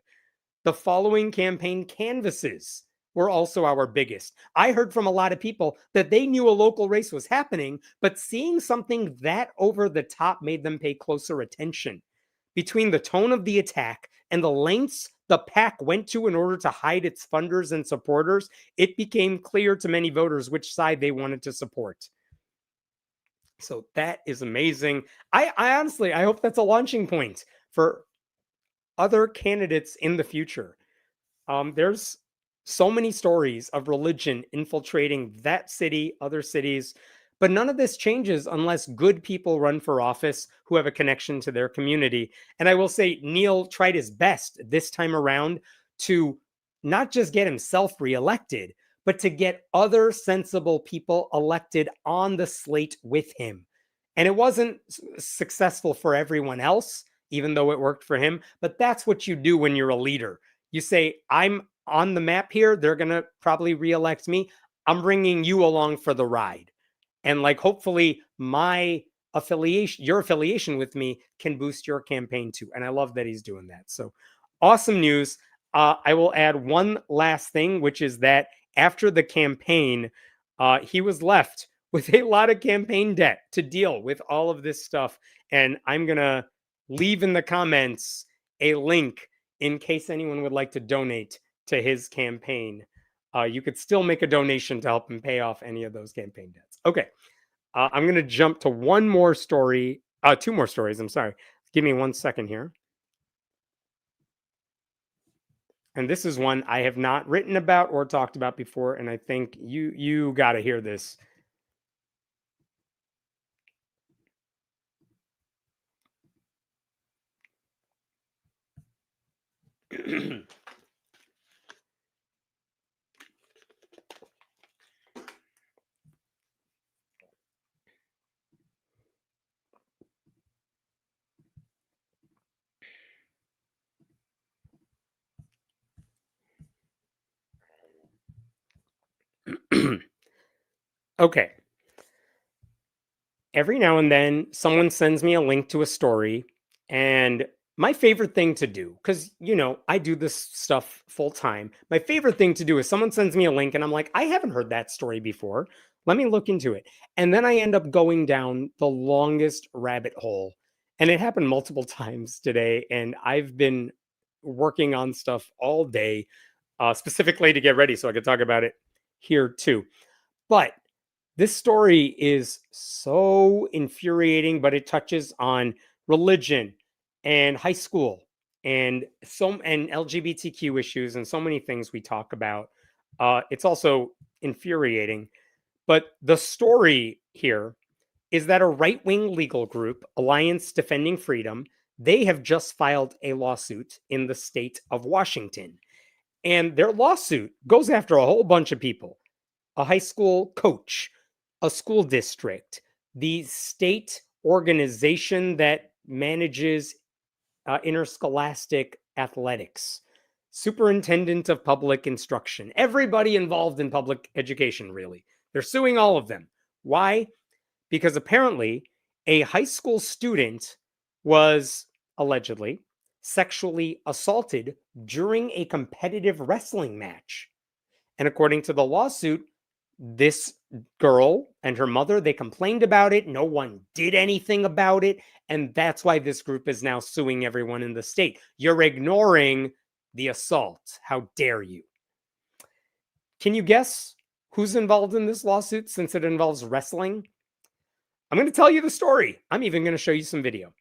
The following campaign canvases were also our biggest. I heard from a lot of people that they knew a local race was happening, but seeing something that over the top made them pay closer attention. Between the tone of the attack and the lengths the PAC went to in order to hide its funders and supporters, it became clear to many voters which side they wanted to support. So that is amazing. I honestly, I hope that's a launching point for other candidates in the future. There's so many stories of religion infiltrating that city, other cities, but none of this changes unless good people run for office who have a connection to their community. And I will say Neil tried his best this time around to not just get himself reelected, but to get other sensible people elected on the slate with him. And it wasn't successful for everyone else, even though it worked for him. But that's what you do when you're a leader. You say, I'm on the map here. They're going to probably reelect me. I'm bringing you along for the ride. And like, hopefully my affiliation, your affiliation with me can boost your campaign too. And I love that he's doing that. So awesome news. I will add one last thing, which is that after the campaign, he was left with a lot of campaign debt to deal with all of this stuff. And I'm going to leave in the comments a link in case anyone would like to donate to his campaign. You could still make a donation to help him pay off any of those campaign debts. Okay. I'm going to jump to one more story. Two more stories. I'm sorry. Give me 1 second here. And this is one I have not written about or talked about before, and I think you got to hear this. Okay. Every now and then, someone sends me a link to a story, and my favorite thing to do, because, I do this stuff full time. My favorite thing to do is someone sends me a link, and I'm like, I haven't heard that story before. Let me look into it. And then I end up going down the longest rabbit hole. And it happened multiple times today, and I've been working on stuff all day, specifically to get ready so I could talk about it here too. But this story is so infuriating, but it touches on religion and high school and LGBTQ issues and so many things we talk about. It's also infuriating. But the story here is that a right-wing legal group, Alliance Defending Freedom, they have just filed a lawsuit in the state of Washington. And their lawsuit goes after a whole bunch of people. A high school coach, a school district, the state organization that manages interscholastic athletics. superintendent of public instruction, everybody involved in public education, really. They're suing all of them. Why? Because apparently a high school student was allegedly sexually assaulted during a competitive wrestling match. And according to the lawsuit, this girl and her mother, they complained about it. No one did anything about it. And that's why this group is now suing everyone in the state. You're ignoring the assault. How dare you? Can you guess who's involved in this lawsuit since it involves wrestling? I'm going to tell you the story. I'm even going to show you some video.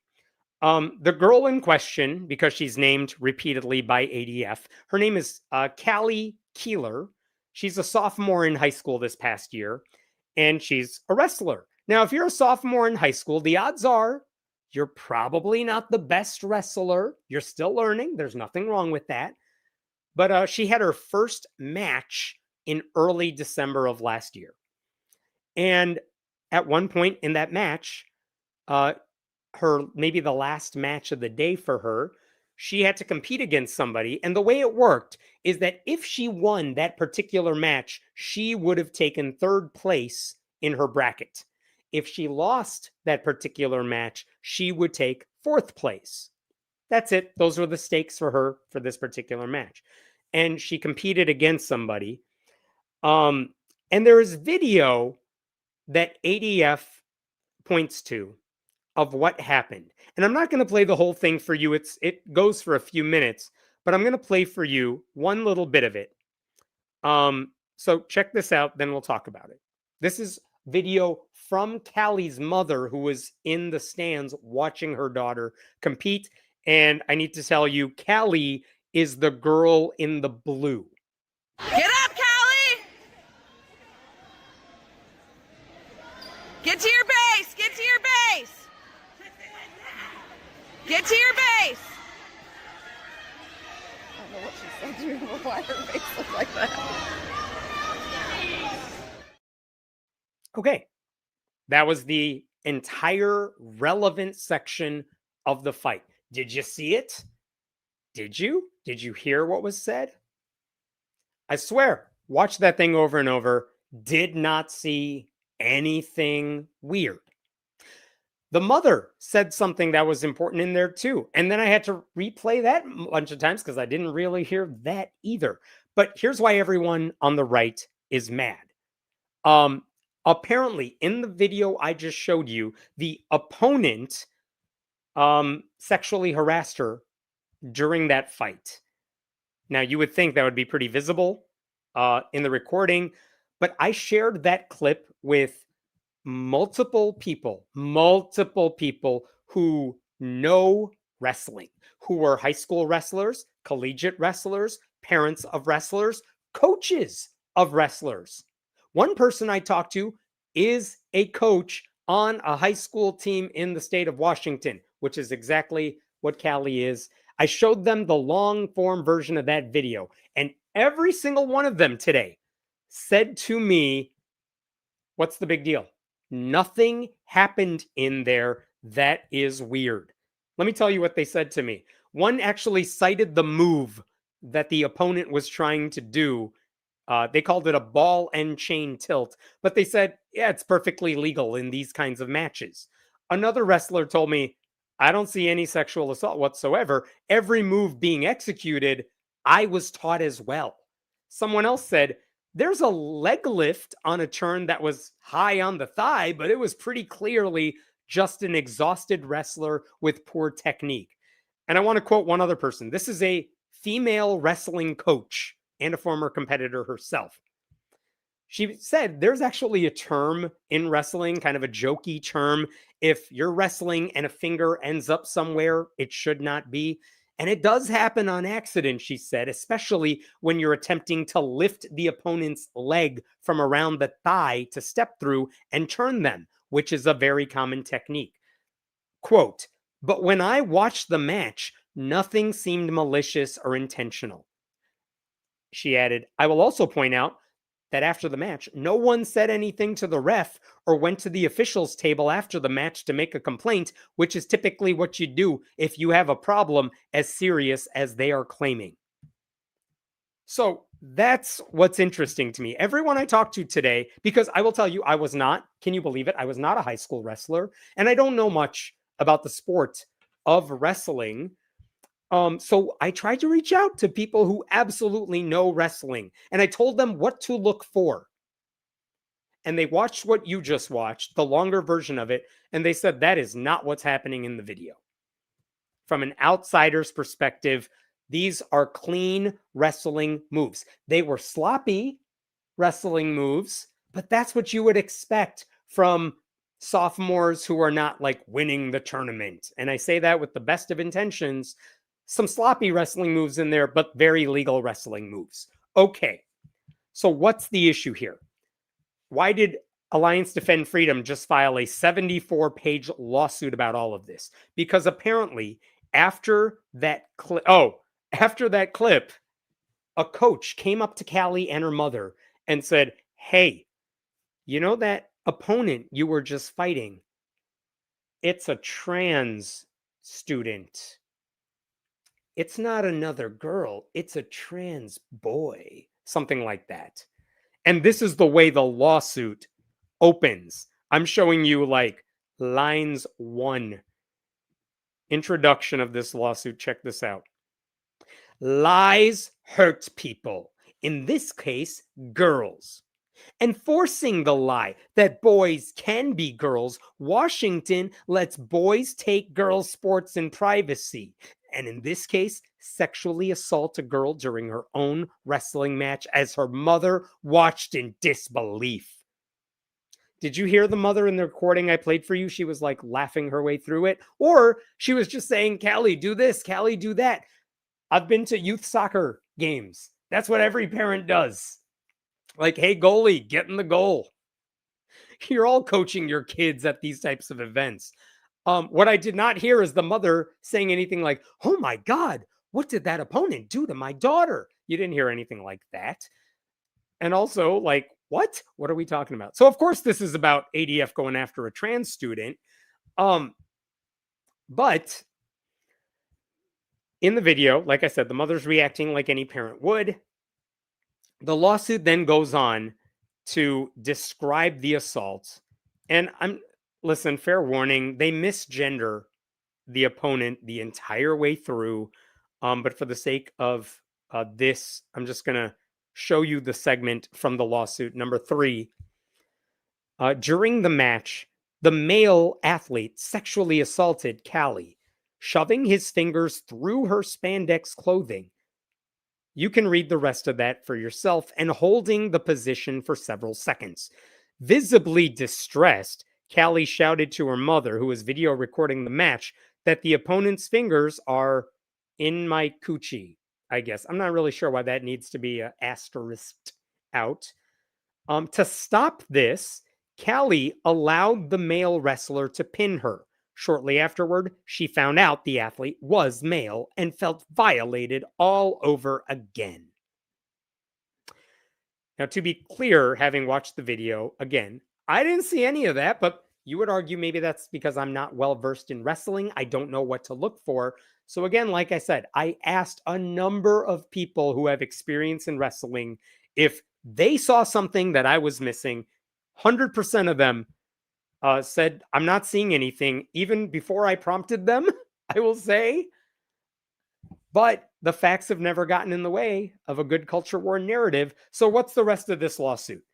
The girl in question, because she's named repeatedly by ADF, her name is Callie Keeler. She's a sophomore in high school this past year, and she's a wrestler. Now, if you're a sophomore in high school, the odds are you're probably not the best wrestler. You're still learning. There's nothing wrong with that. But she had her first match in early December of last year. And at one point in that match, maybe the last match of the day for her, she had to compete against somebody. And the way it worked is that if she won that particular match, she would have taken third place in her bracket. If she lost that particular match, she would take fourth place. That's it. Those were the stakes for her for this particular match. And she competed against somebody. And there is video that ADF points to of what happened. And I'm not going to play the whole thing for you. It goes for a few minutes, but I'm going to play for you one little bit of it. So check this out, then we'll talk about it. This is video from Callie's mother, who was in the stands watching her daughter compete. And I need to tell you, Callie is the girl in the blue. Get up, Callie! Get to your base! Get to your base! Get to your base! I don't know what she said to you, why her face looks like that. Okay. That was the entire relevant section of the fight. Did you see it? Did you? Did you hear what was said? I swear, watched that thing over and over, did not see anything weird. The mother said something that was important in there too. And then I had to replay that a bunch of times because I didn't really hear that either. But here's why everyone on the right is mad. Apparently, in the video I just showed you, the opponent sexually harassed her during that fight. Now, you would think that would be pretty visible in the recording, but I shared that clip with multiple people who know wrestling, who were high school wrestlers, collegiate wrestlers, parents of wrestlers, coaches of wrestlers. One person I talked to is a coach on a high school team in the state of Washington, which is exactly what Callie is. I showed them the long form version of that video, and every single one of them today said to me, what's the big deal? Nothing happened in there that is weird. Let me tell you what they said to me. One actually cited the move that the opponent was trying to do. They called it a ball and chain tilt, but they said, yeah, it's perfectly legal in these kinds of matches. Another wrestler told me, I don't see any sexual assault whatsoever. Every move being executed, I was taught as well. Someone else said, there's a leg lift on a turn that was high on the thigh, but it was pretty clearly just an exhausted wrestler with poor technique. And I want to quote one other person. This is a female wrestling coach and a former competitor herself. She said there's actually a term in wrestling, kind of a jokey term. If you're wrestling and a finger ends up somewhere it should not be, and it does happen on accident, she said, especially when you're attempting to lift the opponent's leg from around the thigh to step through and turn them, which is a very common technique. Quote, but when I watched the match, nothing seemed malicious or intentional. She added, I will also point out that after the match, no one said anything to the ref or went to the officials table after the match to make a complaint, which is typically what you do if you have a problem as serious as they are claiming. So that's what's interesting to me. Everyone I talked to today, because I will tell you, I was not, can you believe it? I was not a high school wrestler, and I don't know much about the sport of wrestling. So I tried to reach out to people who absolutely know wrestling, and I told them what to look for. And they watched what you just watched, the longer version of it, and they said that is not what's happening in the video. From an outsider's perspective, these are clean wrestling moves. They were sloppy wrestling moves, but that's what you would expect from sophomores who are not like winning the tournament. And I say that with the best of intentions. Some sloppy wrestling moves in there, but very legal wrestling moves. Okay, so what's the issue here? Why did Alliance Defend Freedom just file a 74-page lawsuit about all of this? Because apparently after that clip, a coach came up to Callie and her mother and said, "Hey, you know that opponent you were just fighting? It's a trans student. It's not another girl, it's a trans boy." Something like that. And this is the way the lawsuit opens. I'm showing you like lines 1. Introduction of this lawsuit. Check this out. Lies hurt people. In this case, girls. Enforcing the lie that boys can be girls, Washington lets boys take girls' sports in privacy. And in this case, sexually assault a girl during her own wrestling match as her mother watched in disbelief. Did you hear the mother in the recording I played for you? She was like laughing her way through it. Or she was just saying, "Callie, do this, Callie, do that." I've been to youth soccer games. That's what every parent does. Like, "Hey, goalie, get in the goal." You're all coaching your kids at these types of events. What I did not hear is the mother saying anything like, "Oh my God, what did that opponent do to my daughter?" You didn't hear anything like that. And also, like, what? What are we talking about? So, of course, this is about ADF going after a trans student. But in the video, like I said, the mother's reacting like any parent would. The lawsuit then goes on to describe the assault. And listen, fair warning, they misgender the opponent the entire way through. But for the sake of this, I'm just going to show you the segment from the lawsuit. Number 3. During the match, the male athlete sexually assaulted Callie, shoving his fingers through her spandex clothing. You can read the rest of that for yourself, and holding the position for several seconds. Visibly distressed, Callie shouted to her mother, who was video recording the match, that the opponent's fingers are in my coochie, I guess. I'm not really sure why that needs to be asterisked out. To stop this, Callie allowed the male wrestler to pin her. Shortly afterward, she found out the athlete was male and felt violated all over again. Now, to be clear, having watched the video, again, I didn't see any of that, but you would argue maybe that's because I'm not well versed in wrestling. I don't know what to look for. So again, like I said, I asked a number of people who have experience in wrestling if they saw something that I was missing. 100% of them said, "I'm not seeing anything," even before I prompted them, I will say. But the facts have never gotten in the way of a good culture war narrative. So what's the rest of this lawsuit?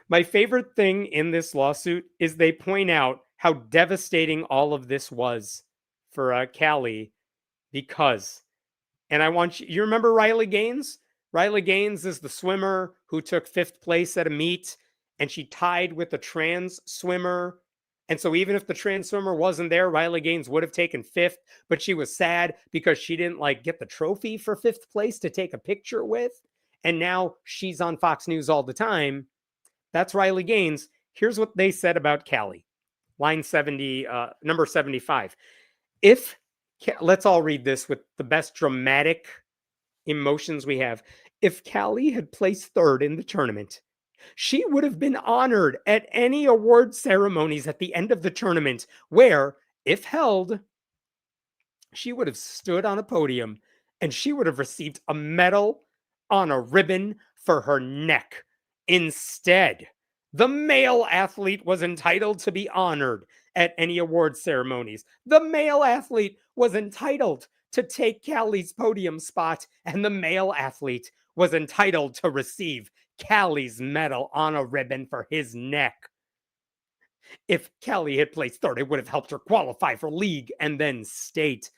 My favorite thing in this lawsuit is they point out how devastating all of this was for Callie because, and I want you remember Riley Gaines? Riley Gaines is the swimmer who took 5th place at a meet, and she tied with a trans swimmer. And so even if the trans swimmer wasn't there, Riley Gaines would have taken 5th, but she was sad because she didn't like get the trophy for 5th place to take a picture with. And now she's on Fox News all the time. That's Riley Gaines. Here's what they said about Callie. Line 70, number 75. Let's all read this with the best dramatic emotions we have. If Callie had placed 3rd in the tournament, she would have been honored at any award ceremonies at the end of the tournament where, if held, she would have stood on a podium and she would have received a medal on a ribbon for her neck. Instead, the male athlete was entitled to be honored at any award ceremonies. The male athlete was entitled to take Callie's podium spot, and the male athlete was entitled to receive Callie's medal on a ribbon for his neck. If Callie had placed third, it would have helped her qualify for league and then state.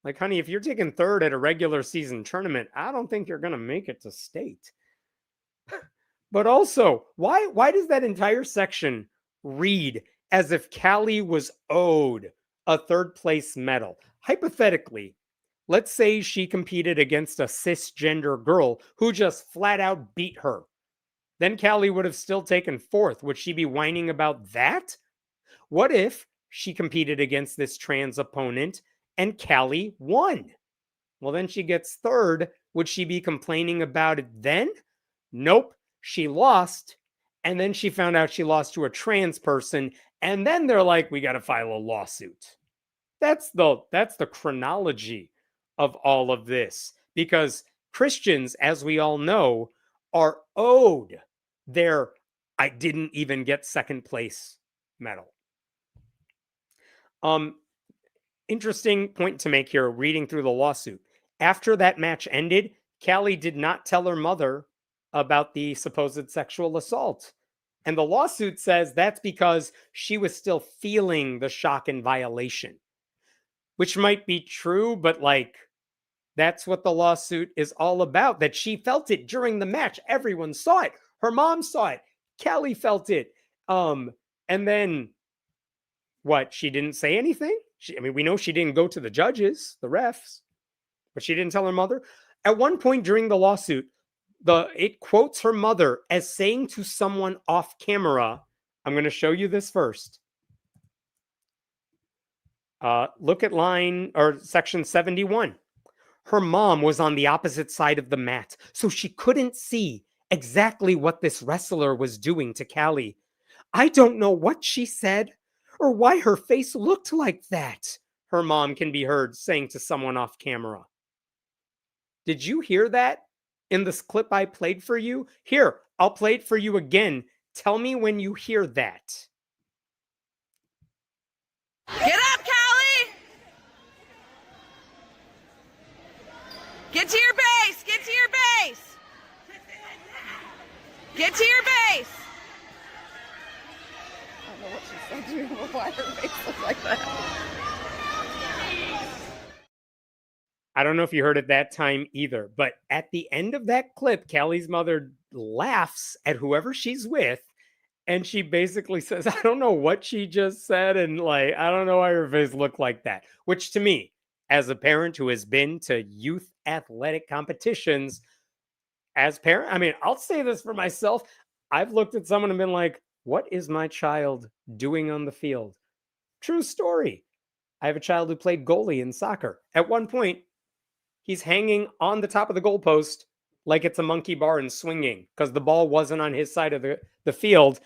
Like, honey, if you're taking third at a regular season tournament, I don't think you're going to make it to state. But also, why does that entire section read as if Callie was owed a third place medal? Hypothetically, let's say she competed against a cisgender girl who just flat out beat her. Then Callie would have still taken fourth. Would she be whining about that? What if she competed against this trans opponent and Callie won? Well, then she gets third. Would she be complaining about it then? Nope. She lost. And then she found out she lost to a trans person. And then they're like, we got to file a lawsuit. That's the chronology of all of this. Because Christians, as we all know, are owed their I didn't even get second place medal. Interesting point to make here, reading through the lawsuit. After that match ended, Callie did not tell her mother about the supposed sexual assault. And the lawsuit says that's because she was still feeling the shock and violation, which might be true, but like, that's what the lawsuit is all about, that she felt it during the match. Everyone saw it. Her mom saw it. Callie felt it. And then what? She didn't say anything? We know she didn't go to the judges, the refs, but she didn't tell her mother. At one point during the lawsuit, it quotes her mother as saying to someone off camera, I'm going to show you this first. Look at section 71. Her mom was on the opposite side of the mat, so she couldn't see exactly what this wrestler was doing to Callie. I don't know what she said or why her face looked like that, her mom can be heard saying to someone off camera. Did you hear that in this clip I played for you? Here, I'll play it for you again. Tell me when you hear that. Get up, Callie! Get to your base! Get to your base! Get to your base! I don't know what she said to you, but why her face looks like that. I don't know if you heard it that time either, but at the end of that clip, Callie's mother laughs at whoever she's with, and she basically says, I don't know what she just said, and like, I don't know why her face looked like that. Which to me, as a parent who has been to youth athletic competitions, as parent, I'll say this for myself. I've looked at someone and been like, what is my child doing on the field? True story. I have a child who played goalie in soccer. At one point, he's hanging on the top of the goalpost like it's a monkey bar and swinging because the ball wasn't on his side of the field.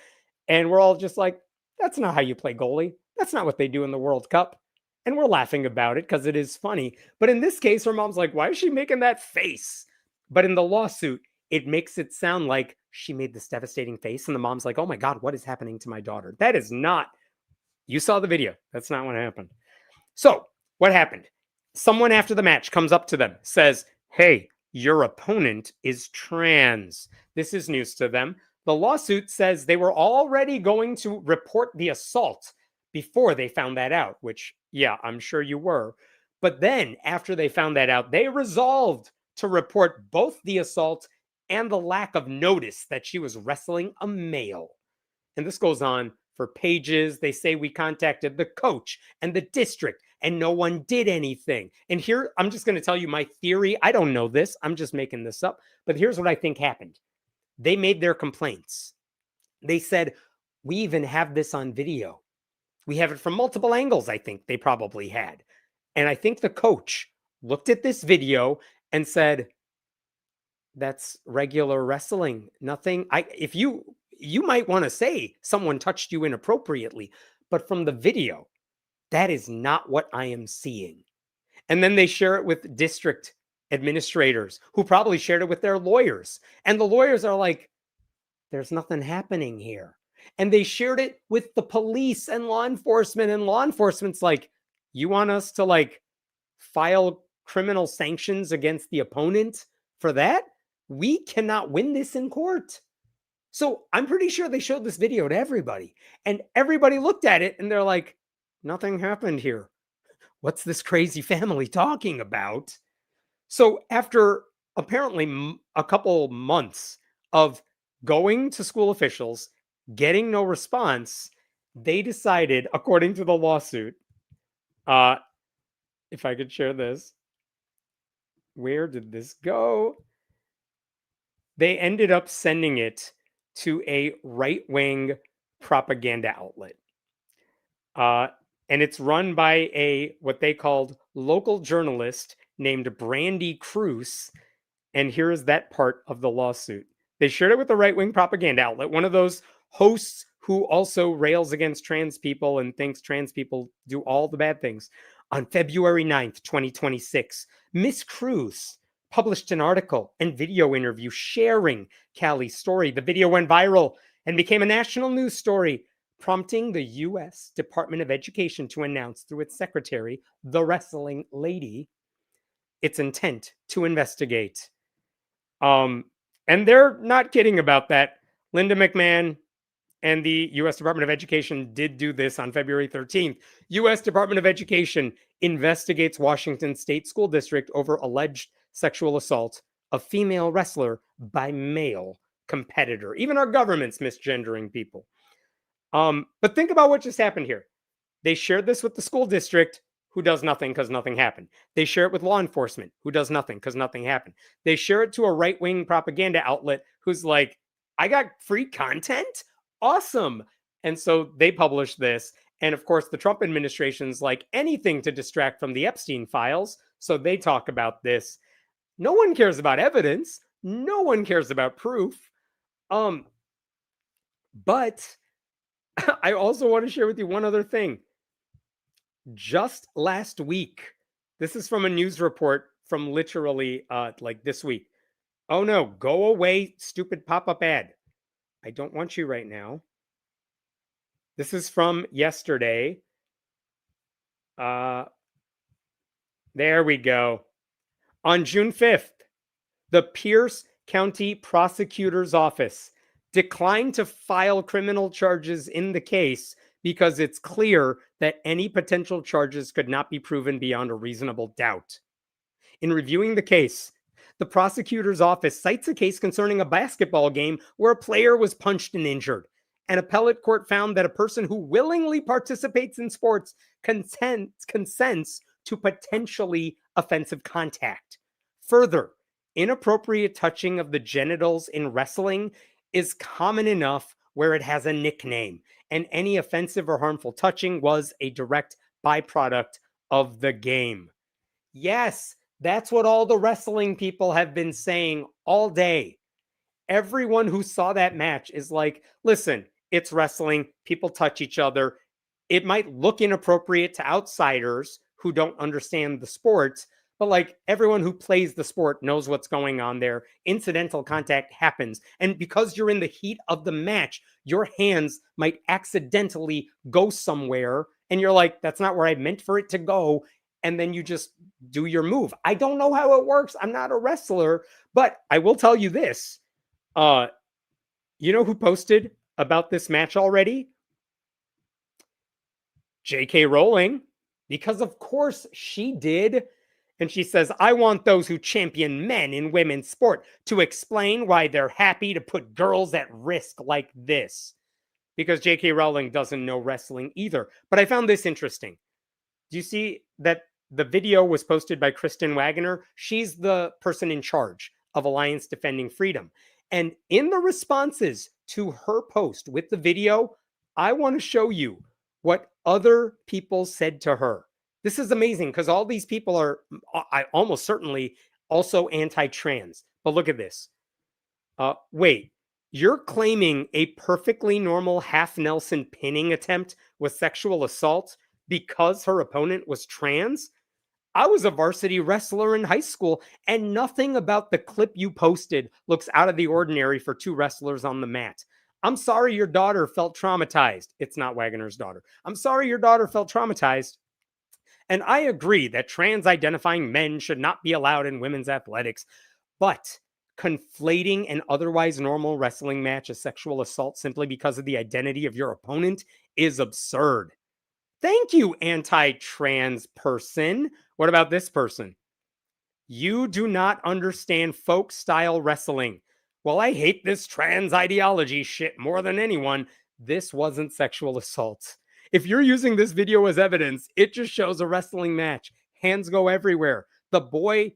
And we're all just like, that's not how you play goalie. That's not what they do in the World Cup. And we're laughing about it because it is funny. But in this case, her mom's like, why is she making that face? But in the lawsuit, it makes it sound like she made this devastating face. And the mom's like, oh my God, what is happening to my daughter? That is not, you saw the video. That's not what happened. So what happened? Someone after the match comes up to them, says, hey, your opponent is trans. This is news to them. The lawsuit says they were already going to report the assault before they found that out, which, yeah, I'm sure you were. But then after they found that out, they resolved to report both the assault and the lack of notice that she was wrestling a male. And this goes on for pages. They say we contacted the coach and the district and no one did anything. And here, I'm just going to tell you my theory. I don't know this. I'm just making this up. But here's what I think happened. They made their complaints. They said, we even have this on video. We have it from multiple angles, I think they probably had. And I think the coach looked at this video and said, that's regular wrestling. Nothing. If you might want to say someone touched you inappropriately, but from the video, that is not what I am seeing. And then they share it with district administrators who probably shared it with their lawyers. And the lawyers are like, there's nothing happening here. And they shared it with the police and law enforcement's like, you want us to like file criminal sanctions against the opponent for that? We cannot win this in court. So I'm pretty sure they showed this video to everybody, and everybody looked at it and they're like, nothing happened here. What's this crazy family talking about? So after apparently a couple months of going to school officials, getting no response, they decided, according to the lawsuit, if I could share this, where did this go? They ended up sending it to a right-wing propaganda outlet. And it's run by what they called local journalist named Brandy Cruz. And here is that part of the lawsuit. They shared it with the right-wing propaganda outlet, one of those hosts who also rails against trans people and thinks trans people do all the bad things. On February 9th, 2026, Miss Cruz published an article and video interview sharing Callie's story. The video went viral and became a national news story, prompting the U.S. Department of Education to announce through its secretary, the wrestling lady, its intent to investigate. And they're not kidding about that. Linda McMahon and the U.S. Department of Education did do this on February 13th. U.S. Department of Education investigates Washington State School District over alleged sexual assault of female wrestler by male competitor. Even our government's misgendering people. But think about what just happened here. They shared this with the school district, who does nothing because nothing happened. They share it with law enforcement, who does nothing because nothing happened. They share it to a right-wing propaganda outlet who's like, I got free content? Awesome. And so they publish this. And of course, the Trump administration's like anything to distract from the Epstein files. So they talk about this. No one cares about evidence. No one cares about proof. But I also want to share with you one other thing. Just last week, this is from a news report from literally like this week. Oh no, go away, stupid pop-up ad. I don't want you right now. This is from yesterday. There we go. On June 5th, the Pierce County Prosecutor's Office declined to file criminal charges in the case because it's clear that any potential charges could not be proven beyond a reasonable doubt. In reviewing the case, the prosecutor's office cites a case concerning a basketball game where a player was punched and injured. An appellate court found that a person who willingly participates in sports consents to potentially offensive contact. Further, inappropriate touching of the genitals in wrestling is common enough where it has a nickname, and any offensive or harmful touching was a direct byproduct of the game. Yes, that's what all the wrestling people have been saying all day. Everyone who saw that match is like, listen, it's wrestling. People touch each other. It might look inappropriate to outsiders who don't understand the sport, but like everyone who plays the sport knows what's going on there. Incidental contact happens. And because you're in the heat of the match, your hands might accidentally go somewhere. And you're like, that's not where I meant for it to go. And then you just do your move. I don't know how it works. I'm not a wrestler, but I will tell you this. You know who posted about this match already? J.K. Rowling, because of course she did. And she says, I want those who champion men in women's sport to explain why they're happy to put girls at risk like this. Because J.K. Rowling doesn't know wrestling either. But I found this interesting. Do you see that the video was posted by Kristen Wagner? She's the person in charge of Alliance Defending Freedom. And in the responses to her post with the video, I want to show you what other people said to her. This is amazing because all these people are almost certainly also anti-trans. But look at this. Wait, you're claiming a perfectly normal half Nelson pinning attempt was sexual assault because her opponent was trans? I was a varsity wrestler in high school, and nothing about the clip you posted looks out of the ordinary for two wrestlers on the mat. I'm sorry your daughter felt traumatized. It's not Wagner's daughter. I'm sorry your daughter felt traumatized. And I agree that trans identifying men should not be allowed in women's athletics, but conflating an otherwise normal wrestling match as sexual assault simply because of the identity of your opponent is absurd. Thank you, anti-trans person. What about this person? You do not understand folk style wrestling. Well, I hate this trans ideology shit more than anyone. This wasn't sexual assault. If you're using this video as evidence, it just shows a wrestling match. Hands go everywhere. The boy,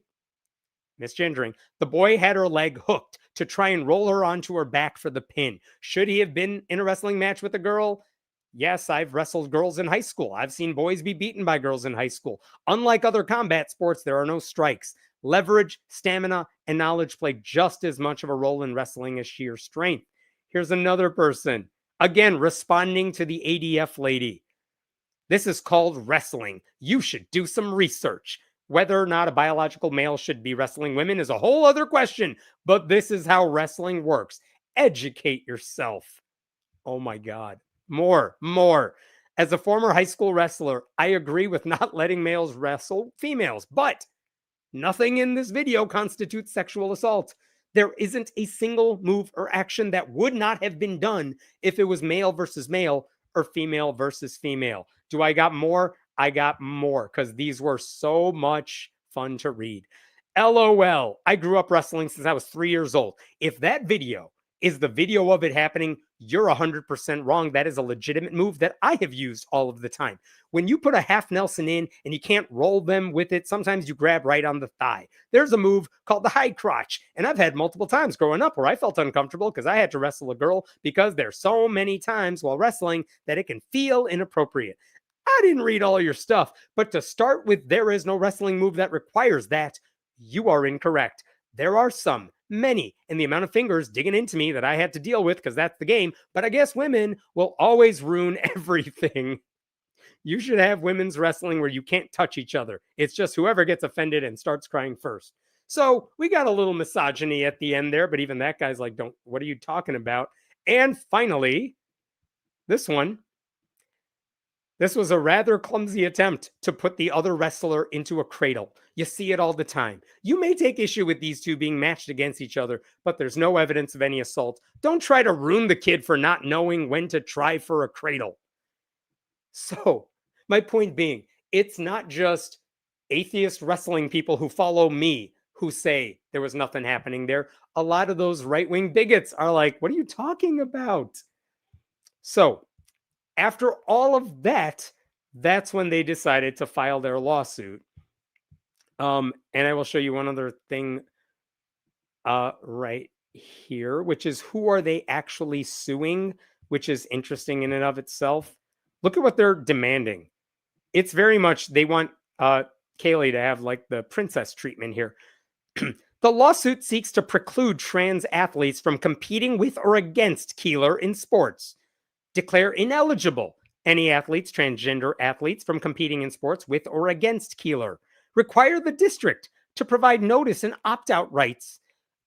misgendering, the boy had her leg hooked to try and roll her onto her back for the pin. Should he have been in a wrestling match with a girl? Yes, I've wrestled girls in high school. I've seen boys be beaten by girls in high school. Unlike other combat sports, there are no strikes. Leverage, stamina, and knowledge play just as much of a role in wrestling as sheer strength. Here's another person, again, responding to the ADF lady. This is called wrestling. You should do some research. Whether or not a biological male should be wrestling women is a whole other question, but this is how wrestling works. Educate yourself. Oh my God. More. As a former high school wrestler, I agree with not letting males wrestle females, but nothing in this video constitutes sexual assault. There isn't a single move or action that would not have been done if it was male versus male or female versus female. Do I got more? I got more because these were so much fun to read. LOL. I grew up wrestling since I was 3 years old. If that video is the video of it happening, you're 100% wrong. That is a legitimate move that I have used all of the time. When you put a half Nelson in and you can't roll them with it, sometimes you grab right on the thigh. There's a move called the high crotch. And I've had multiple times growing up where I felt uncomfortable because I had to wrestle a girl because there's so many times while wrestling that it can feel inappropriate. I didn't read all your stuff, but to start with, there is no wrestling move that requires that. You are incorrect. There are some, many, and the amount of fingers digging into me that I had to deal with because that's the game. But I guess women will always ruin everything. You should have women's wrestling where you can't touch each other. It's just whoever gets offended and starts crying first. So we got a little misogyny at the end there, but even that guy's like, "Don't, what are you talking about?" And finally, this one. This was a rather clumsy attempt to put the other wrestler into a cradle. You see it all the time. You may take issue with these two being matched against each other, but there's no evidence of any assault. Don't try to ruin the kid for not knowing when to try for a cradle. So, my point being, it's not just atheist wrestling people who follow me who say there was nothing happening there. A lot of those right-wing bigots are like, what are you talking about? So, after all of that, that's when they decided to file their lawsuit. And I will show you one other thing right here, which is who are they actually suing, which is interesting in and of itself. Look at what they're demanding. It's very much, they want Kaylee to have like the princess treatment here. The lawsuit seeks to preclude trans athletes from competing with or against Keeler in sports. Declare ineligible any athletes, transgender athletes, from competing in sports with or against Keeler. Require the district to provide notice and opt-out rights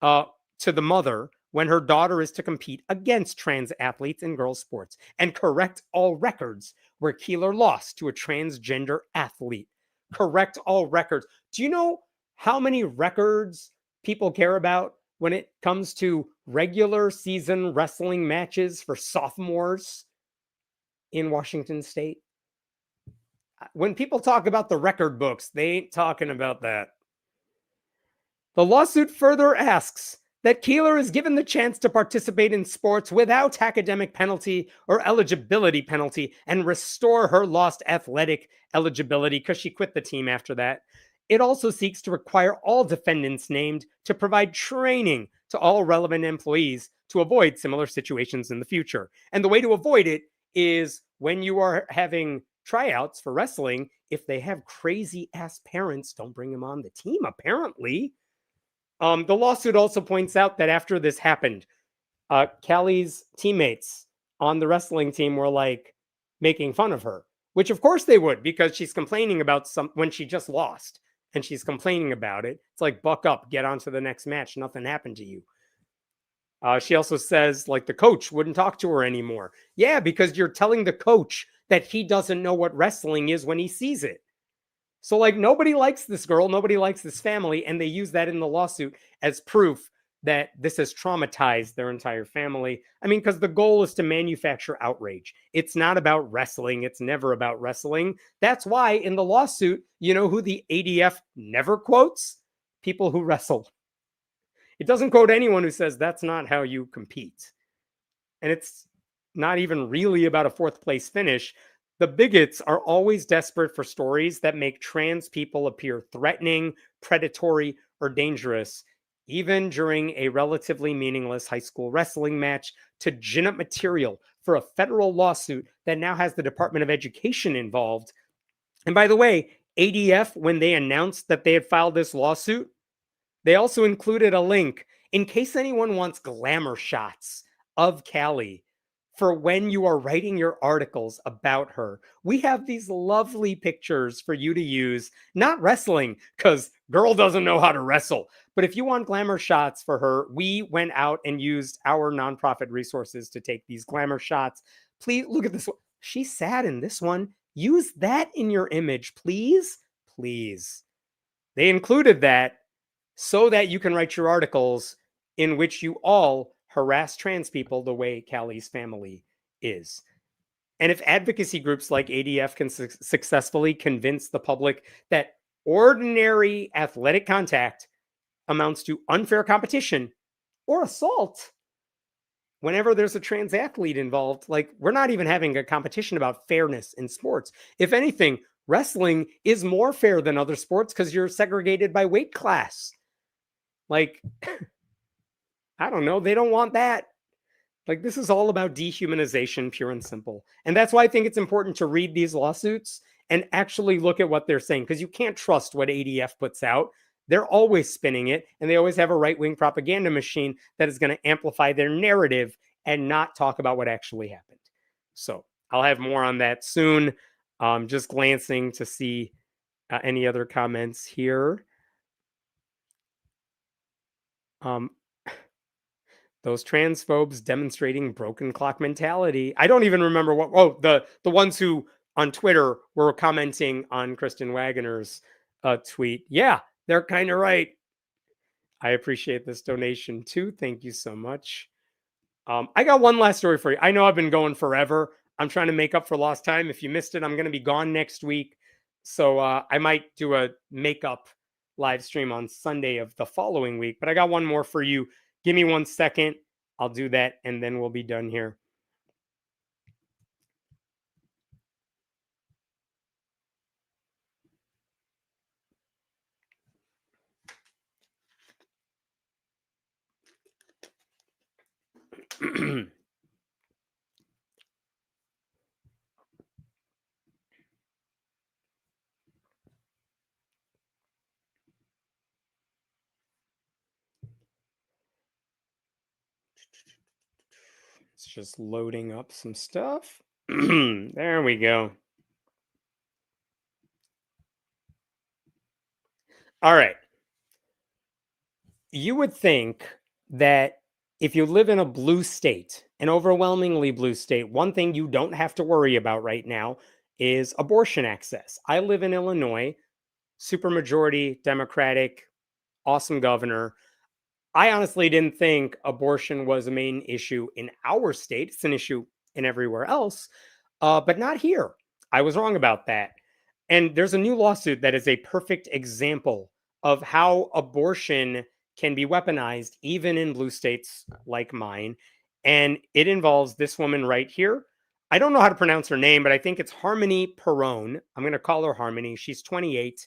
to the mother when her daughter is to compete against trans athletes in girls' sports, and correct all records where Keeler lost to a transgender athlete. Correct all records. Do you know how many records people care about when it comes to regular season wrestling matches for sophomores in Washington State? When people talk about the record books, they ain't talking about that. The lawsuit further asks that Keeler is given the chance to participate in sports without academic penalty or eligibility penalty and restore her lost athletic eligibility because she quit the team after that. It also seeks to require all defendants named to provide training to all relevant employees to avoid similar situations in the future. And the way to avoid it is when you are having tryouts for wrestling, if they have crazy ass parents, don't bring them on the team, apparently. The lawsuit also points out that after this happened, Callie's teammates on the wrestling team were like making fun of her. which of course they would, because she's complaining about when she just lost and she's complaining about it. It's like, buck up, get on to the next match. Nothing happened to you. She also says, like, the coach wouldn't talk to her anymore. Yeah, because you're telling the coach that he doesn't know what wrestling is when he sees it. So, like, nobody likes this girl, nobody likes this family, and they use that in the lawsuit as proof that this has traumatized their entire family. I mean, because the goal is to manufacture outrage. It's not about wrestling. It's never about wrestling. That's why in the lawsuit, you know who the ADF never quotes? People who wrestle. It doesn't quote anyone who says that's not how you compete. And it's not even really about a fourth place finish. The bigots are always desperate for stories that make trans people appear threatening, predatory, or dangerous, even during a relatively meaningless high school wrestling match, to gin up material for a federal lawsuit that now has the Department of Education involved. And by the way, ADF, when they announced that they had filed this lawsuit, they also included a link in case anyone wants glamour shots of Callie for when you are writing your articles about her. We have these lovely pictures for you to use, not wrestling, because girl doesn't know how to wrestle. But if you want glamour shots for her, we went out and used our nonprofit resources to take these glamour shots. Please look at this one. She's sad in this one. Use that in your image, please. Please. They included that so that you can write your articles in which you all harass trans people the way Callie's family is. And if advocacy groups like ADF can successfully convince the public that ordinary athletic contact amounts to unfair competition or assault whenever there's a trans athlete involved, like, we're not even having a competition about fairness in sports. If anything, wrestling is more fair than other sports because you're segregated by weight class. Like, I don't know. They don't want that. Like, this is all about dehumanization, pure and simple. And that's why I think it's important to read these lawsuits and actually look at what they're saying, because you can't trust what ADF puts out. They're always spinning it, and they always have a right-wing propaganda machine that is going to amplify their narrative and not talk about what actually happened. So I'll have more on that soon. Just glancing to see any other comments here. Those transphobes demonstrating broken clock mentality. I don't even remember what. Oh, the ones who on Twitter were commenting on Kristen Wagner's tweet. Yeah, they're kind of right. I appreciate this donation too. Thank you so much. I got one last story for you. I know I've been going forever. I'm trying to make up for lost time. If you missed it, I'm going to be gone next week. So I might do a makeup live stream on Sunday of the following week. But I got one more for you. Give me 1 second. I'll do that, and then we'll be done here. It's just loading up some stuff. There we go. All right. You would think that if you live in a blue state, an overwhelmingly blue state, one thing you don't have to worry about right now is abortion access. I live in Illinois, supermajority Democratic, awesome governor. I honestly didn't think abortion was a main issue in our state. It's an issue in everywhere else, but not here. I was wrong about that. And there's a new lawsuit that is a perfect example of how abortion can be weaponized, even in blue states like mine. And it involves this woman right here. I don't know how to pronounce her name, but I think it's Harmony Perrone. I'm going to call her Harmony. She's 28.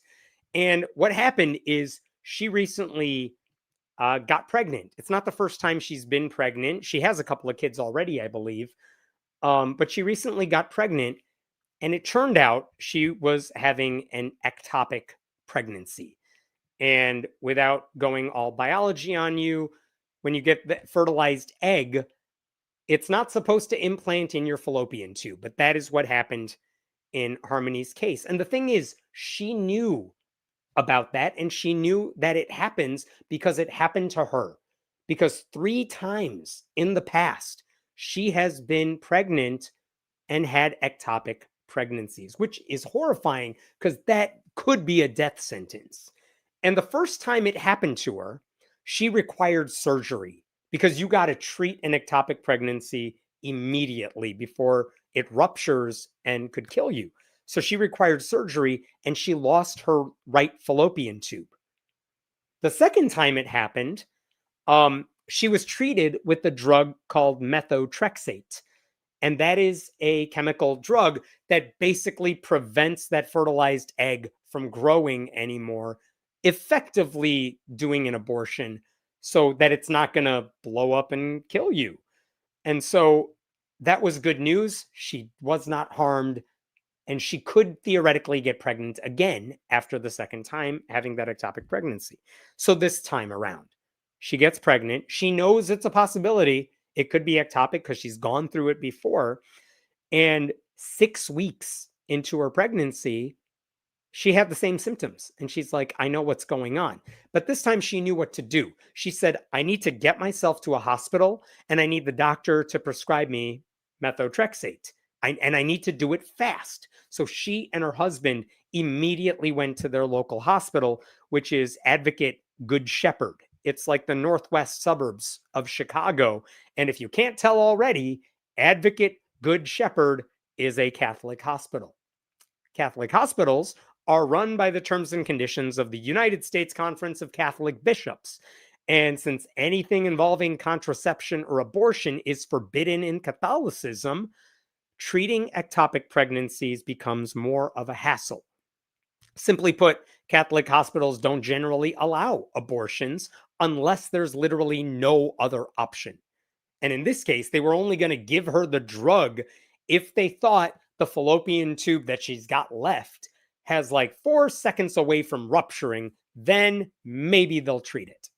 And what happened is she recently got pregnant. It's not the first time she's been pregnant. She has a couple of kids already, I believe. But she recently got pregnant, and it turned out she was having an ectopic pregnancy. And without going all biology on you, when you get the fertilized egg, it's not supposed to implant in your fallopian tube, but that is what happened in Harmony's case. And the thing is, she knew about that, and she knew that it happens because it happened to her. Because 3 times in the past, she has been pregnant and had ectopic pregnancies, which is horrifying because that could be a death sentence. And the first time it happened to her, she required surgery because you got to treat an ectopic pregnancy immediately before it ruptures and could kill you. So she required surgery and she lost her right fallopian tube. The second time it happened, she was treated with a drug called methotrexate. And that is a chemical drug that basically prevents that fertilized egg from growing anymore, effectively doing an abortion so that it's not going to blow up and kill you. And so that was good news. She was not harmed, and she could theoretically get pregnant again after the second time having that ectopic pregnancy. So this time around, she gets pregnant. She knows it's a possibility. It could be ectopic because she's gone through it before. And 6 weeks into her pregnancy, she had the same symptoms. And she's like, I know what's going on. But this time she knew what to do. She said, I need to get myself to a hospital and I need the doctor to prescribe me methotrexate. And I need to do it fast. So she and her husband immediately went to their local hospital, which is Advocate Good Shepherd. It's like the northwest suburbs of Chicago. And if you can't tell already, Advocate Good Shepherd is a Catholic hospital. Catholic hospitals are run by the terms and conditions of the United States Conference of Catholic Bishops. And since anything involving contraception or abortion is forbidden in Catholicism, treating ectopic pregnancies becomes more of a hassle. Simply put, Catholic hospitals don't generally allow abortions unless there's literally no other option. And in this case, they were only going to give her the drug if they thought the fallopian tube that she's got left has like 4 seconds away from rupturing, then maybe they'll treat it.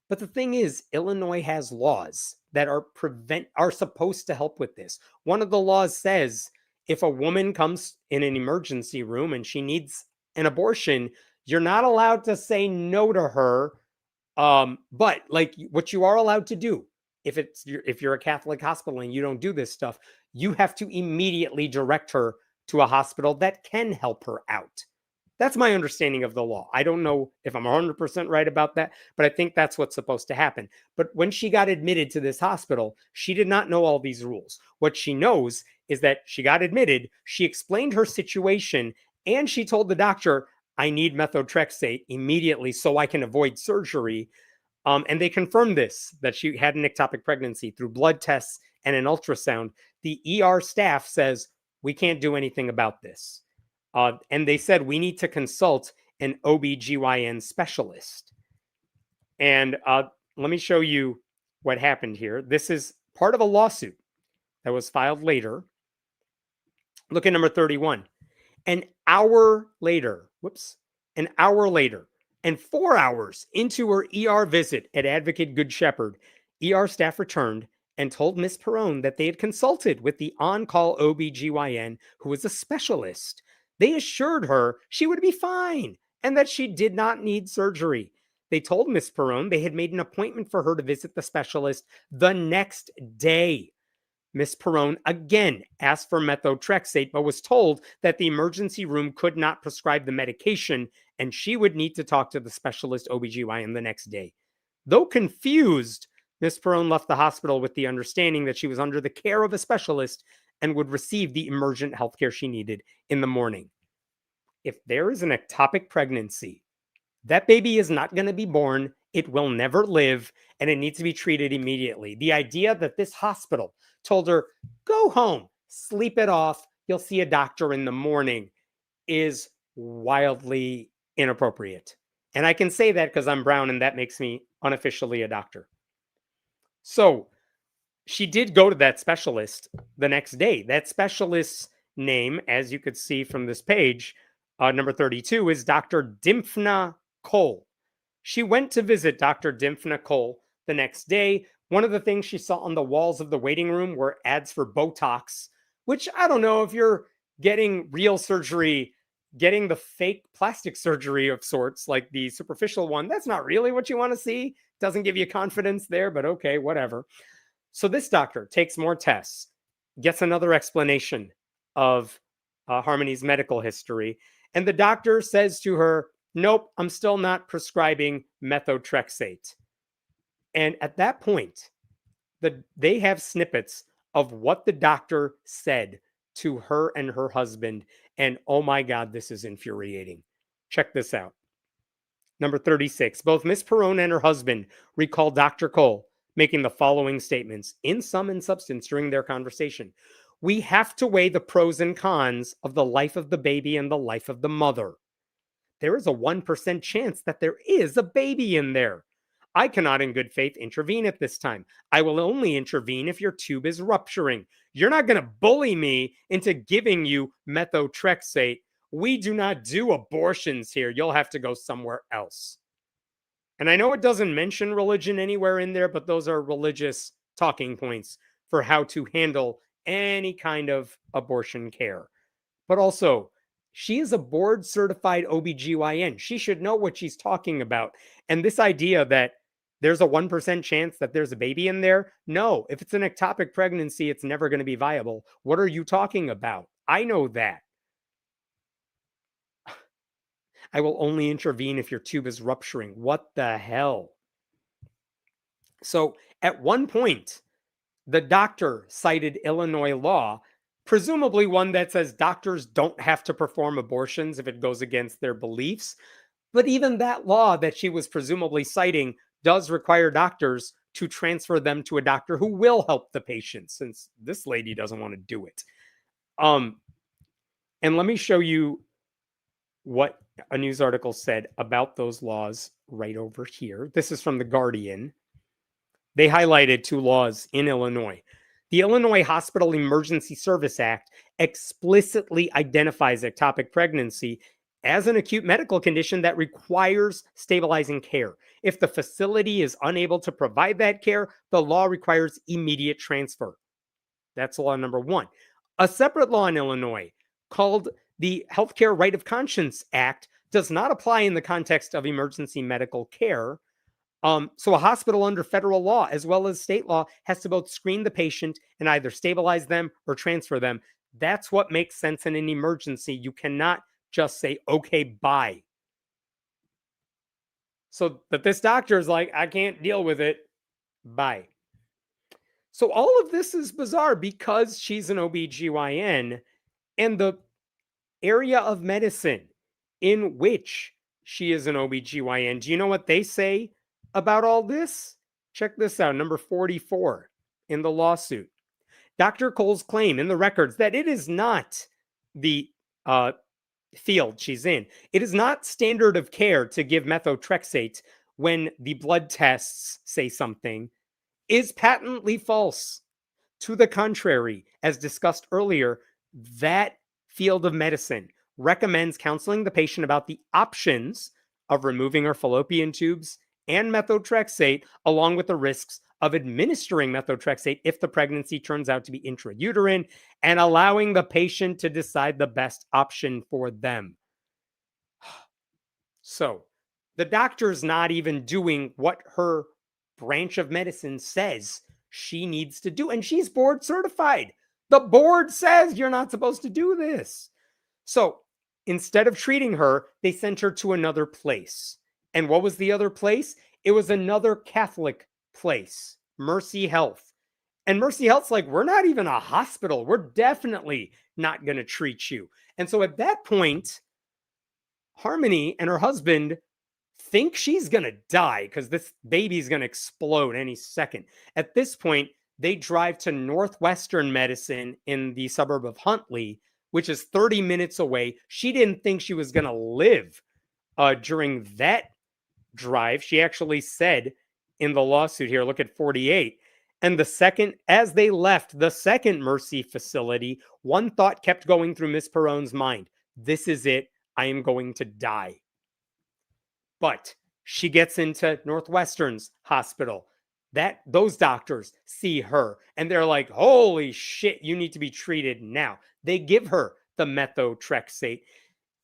But the thing is, Illinois has laws that are supposed to help with this. One of the laws says if a woman comes in an emergency room and she needs an abortion, you're not allowed to say no to her. But like what you are allowed to do, if you're a Catholic hospital and you don't do this stuff, you have to immediately direct her to a hospital that can help her out. That's my understanding of the law. I don't know if I'm 100% right about that, but I think that's what's supposed to happen. But when she got admitted to this hospital, she did not know all these rules. What she knows is that she got admitted, she explained her situation, and she told the doctor, I need methotrexate immediately so I can avoid surgery. And they confirmed this, that she had an ectopic pregnancy through blood tests and an ultrasound. The ER staff says, we can't do anything about this. And they said, we need to consult an OBGYN specialist. And let me show you what happened here. This is part of a lawsuit that was filed later. Look at number 31. An hour later, and 4 hours into her ER visit at Advocate Good Shepherd, ER staff returned and told Miss Perrone that they had consulted with the on-call OBGYN, who was a specialist. They assured her she would be fine and that she did not need surgery. They told Miss Perrone they had made an appointment for her to visit the specialist the next day. Miss Perrone again asked for methotrexate, but was told that the emergency room could not prescribe the medication and she would need to talk to the specialist OBGYN the next day. Though confused, Miss Perrone left the hospital with the understanding that she was under the care of a specialist and would receive the emergent health care she needed in the morning. If there is an ectopic pregnancy, that baby is not going to be born, it will never live, and it needs to be treated immediately. The idea that this hospital told her, go home, sleep it off, you'll see a doctor in the morning, is wildly inappropriate. And I can say that because I'm brown and that makes me unofficially a doctor. So she did go to that specialist the next day. That specialist's name, as you could see from this page, number 32, is Dr. Dimphna Cole. She went to visit Dr. Dimphna Cole the next day. One of the things she saw on the walls of the waiting room were ads for Botox, which I don't know if you're getting real surgery, getting the fake plastic surgery of sorts, like the superficial one, that's not really what you want to see. Doesn't give you confidence there, but okay, whatever. So this doctor takes more tests, gets another explanation of Harmony's medical history, and the doctor says to her, nope, I'm still not prescribing methotrexate. And at that point, they have snippets of what the doctor said to her and her husband. And oh my God, this is infuriating. Check this out. Number 36. Both Miss Perrone and her husband recall Dr. Cole making the following statements in sum and substance during their conversation. We have to weigh the pros and cons of the life of the baby and the life of the mother. There is a 1% chance that there is a baby in there. I cannot in good faith intervene at this time. I will only intervene if your tube is rupturing. You're not going to bully me into giving you methotrexate. We do not do abortions here. You'll have to go somewhere else. And I know it doesn't mention religion anywhere in there, but those are religious talking points for how to handle any kind of abortion care. But also, she is a board certified OBGYN. She should know what she's talking about. And this idea that there's a 1% chance that there's a baby in there. No, if it's an ectopic pregnancy, it's never going to be viable. What are you talking about? I know that. I will only intervene if your tube is rupturing. What the hell? So at one point, the doctor cited Illinois law, presumably one that says doctors don't have to perform abortions if it goes against their beliefs. But even that law that she was presumably citing does require doctors to transfer them to a doctor who will help the patient, since this lady doesn't want to do it. And let me show you what a news article said about those laws right over here. This is from The Guardian. They highlighted two laws in Illinois. The Illinois Hospital Emergency Service Act explicitly identifies ectopic pregnancy as an acute medical condition that requires stabilizing care. If the facility is unable to provide that care, the law requires immediate transfer. That's law number one. A separate law in Illinois called the Healthcare Right of Conscience Act does not apply in the context of emergency medical care. So a hospital under federal law as well as state law has to both screen the patient and either stabilize them or transfer them. That's what makes sense in an emergency. You cannot just say, okay, bye. So that this doctor is like, I can't deal with it. Bye. So all of this is bizarre because she's an OBGYN and the area of medicine in which she is an OBGYN. Do you know what they say about all this? Check this out. Number 44 in the lawsuit. Dr. Cole's claim in the records that it is not the field she's in. It is not standard of care to give methotrexate when the blood tests say something is patently false. To the contrary, as discussed earlier, that field of medicine recommends counseling the patient about the options of removing her fallopian tubes and methotrexate, along with the risks of administering methotrexate if the pregnancy turns out to be intrauterine, and allowing the patient to decide the best option for them. So the doctor's not even doing what her branch of medicine says she needs to do, and she's board certified. The board says you're not supposed to do this. So instead of treating her, they sent her to another place. And what was the other place? It was another Catholic place, Mercy Health. And Mercy Health's like, we're not even a hospital. We're definitely not going to treat you. And so at that point, Harmony and her husband think she's going to die because this baby's going to explode any second. At this point, they drive to Northwestern Medicine in the suburb of Huntley, which is 30 minutes away. She didn't think she was going to live during that drive. She actually said in the lawsuit here, look at 48. And the second, as they left the second Mercy facility, one thought kept going through Miss Perrone's mind. This is it. I am going to die. But she gets into Northwestern's hospital. Those doctors see her and they're like, holy shit, you need to be treated now. They give her the methotrexate.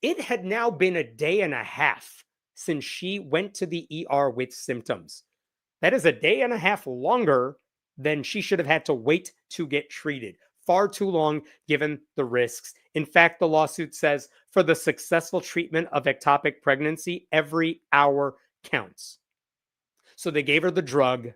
It had now been a day and a half since she went to the ER with symptoms. That is a day and a half longer than she should have had to wait to get treated. Far too long given the risks. In fact, the lawsuit says for the successful treatment of ectopic pregnancy, every hour counts. So they gave her the drug.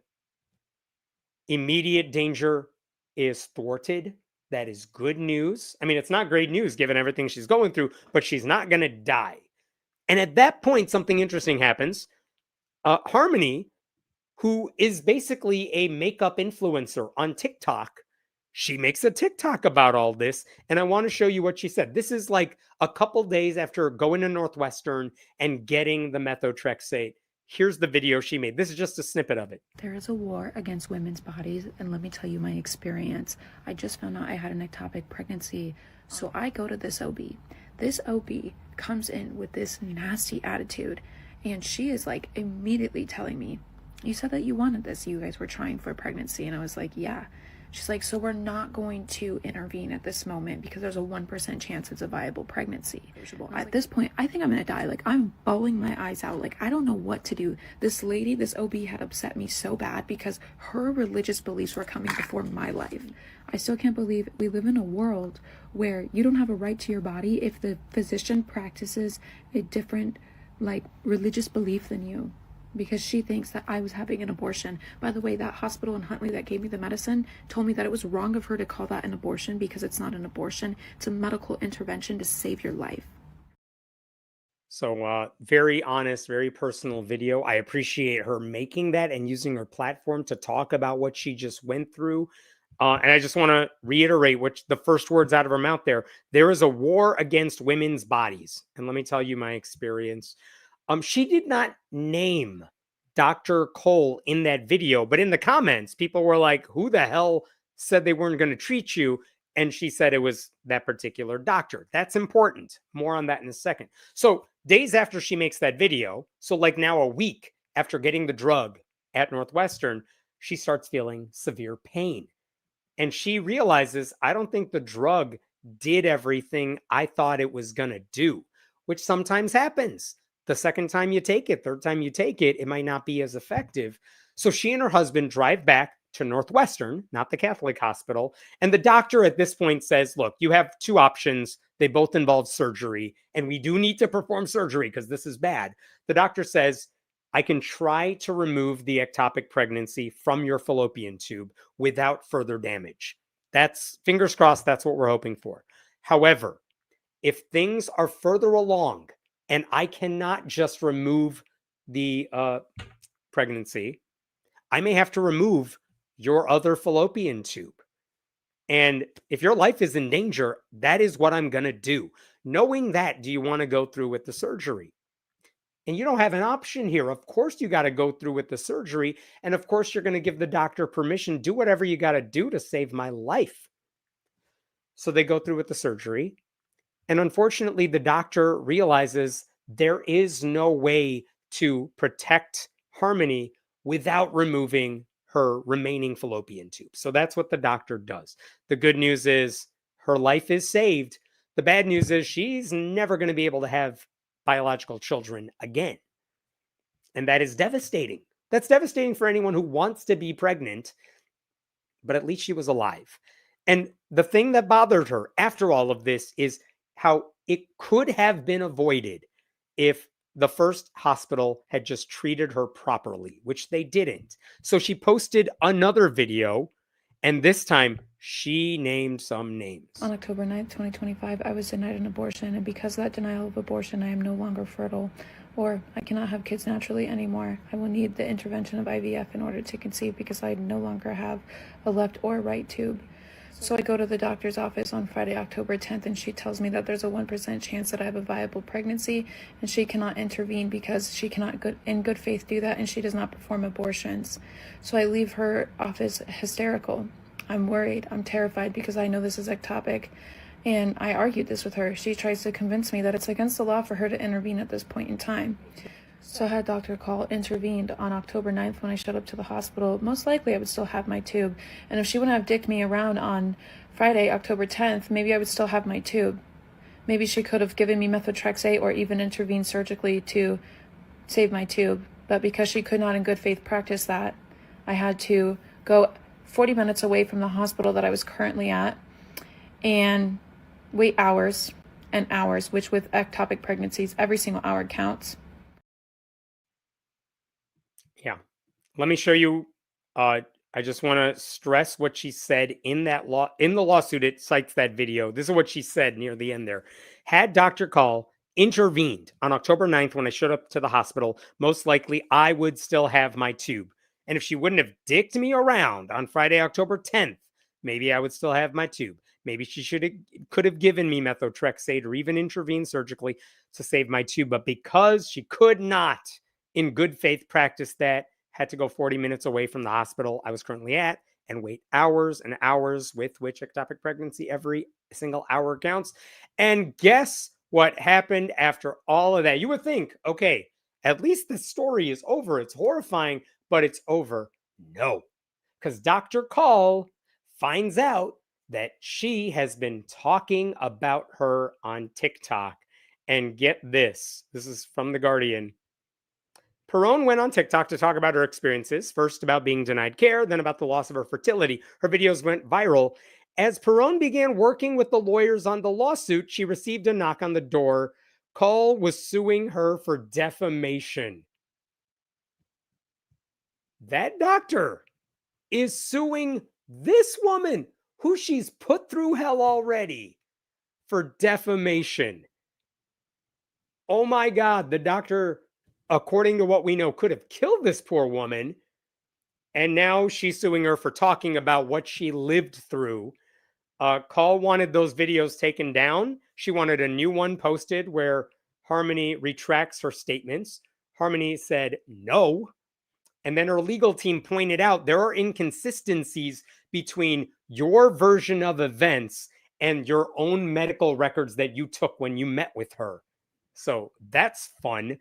Immediate danger is thwarted. That is good news. I mean, it's not great news given everything she's going through, but she's not going to die. And at that point, something interesting happens. Harmony, who is basically a makeup influencer on TikTok, she makes a TikTok about all this. And I want to show you what she said. This is like a couple days after going to Northwestern and getting the methotrexate. Here's the video she made. This is just a snippet of it. There is a war against women's bodies, and let me tell you my experience. I just found out I had an ectopic pregnancy, so I go to this OB. This OB comes in with this nasty attitude, and she is like immediately telling me, you said that you wanted this, you guys were trying for pregnancy. And I was like, yeah. She's like, so we're not going to intervene at this moment because there's a 1% chance it's a viable pregnancy. At this point, I think I'm gonna die. Like, I'm bawling my eyes out. Like, I don't know what to do. This lady, this OB had upset me so bad because her religious beliefs were coming before my life. I still can't believe we live in a world where you don't have a right to your body if the physician practices a different, like, religious belief than you. Because she thinks that I was having an abortion. By the way, that hospital in Huntley that gave me the medicine told me that it was wrong of her to call that an abortion because it's not an abortion. It's a medical intervention to save your life. So very honest, very personal video. I appreciate her making that and using her platform to talk about what she just went through. And I just want to reiterate what the first words out of her mouth there. There is a war against women's bodies. And let me tell you my experience. She did not name Dr. Cole in that video, but in the comments, people were like, who the hell said they weren't going to treat you? And she said it was that particular doctor. That's important. More on that in a second. So days after she makes that video, so like now a week after getting the drug at Northwestern, she starts feeling severe pain. And she realizes, I don't think the drug did everything I thought it was going to do, which sometimes happens. The second time you take it, third time you take it, it might not be as effective. So she and her husband drive back to Northwestern, not the Catholic hospital. And the doctor at this point says, look, you have two options. They both involve surgery, and we do need to perform surgery because this is bad. The doctor says, I can try to remove the ectopic pregnancy from your fallopian tube without further damage. That's, fingers crossed, that's what we're hoping for. However, if things are further along, and I cannot just remove the pregnancy, I may have to remove your other fallopian tube. And if your life is in danger, that is what I'm going to do. Knowing that, do you want to go through with the surgery? And you don't have an option here. Of course, you got to go through with the surgery. And of course, you're going to give the doctor permission. Do whatever you got to do to save my life. So they go through with the surgery. And unfortunately, the doctor realizes there is no way to protect Harmony without removing her remaining fallopian tube. So that's what the doctor does. The good news is her life is saved. The bad news is she's never going to be able to have biological children again. And that is devastating. That's devastating for anyone who wants to be pregnant, but at least she was alive. And the thing that bothered her after all of this is how it could have been avoided if the first hospital had just treated her properly, which they didn't. So she posted another video, and this time she named some names. On October 9th, 2025, I was denied an abortion, and because of that denial of abortion, I am no longer fertile, or I cannot have kids naturally anymore. I will need the intervention of IVF in order to conceive because I no longer have a left or right tube. So I go to the doctor's office on Friday, October 10th, and she tells me that there's a 1% chance that I have a viable pregnancy, and she cannot intervene because she cannot in good faith do that, and she does not perform abortions. So I leave her office hysterical. I'm worried. I'm terrified because I know this is ectopic, and I argued this with her. She tries to convince me that it's against the law for her to intervene at this point in time. So had Dr. Call intervened on October 9th when I showed up to the hospital, most likely I would still have my tube. And if she wouldn't have dicked me around on Friday, October 10th, maybe I would still have my tube. Maybe she could have given me methotrexate or even intervened surgically to save my tube. But because she could not in good faith practice that, I had to go 40 minutes away from the hospital that I was currently at and wait hours and hours, which with ectopic pregnancies, every single hour counts. Yeah. Let me show you. I just want to stress what she said in the lawsuit. It cites that video. This is what she said near the end there. Had Dr. Call intervened on October 9th when I showed up to the hospital, most likely I would still have my tube. And if she wouldn't have dicked me around on Friday, October 10th, maybe I would still have my tube. Maybe she could have given me methotrexate or even intervened surgically to save my tube. But because she could not, in good faith, practice that, had to go 40 minutes away from the hospital I was currently at and wait hours and hours, with which ectopic pregnancy, every single hour counts. And guess what happened after all of that? You would think, okay, at least the story is over. It's horrifying, but it's over. No, because Dr. Call finds out that she has been talking about her on TikTok. And get this, this is from The Guardian. Perone went on TikTok to talk about her experiences, first about being denied care, then about the loss of her fertility. Her videos went viral. As Perone began working with the lawyers on the lawsuit, she received a knock on the door. Cole was suing her for defamation. That doctor is suing this woman, who she's put through hell already, for defamation. Oh my God, the doctor, according to what we know, could have killed this poor woman. And now she's suing her for talking about what she lived through. Call wanted those videos taken down. She wanted a new one posted where Harmony retracts her statements. Harmony said no. And then her legal team pointed out there are inconsistencies between your version of events and your own medical records that you took when you met with her. So that's fun.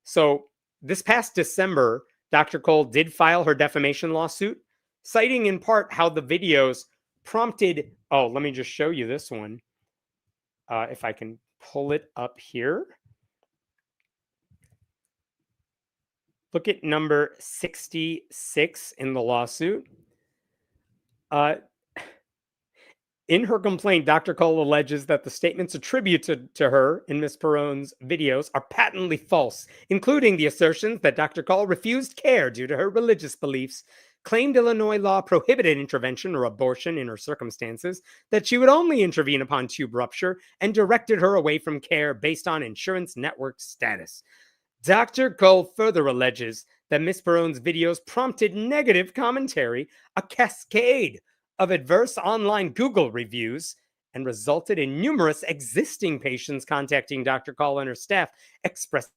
So this past December, Dr. Cole did file her defamation lawsuit, citing in part how the videos prompted. Oh, let me just show you this one. If I can pull it up here. Look at number 66 in the lawsuit. In her complaint, Dr. Cole alleges that the statements attributed to her in Ms. Perone's videos are patently false, including the assertions that Dr. Cole refused care due to her religious beliefs, claimed Illinois law prohibited intervention or abortion in her circumstances, that she would only intervene upon tube rupture, and directed her away from care based on insurance network status. Dr. Cole further alleges that Ms. Perone's videos prompted negative commentary, a cascade of adverse online Google reviews, and resulted in numerous existing patients contacting Dr. Cole and her staff expressing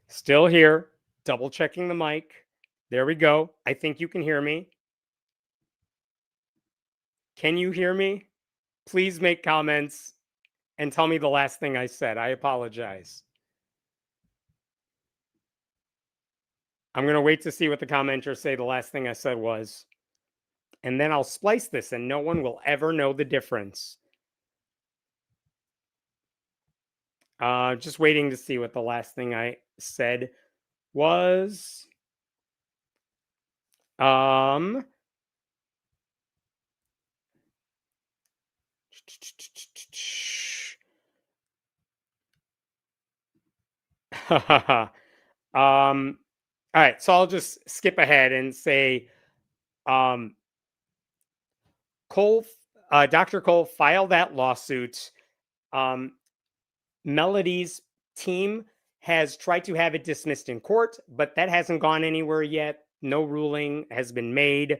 Still here. Double checking the mic. There we go. I think you can hear me. Can you hear me? Please make comments and tell me the last thing I said. I apologize. I'm going to wait to see what the commenters say the last thing I said was. And then I'll splice this and no one will ever know the difference. Just waiting to see what the last thing I said was. All right, so I'll just skip ahead and say, Cole, Dr. Cole filed that lawsuit. Melody's team has tried to have it dismissed in court, but that hasn't gone anywhere yet. No ruling has been made.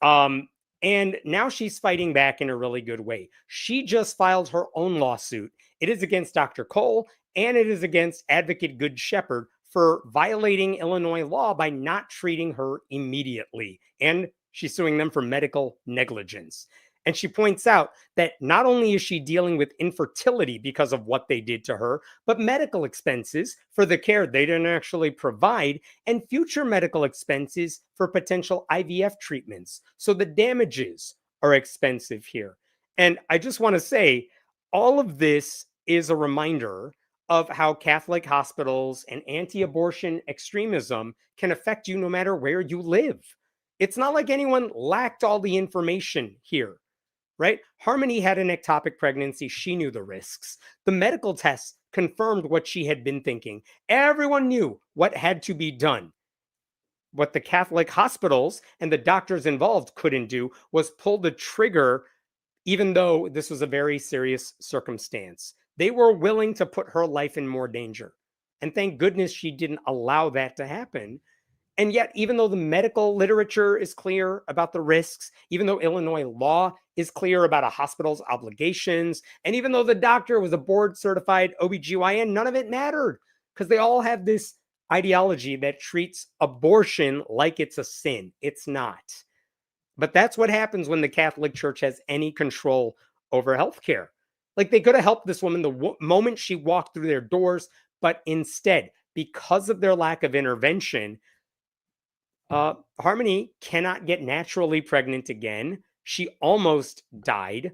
And now she's fighting back in a really good way. She just filed her own lawsuit. It is against Dr. Cole and it is against Advocate Good Shepherd for violating Illinois law by not treating her immediately. And she's suing them for medical negligence. And she points out that not only is she dealing with infertility because of what they did to her, but medical expenses for the care they didn't actually provide and future medical expenses for potential IVF treatments. So the damages are expensive here. And I just want to say, all of this is a reminder of how Catholic hospitals and anti-abortion extremism can affect you no matter where you live. It's not like anyone lacked all the information here. Right? Harmony had an ectopic pregnancy. She knew the risks. The medical tests confirmed what she had been thinking. Everyone knew what had to be done. What the Catholic hospitals and the doctors involved couldn't do was pull the trigger, even though this was a very serious circumstance. They were willing to put her life in more danger. And thank goodness she didn't allow that to happen. And yet, even though the medical literature is clear about the risks, even though Illinois law is clear about a hospital's obligations, and even though the doctor was a board certified OBGYN, none of it mattered because they all have this ideology that treats abortion like it's a sin. It's not. But that's what happens when the Catholic Church has any control over healthcare. Like they could have helped this woman the moment she walked through their doors, but instead, because of their lack of intervention, Harmony cannot get naturally pregnant again. She almost died.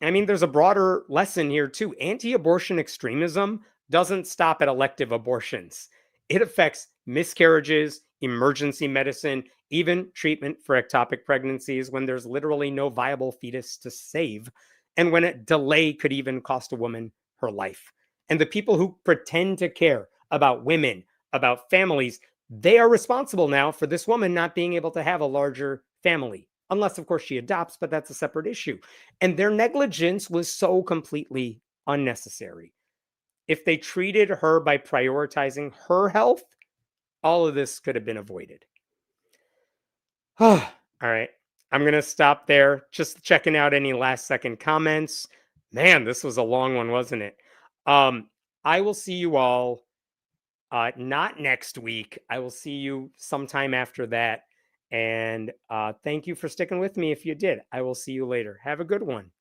I mean, there's a broader lesson here too. Anti-abortion extremism doesn't stop at elective abortions. It affects miscarriages, emergency medicine, even treatment for ectopic pregnancies when there's literally no viable fetus to save, and when a delay could even cost a woman her life. And the people who pretend to care about women, about families, they are responsible now for this woman not being able to have a larger family. Unless, of course, she adopts, but that's a separate issue. And their negligence was so completely unnecessary. If they treated her by prioritizing her health, all of this could have been avoided. All right. I'm going to stop there. Just checking out any last second comments. Man, this was a long one, wasn't it? I will see you all not next week. I will see you sometime after that. And thank you for sticking with me if you did. I will see you later. Have a good one.